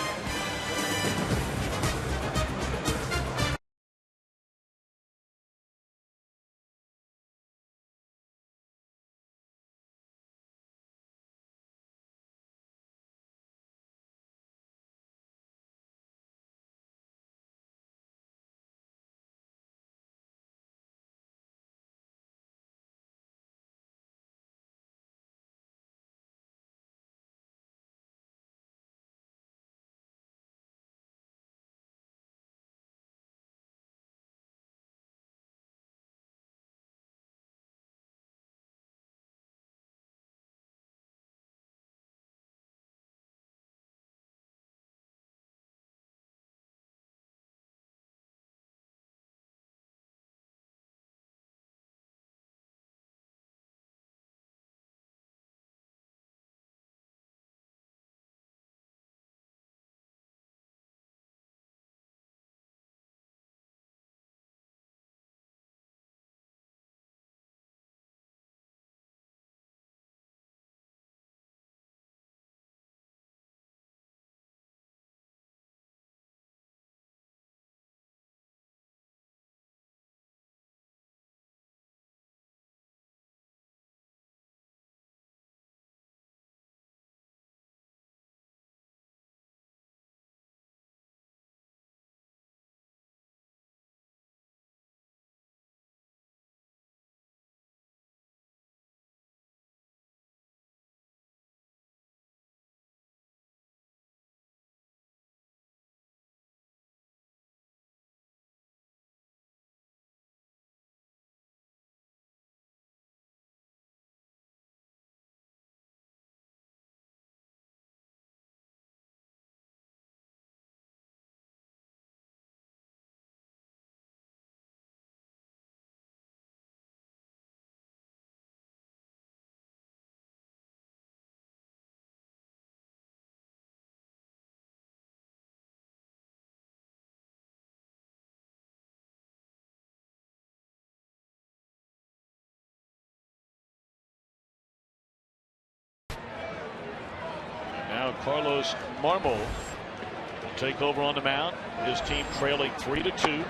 Now Carlos Marmol will take over on the mound. His team trailing 3-2.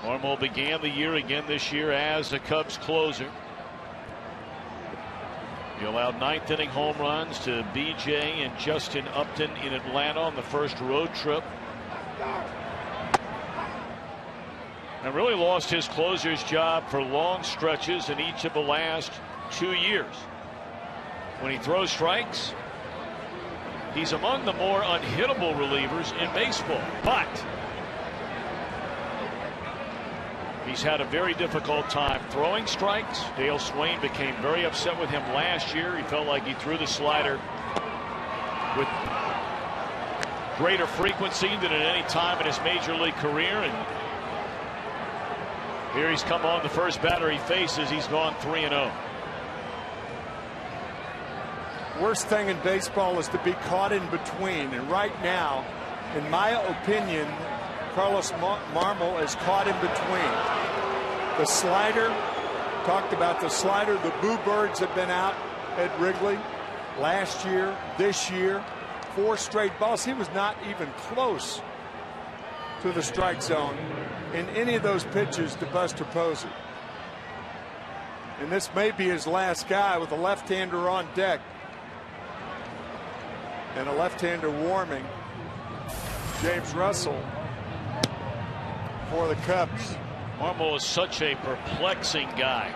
Marmol began the year again this year as a Cubs closer. He allowed 9th inning home runs to BJ and Justin Upton in Atlanta on the first road trip. And really lost his closer's job for long stretches in each of the last 2 years. When he throws strikes, he's among the more unhittable relievers in baseball. But he's had a very difficult time throwing strikes. Dale Swain became very upset with him last year. He felt like he threw the slider with greater frequency than at any time in his major league career. And here he's come on the first batter he faces. He's gone 3-0. Worst thing in baseball is to be caught in between. And right now, in my opinion, Carlos Marmol is caught in between. The slider, talked about the slider. The Boo Birds have been out at Wrigley last year, this year. 4 straight balls. He was not even close to the strike zone in any of those pitches to Buster Posey. And this may be his last guy with a left-hander on deck. And a left-hander warming. James Russell for the Cubs. Marmol is such a perplexing guy.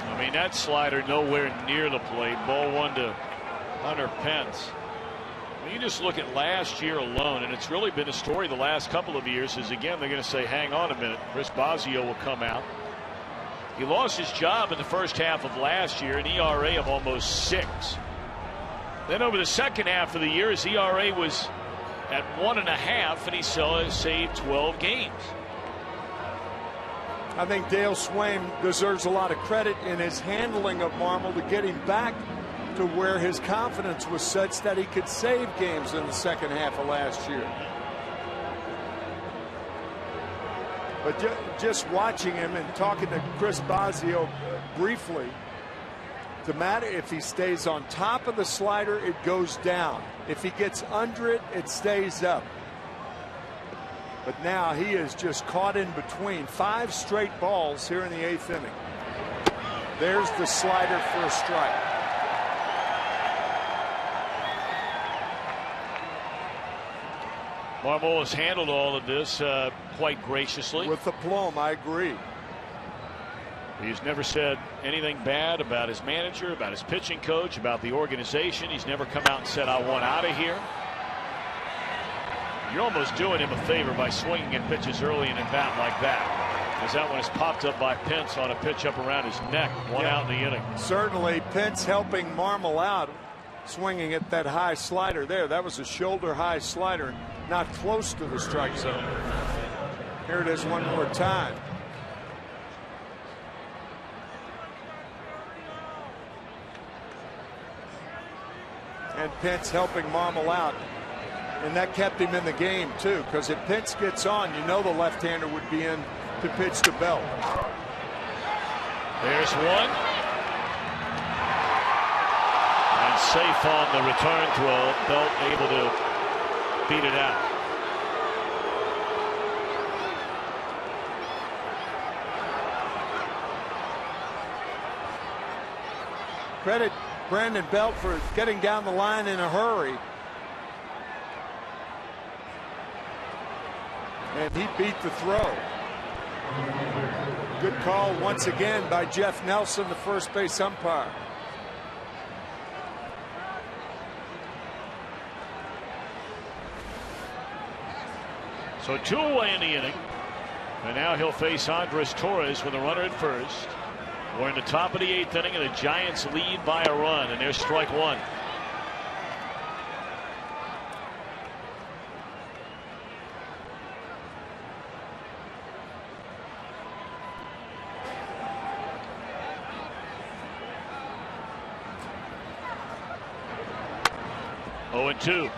I mean, that slider nowhere near the plate. Ball one to Hunter Pence. When you just look at last year alone, and it's really been a story the last couple of years, is again they're going to say, hang on a minute. Chris Bosio will come out. He lost his job in the first half of last year, an ERA of almost 6. Then over the second half of the year, his ERA was at 1.5, and he saved 12 games. I think Dale Swain deserves a lot of credit in his handling of Marmol to get him back to where his confidence was such that he could save games in the second half of last year. But just watching him and talking to Chris Bosio briefly, to matter if he stays on top of the slider, it goes down. If he gets under it, it stays up. But now he is just caught in between. 5 straight balls here in the 8th inning. There's the slider for a strike. Marmol has handled all of this quite graciously. With aplomb, I agree. He's never said anything bad about his manager, about his pitching coach, about the organization. He's never come out and said, I want out of here. You're almost doing him a favor by swinging at pitches early in a bat like that. As that one is popped up by Pence on a pitch up around his neck. One out in the inning. Certainly Pence helping Marmol out, swinging at that high slider there. That was a shoulder high slider, not close to the strike zone. Here it is one more time. And Pence helping Marmol out. And that kept him in the game, too, because if Pence gets on, you know the left-hander would be in to pitch to Belt. There's one. And safe on the return throw. Belt able to beat it out. Credit Brandon Belt for getting down the line in a hurry. And he beat the throw. Good call once again by Jeff Nelson, the first base umpire. So 2 away in the inning. And now he'll face Andres Torres with a runner at first. We're in the top of the 8th inning, and the Giants lead by a run, and there's strike one. Oh, and 2.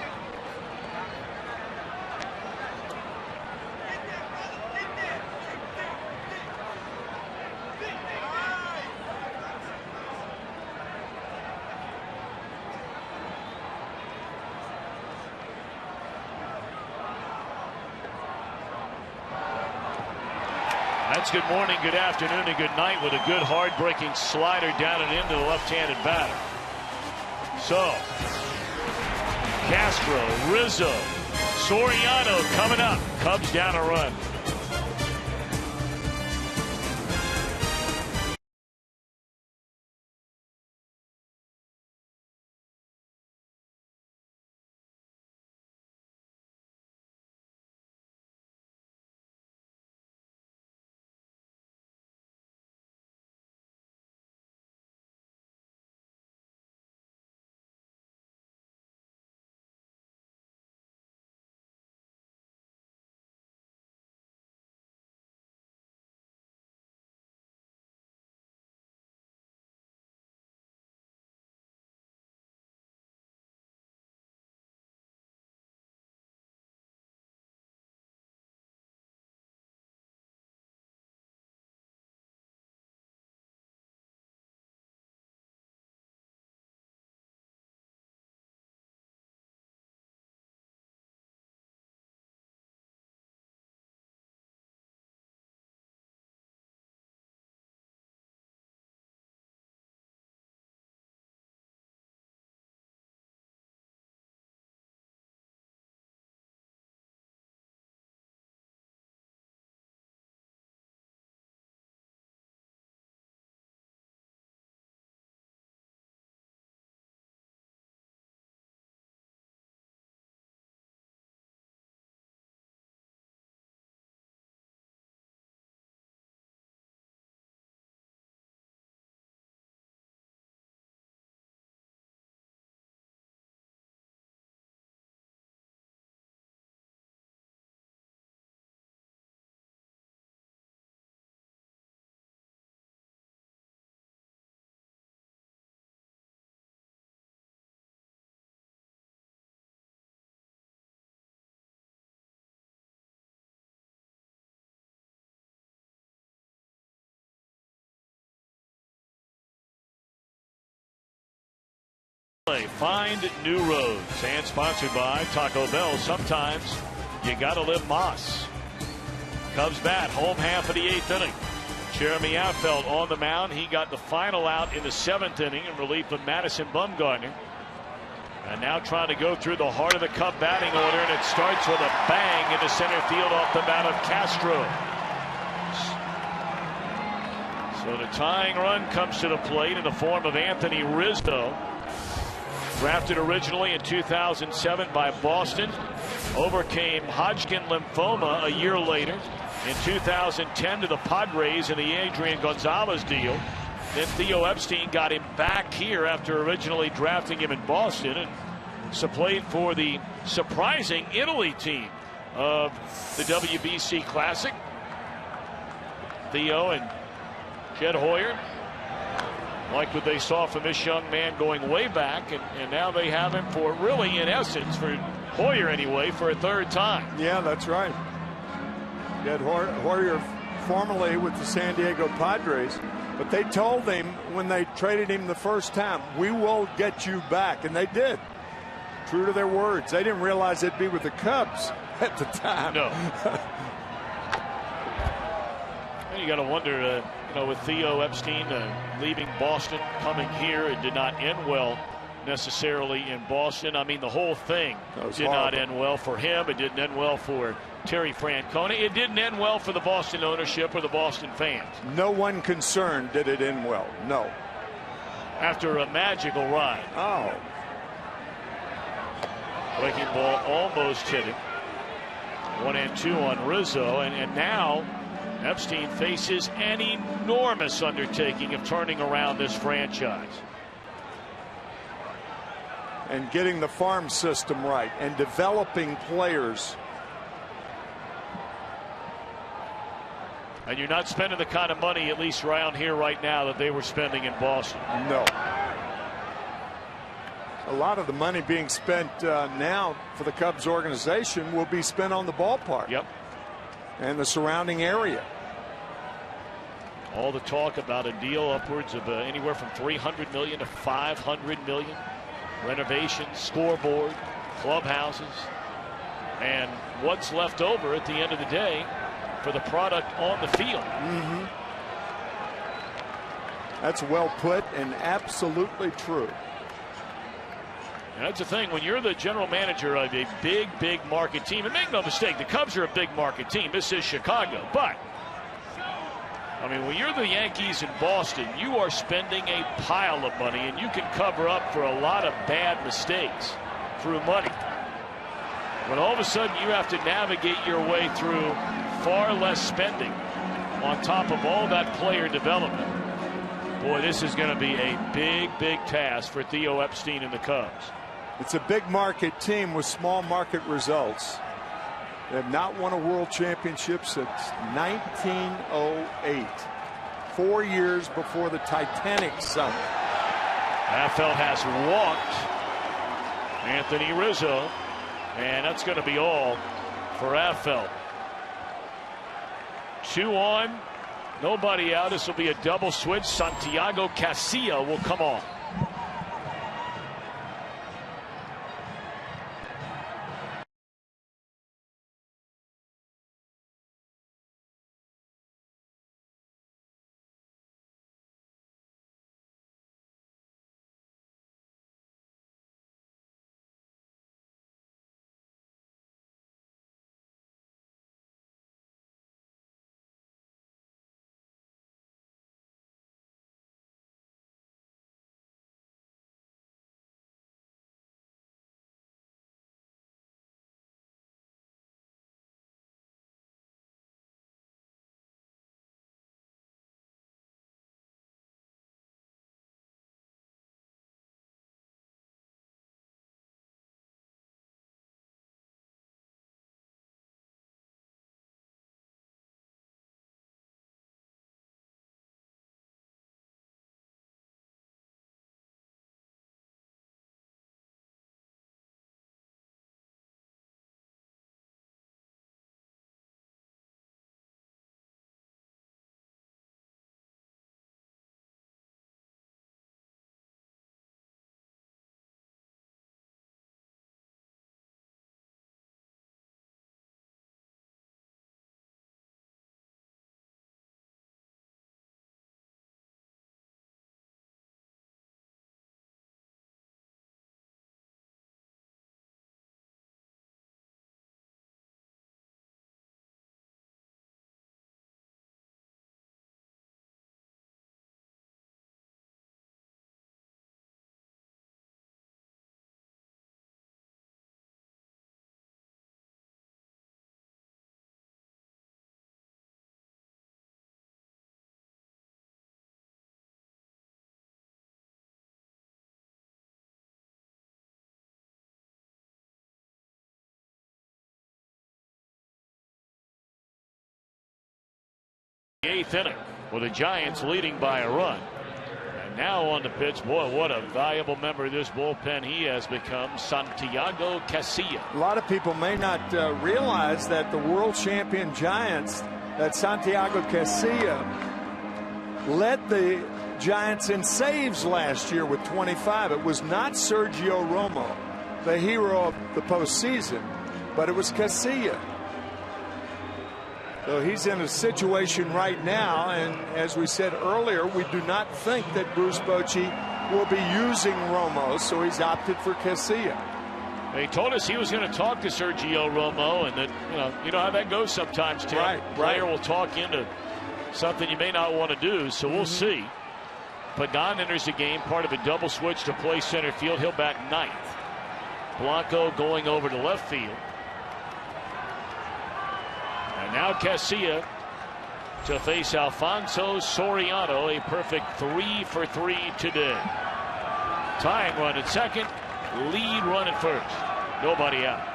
That's good morning, good afternoon, and good night with a good hard-breaking slider down and into the left-handed batter. So, Castro, Rizzo, Soriano coming up. Cubs down a run. Find new roads, and sponsored by Taco Bell. Sometimes you gotta live Moss. Cubs bat, home half of the 8th inning. Jeremy Affeldt on the mound. He got the final out in the 7th inning in relief of Madison Bumgarner. And now trying to go through the heart of the Cub batting order, and it starts with a bang into center field off the bat of Castro. So the tying run comes to the plate in the form of Anthony Rizzo. Drafted originally in 2007 by Boston, overcame Hodgkin lymphoma a year later in 2010 to the Padres in the Adrian Gonzalez deal. Then Theo Epstein got him back here after originally drafting him in Boston, and played for the surprising Italy team of the WBC Classic. Theo and Jed Hoyer like what they saw from this young man going way back, and now they have him for, really, in essence, for Hoyer anyway, for a 3rd time. Yeah, that's right. Jed Hoyer, formerly with the San Diego Padres, but they told him when they traded him the first time, we will get you back, and they did. True to their words. They didn't realize it'd be with the Cubs at the time. No. You got to wonder, with Theo Epstein leaving Boston, coming here, it did not end well necessarily in Boston. I mean, the whole thing did not end well for him. It didn't end well for Terry Francona. It didn't end well for the Boston ownership or the Boston fans. No one concerned did it end well. No. After a magical ride. Oh. Breaking ball almost hit it. 1-2 on Rizzo, and now Epstein faces an enormous undertaking of turning around this franchise. And getting the farm system right and developing players. And you're not spending the kind of money, at least around here right now, that they were spending in Boston. No. A lot of the money being spent now for the Cubs organization will be spent on the ballpark. Yep. And the surrounding area. All the talk about a deal upwards of anywhere from $300 million to $500 million. Renovations, scoreboard, clubhouses, and what's left over at the end of the day for the product on the field. Mm-hmm. That's well put and absolutely true. And that's the thing, when you're the general manager of a big market team, and make no mistake, the Cubs are a big market team. This is Chicago, but I mean, when you're the Yankees in Boston, you are spending a pile of money, and you can cover up for a lot of bad mistakes through money. When all of a sudden you have to navigate your way through far less spending on top of all that player development, boy, this is going to be a big task for Theo Epstein and the Cubs. It's a big market team with small market results. They have not won a world championship since 1908. 4 years before the Titanic sunk. Affeldt has walked Anthony Rizzo, and that's going to be all for Affeldt. 2 on, nobody out. This will be a double switch. Santiago Casilla will come on. 8th inning with the Giants leading by a run. And now on the pitch, boy, what a valuable member of this bullpen he has become, Santiago Casilla. A lot of people may not realize that the world champion Giants, that Santiago Casilla led the Giants in saves last year with 25. It was not Sergio Romo, the hero of the postseason, but it was Casilla. So he's in a situation right now, and as we said earlier, we do not think that Bruce Bochy will be using Romo, so he's opted for Casilla. He told us he was going to talk to Sergio Romo, and that you know how that goes sometimes, Tim. Right. Player will talk into something you may not want to do, so we'll see. Pagan enters the game, part of a double switch to play center field. He'll bat ninth. Blanco going over to left field. And now Casilla to face Alfonso Soriano, a perfect 3 for 3 today. Tying run at second, lead run at first. Nobody out.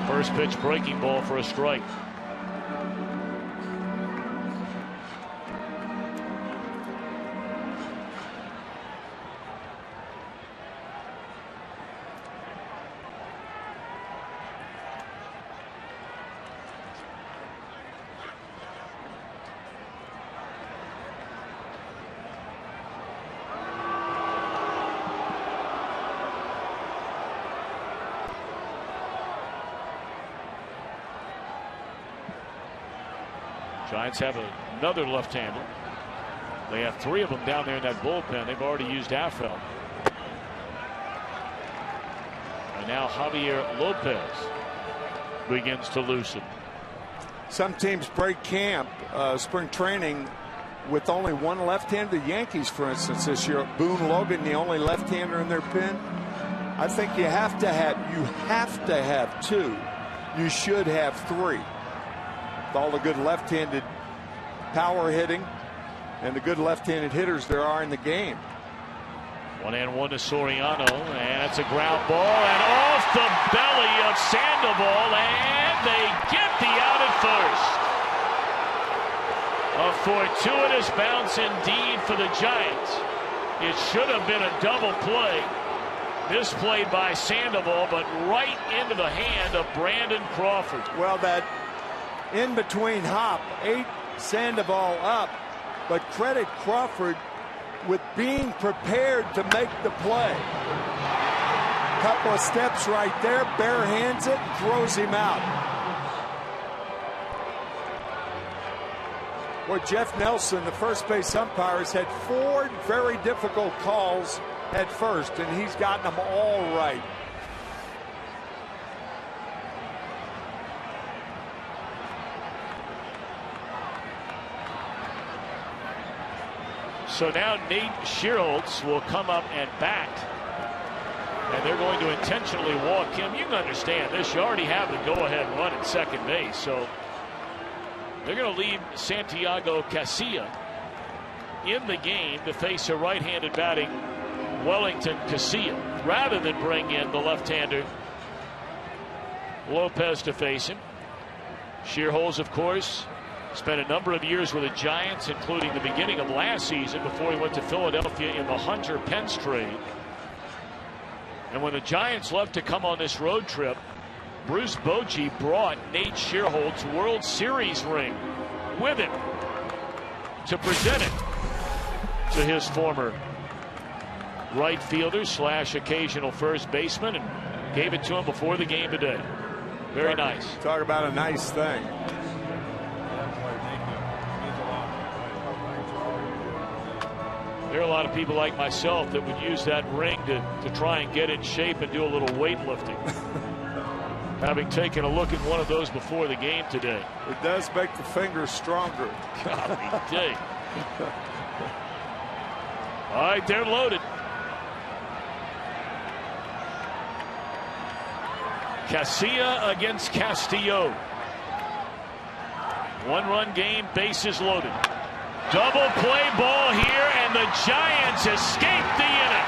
First pitch breaking ball for a strike. Giants have another left-hander. They have 3 of them down there in that bullpen. They've already used Affel. And now Javier Lopez begins to loosen. Some teams break camp, spring training, with only one left-hander. The Yankees, for instance, this year, Boone Logan, the only left-hander in their pen. I think you have to have 2. You should have 3. With all the good left-handed power hitting and the good left-handed hitters there are in the game. 1-1 to Soriano, and it's a ground ball and off the belly of Sandoval, and they get the out at first. A fortuitous bounce indeed for the Giants. It should have been a double play. Misplayed by Sandoval, but right into the hand of Brandon Crawford. Well, that in between hop ate Sandoval up, but credit Crawford with being prepared to make the play. Couple of steps right there, bare hands it, throws him out. Well, Jeff Nelson, the first base umpire, has had 4 very difficult calls at first, and he's gotten them all right. So now Nate Schierholtz will come up and bat. And they're going to intentionally walk him. You can understand this. You already have the go-ahead run at second base. So they're going to leave Santiago Casilla in the game to face a right-handed batting Wellington Casilla, rather than bring in the left-hander Lopez to face him. Schierholtz, of course, spent a number of years with the Giants, including the beginning of last season before he went to Philadelphia in the Hunter Pence trade. And when the Giants left to come on this road trip, Bruce Bochy brought Nate Schierholtz's World Series ring with him to present it to his former right fielder / occasional first baseman, and gave it to him before the game today. Very nice. Talk about a nice thing. There are a lot of people like myself that would use that ring to try and get in shape and do a little weightlifting. Having taken a look at one of those before the game today. It does make the fingers stronger. Golly day. All right, they're loaded. Casilla against Castillo. 1-run game, bases loaded. Double play ball here, and the Giants escape the inning.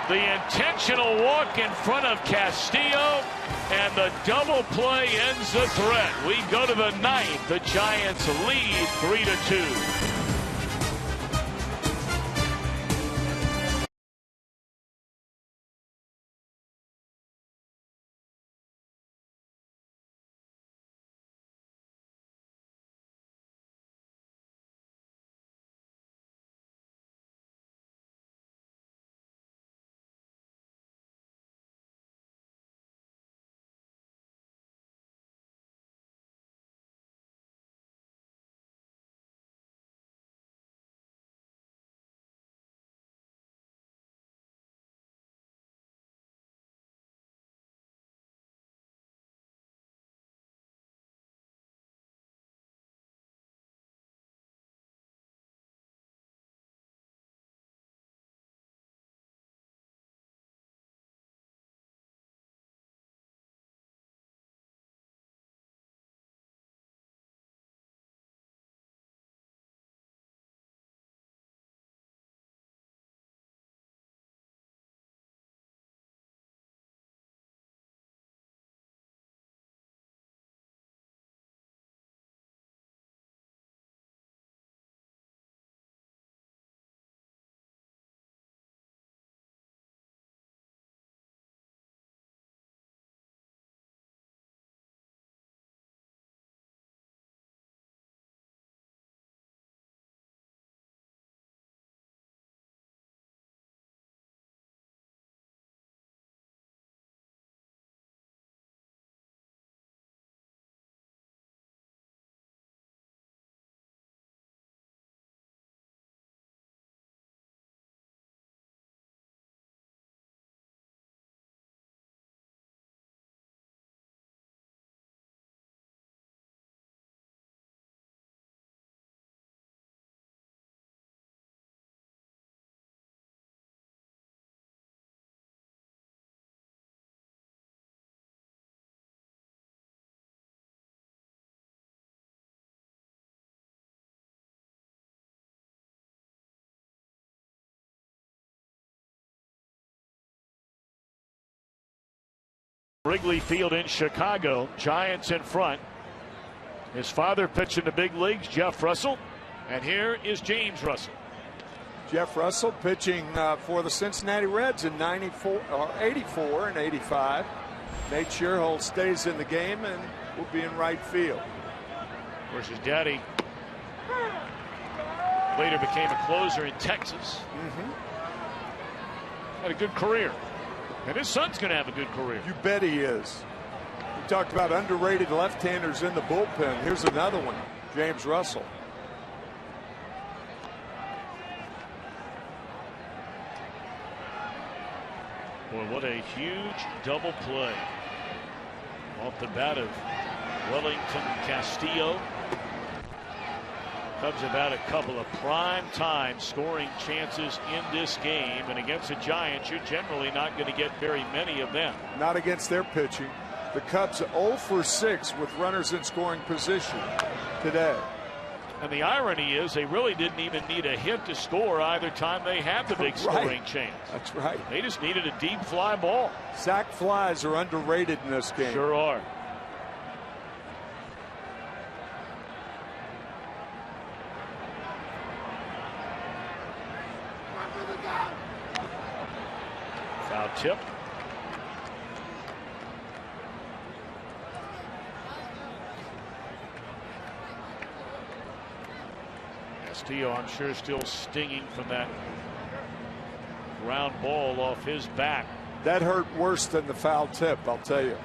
The intentional walk in front of Castillo, and the double play ends the threat. We go to the ninth. The Giants lead 3-2. Wrigley Field in Chicago. Giants in front. His father pitched in the big leagues, Jeff Russell. And here is James Russell. Jeff Russell pitching for the Cincinnati Reds in 84 and 85. Nate Scherholz stays in the game and will be in right field. Of course, his daddy later became a closer in Texas. Had a good career. And his son's going to have a good career. You bet he is. We talked about underrated left-handers in the bullpen. Here's another one, James Russell. Boy, what a huge double play off the bat of Wellington Castillo. Cubs have had a couple of prime time scoring chances in this game, and against the Giants you're generally not going to get very many of them. Not against their pitching. The Cubs 0 for 6 with runners in scoring position today. And the irony is they really didn't even need a hit to score either time they had the big scoring chance. That's right. They just needed a deep fly ball. Sac flies are underrated in this game. Sure are. Foul tip. Castillo, I'm sure, still stinging from that ground ball off his back. That hurt worse than the foul tip, I'll tell you.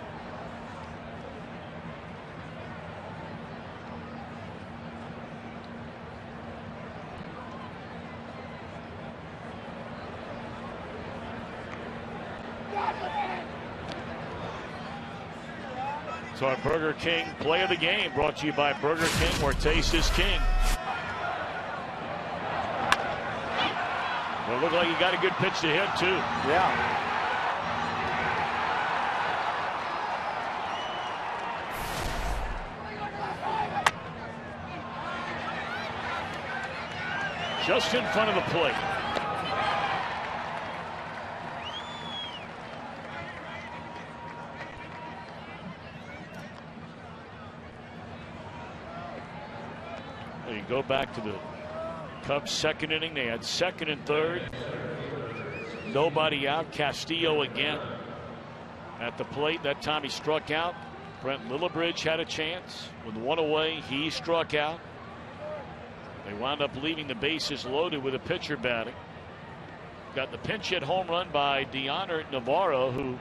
So our Burger King play of the game brought to you by Burger King, where taste is king. Well, it looked like he got a good pitch to hit too. Yeah. Just in front of the plate. go back to the Cubs' second inning. They had second and third. Nobody out. Castillo again at the plate. That time he struck out. Brent Lillibridge had a chance. With one away, he struck out. They wound up leaving the bases loaded with a pitcher batting. Got the pinch hit home run by Dioner Navarro, who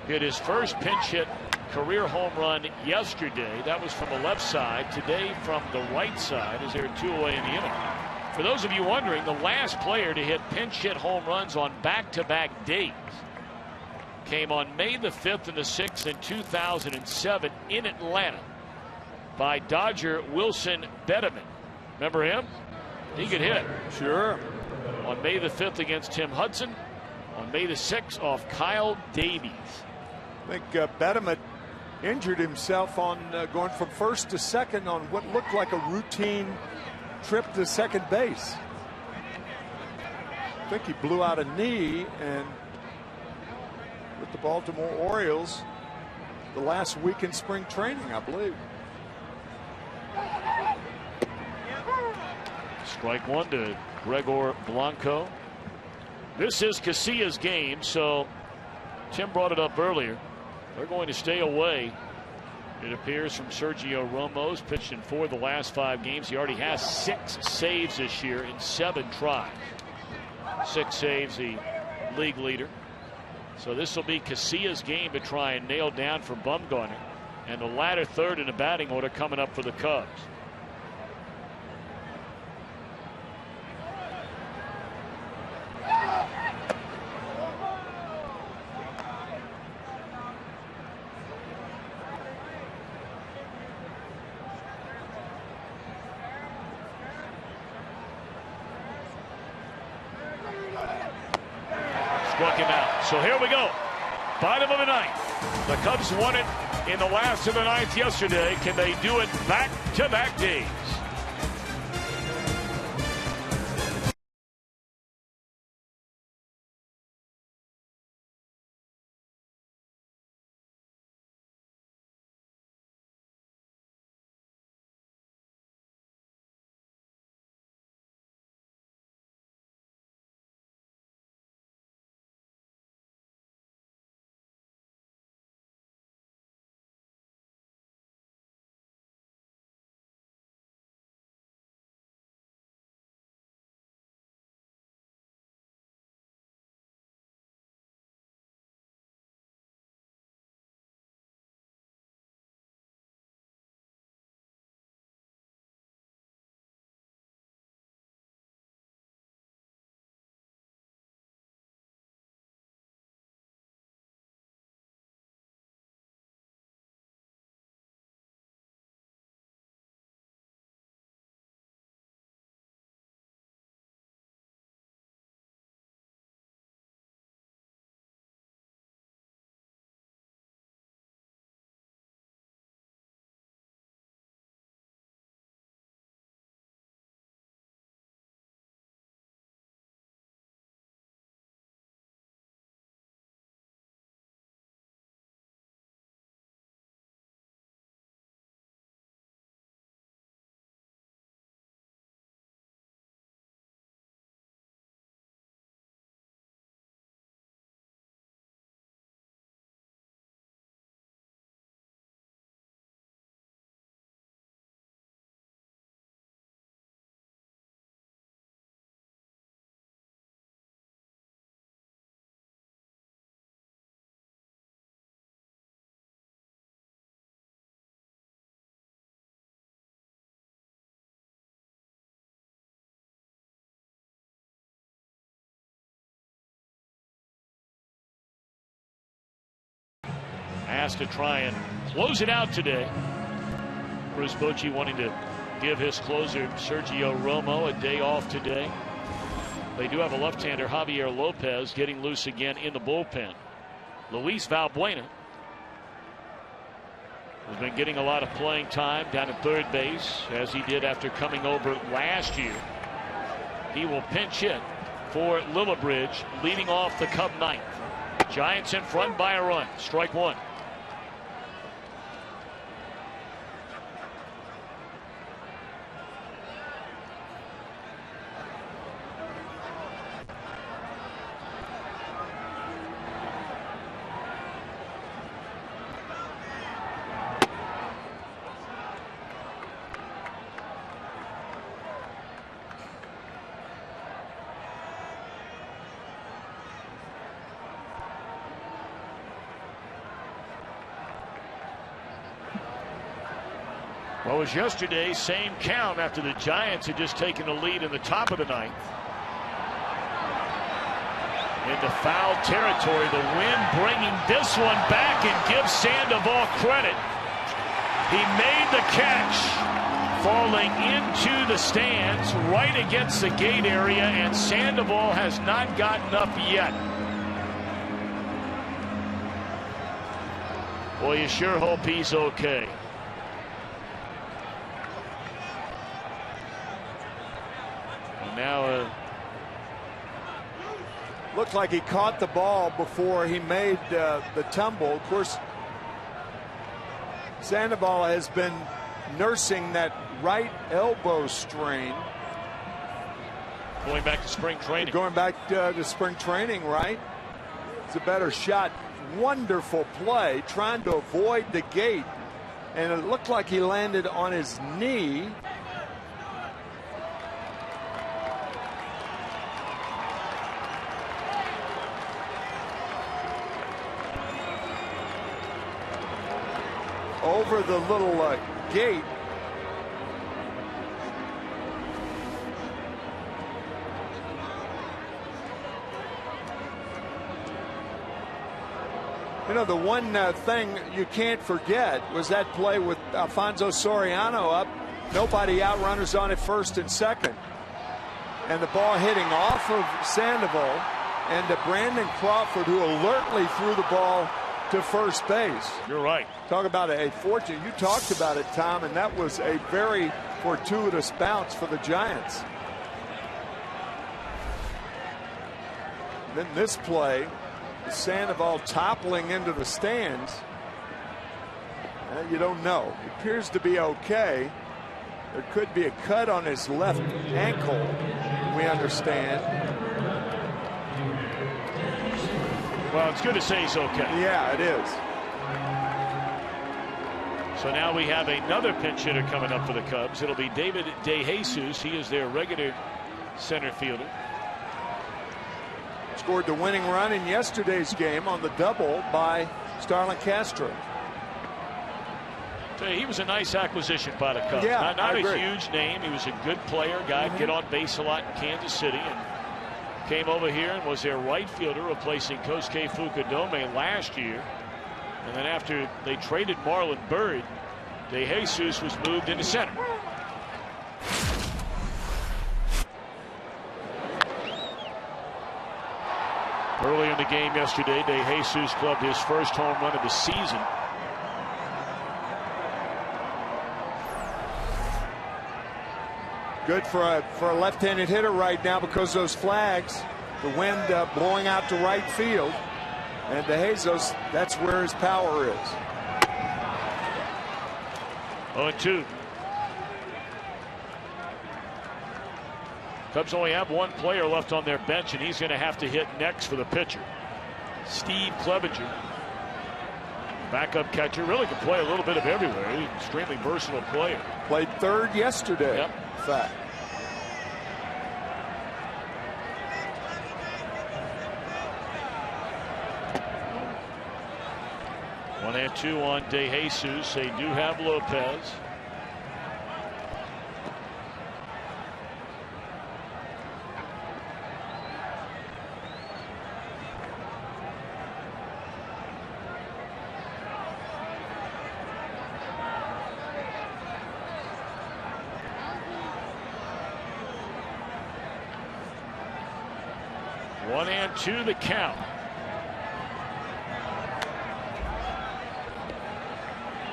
hit his first pinch hit career home run yesterday. That was from the left side. Today from the right side, as they're 2 away in the inning. For those of you wondering, the last player to hit pinch hit home runs on back-to-back days came on May the 5th and the 6th in 2007 in Atlanta by Dodger Wilson Betterman. Remember him? He could hit. Sure. On May the 5th against Tim Hudson. On May the 6th off Kyle Davies. I think Betterman injured himself on going from first to second on what looked like a routine trip to second base. I think he blew out a knee, and with the Baltimore Orioles the last week in spring training, I believe. Strike one to Gregor Blanco. This is Casillas' game, so Tim brought it up earlier. They're going to stay away, it appears, from Sergio Romo's. Pitched in 4 of the last 5 games. He already has 6 saves this year in 7 tries. 6 saves, the league leader. So this will be Casillas' game to try and nail down for Bumgarner. And the latter third in the batting order coming up for the Cubs. Struck him out. So here we go. Bottom of the 9th. The Cubs won it in the last of the 9th yesterday. Can they do it back-to-back days? Asked to try and close it out today. Bruce Bochy wanting to give his closer Sergio Romo a day off today. They do have a left-hander, Javier Lopez, getting loose again in the bullpen. Luis Valbuena has been getting a lot of playing time down at third base, as he did after coming over last year. He will pinch hit for Lillibridge, leading off the Cub 9th. Giants in front by a run. Strike one. Well, it was yesterday, same count after the Giants had just taken the lead in the top of the ninth. Into foul territory, the wind bringing this one back and gives Sandoval credit. He made the catch, falling into the stands right against the gate area, and Sandoval has not gotten up yet. Boy, you sure hope he's okay. And now looked like he caught the ball before he made the tumble. Of course, Sandoval has been nursing that right elbow strain. Going back to spring training. Going back to spring training, right? It's a better shot. Wonderful play, trying to avoid the gate. And it looked like he landed on his knee. Over the little gate. You know, the one thing you can't forget was that play with Alfonso Soriano up. Nobody out, runners on at first and second. And the ball hitting off of Sandoval and to Brandon Crawford, who alertly threw the ball to first base. You're right. Talk about a fortune. You talked about it, Tom, and that was a very fortuitous bounce for the Giants. Then this play, Sandoval toppling into the stands. You don't know. It appears to be okay. There could be a cut on his left ankle, we understand. Well, it's good to say he's okay. Yeah, it is. So now we have another pinch hitter coming up for the Cubs. It'll be David DeJesus. He is their regular center fielder. Scored the winning run in yesterday's game on the double by Starlin Castro. Tell you, he was a nice acquisition by the Cubs. Yeah, not a huge name. He was a good player, guy get on base a lot in Kansas City, and came over here and was their right fielder, replacing Kosuke Fukudome last year. And then after they traded Marlon Byrd, DeJesus was moved into center. Early in the game yesterday, DeJesus clubbed his first home run of the season. Good for a left-handed hitter right now because those flags, the wind blowing out to right field. And DeJesus, that's where his power is. 0-2. Cubs only have one player left on their bench, and he's going to have to hit next for the pitcher. Steve Clevenger, backup catcher, really can play a little bit of everywhere. He's an extremely versatile player. Played third yesterday. Yep. In fact. One and two on DeJesus. They do have Lopez. One and two the count.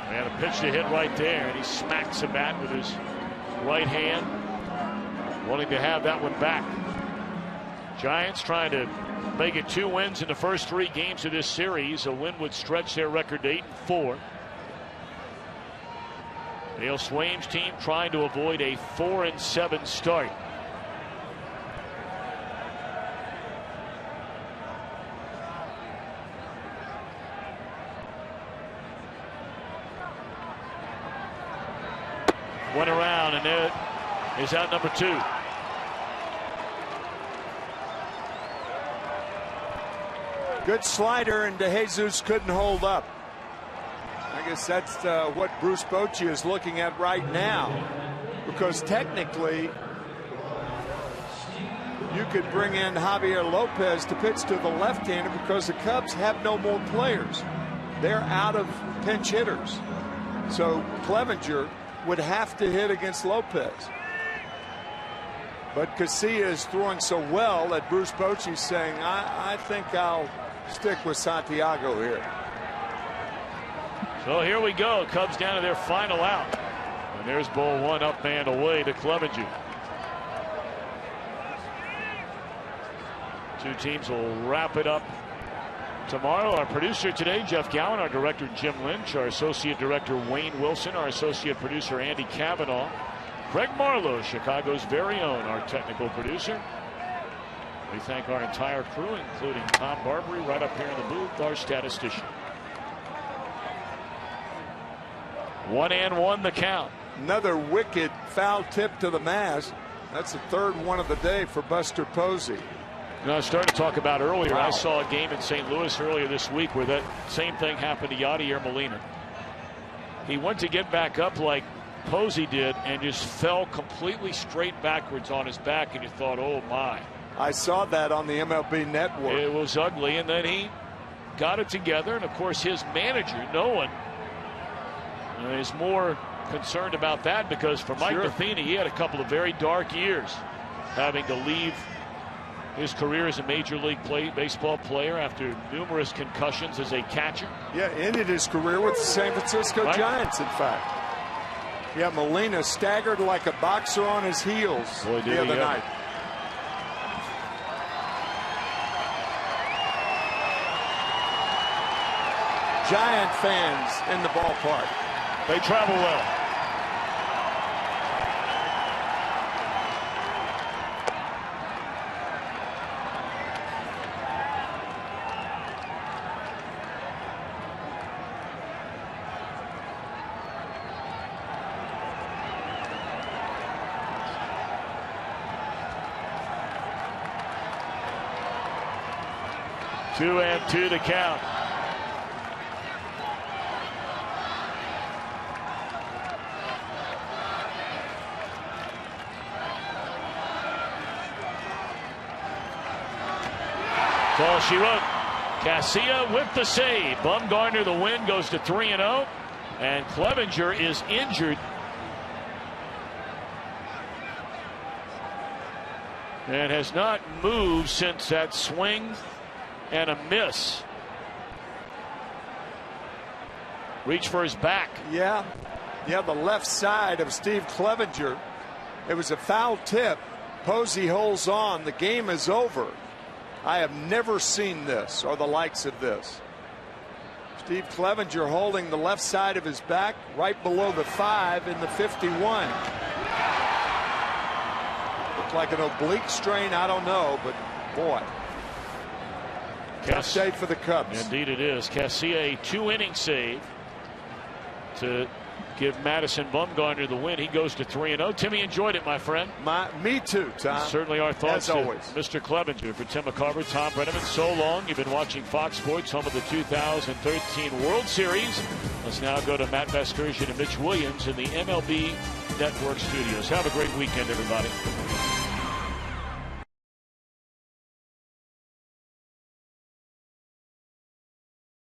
And a pitch to hit right there, and he smacks the bat with his right hand, wanting to have that one back. Giants trying to make it 2 wins in the first 3 games of this series. A win would stretch their record to 8-4. Dale Swaim's team trying to avoid a 4-7 start. Went around, and there is out number 2. Good slider, and DeJesus couldn't hold up. I guess that's what Bruce Bochy is looking at right now, because technically you could bring in Javier Lopez to pitch to the left-hander because the Cubs have no more players. They're out of pinch hitters. So Clevenger would have to hit against Lopez. But Casilla is throwing so well that Bruce Bochy's saying, I think I'll stick with Santiago here. So here we go. Cubs down to their final out. And there's ball one, up and away to Clevenger. Two teams will wrap it up tomorrow. Our producer today, Jeff Gowan. Our director, Jim Lynch. Our associate director, Wayne Wilson. Our associate producer, Andy Cavanaugh. Craig Marlowe, Chicago's very own, our technical producer. We thank our entire crew, including Tom Barbary right up here in the booth, our statistician. 1-1 the count. Another wicked foul tip to the mask. That's the third one of the day for Buster Posey. You know, I started to talk about earlier. Wow. I saw a game in St. Louis earlier this week where that same thing happened to Yadier Molina. He went to get back up like Posey did and just fell completely straight backwards on his back, and you thought, oh my. I saw that on the MLB Network. It was ugly, and then he got it together, and of course his manager, Nolan, is more concerned about that because for Mike Matheny, he had a couple of very dark years having to leave his career as a Major League Baseball player after numerous concussions as a catcher. Yeah, ended his career with the San Francisco Giants, in fact. Yeah, Molina staggered like a boxer on his heels the other night. Giant fans in the ballpark. They travel well. Two and two to count. That's all she wrote. Casilla with the save. Bumgarner, the win, goes to 3-0. And Clevenger is injured. And has not moved since that swing and a miss. Reach for his back. Yeah, the left side of Steve Clevenger. It was a foul tip. Posey holds on. The game is over. I have never seen this or the likes of this. Steve Clevenger holding the left side of his back right below the 5 in the 51. Looked like an oblique strain. I don't know, but boy. Tough day for the Cubs. Indeed it is. Casilla, a 2-inning save to give Madison Bumgarner the win. He goes to 3-0. Timmy enjoyed it, my friend. Me too, Tom. Certainly our thoughts, as always. Mr. Clevenger. For Tim McCarver, Tom Brenneman, so long. You've been watching Fox Sports, home of the 2013 World Series. Let's now go to Matt Vasgersian and Mitch Williams in the MLB Network studios. Have a great weekend, everybody.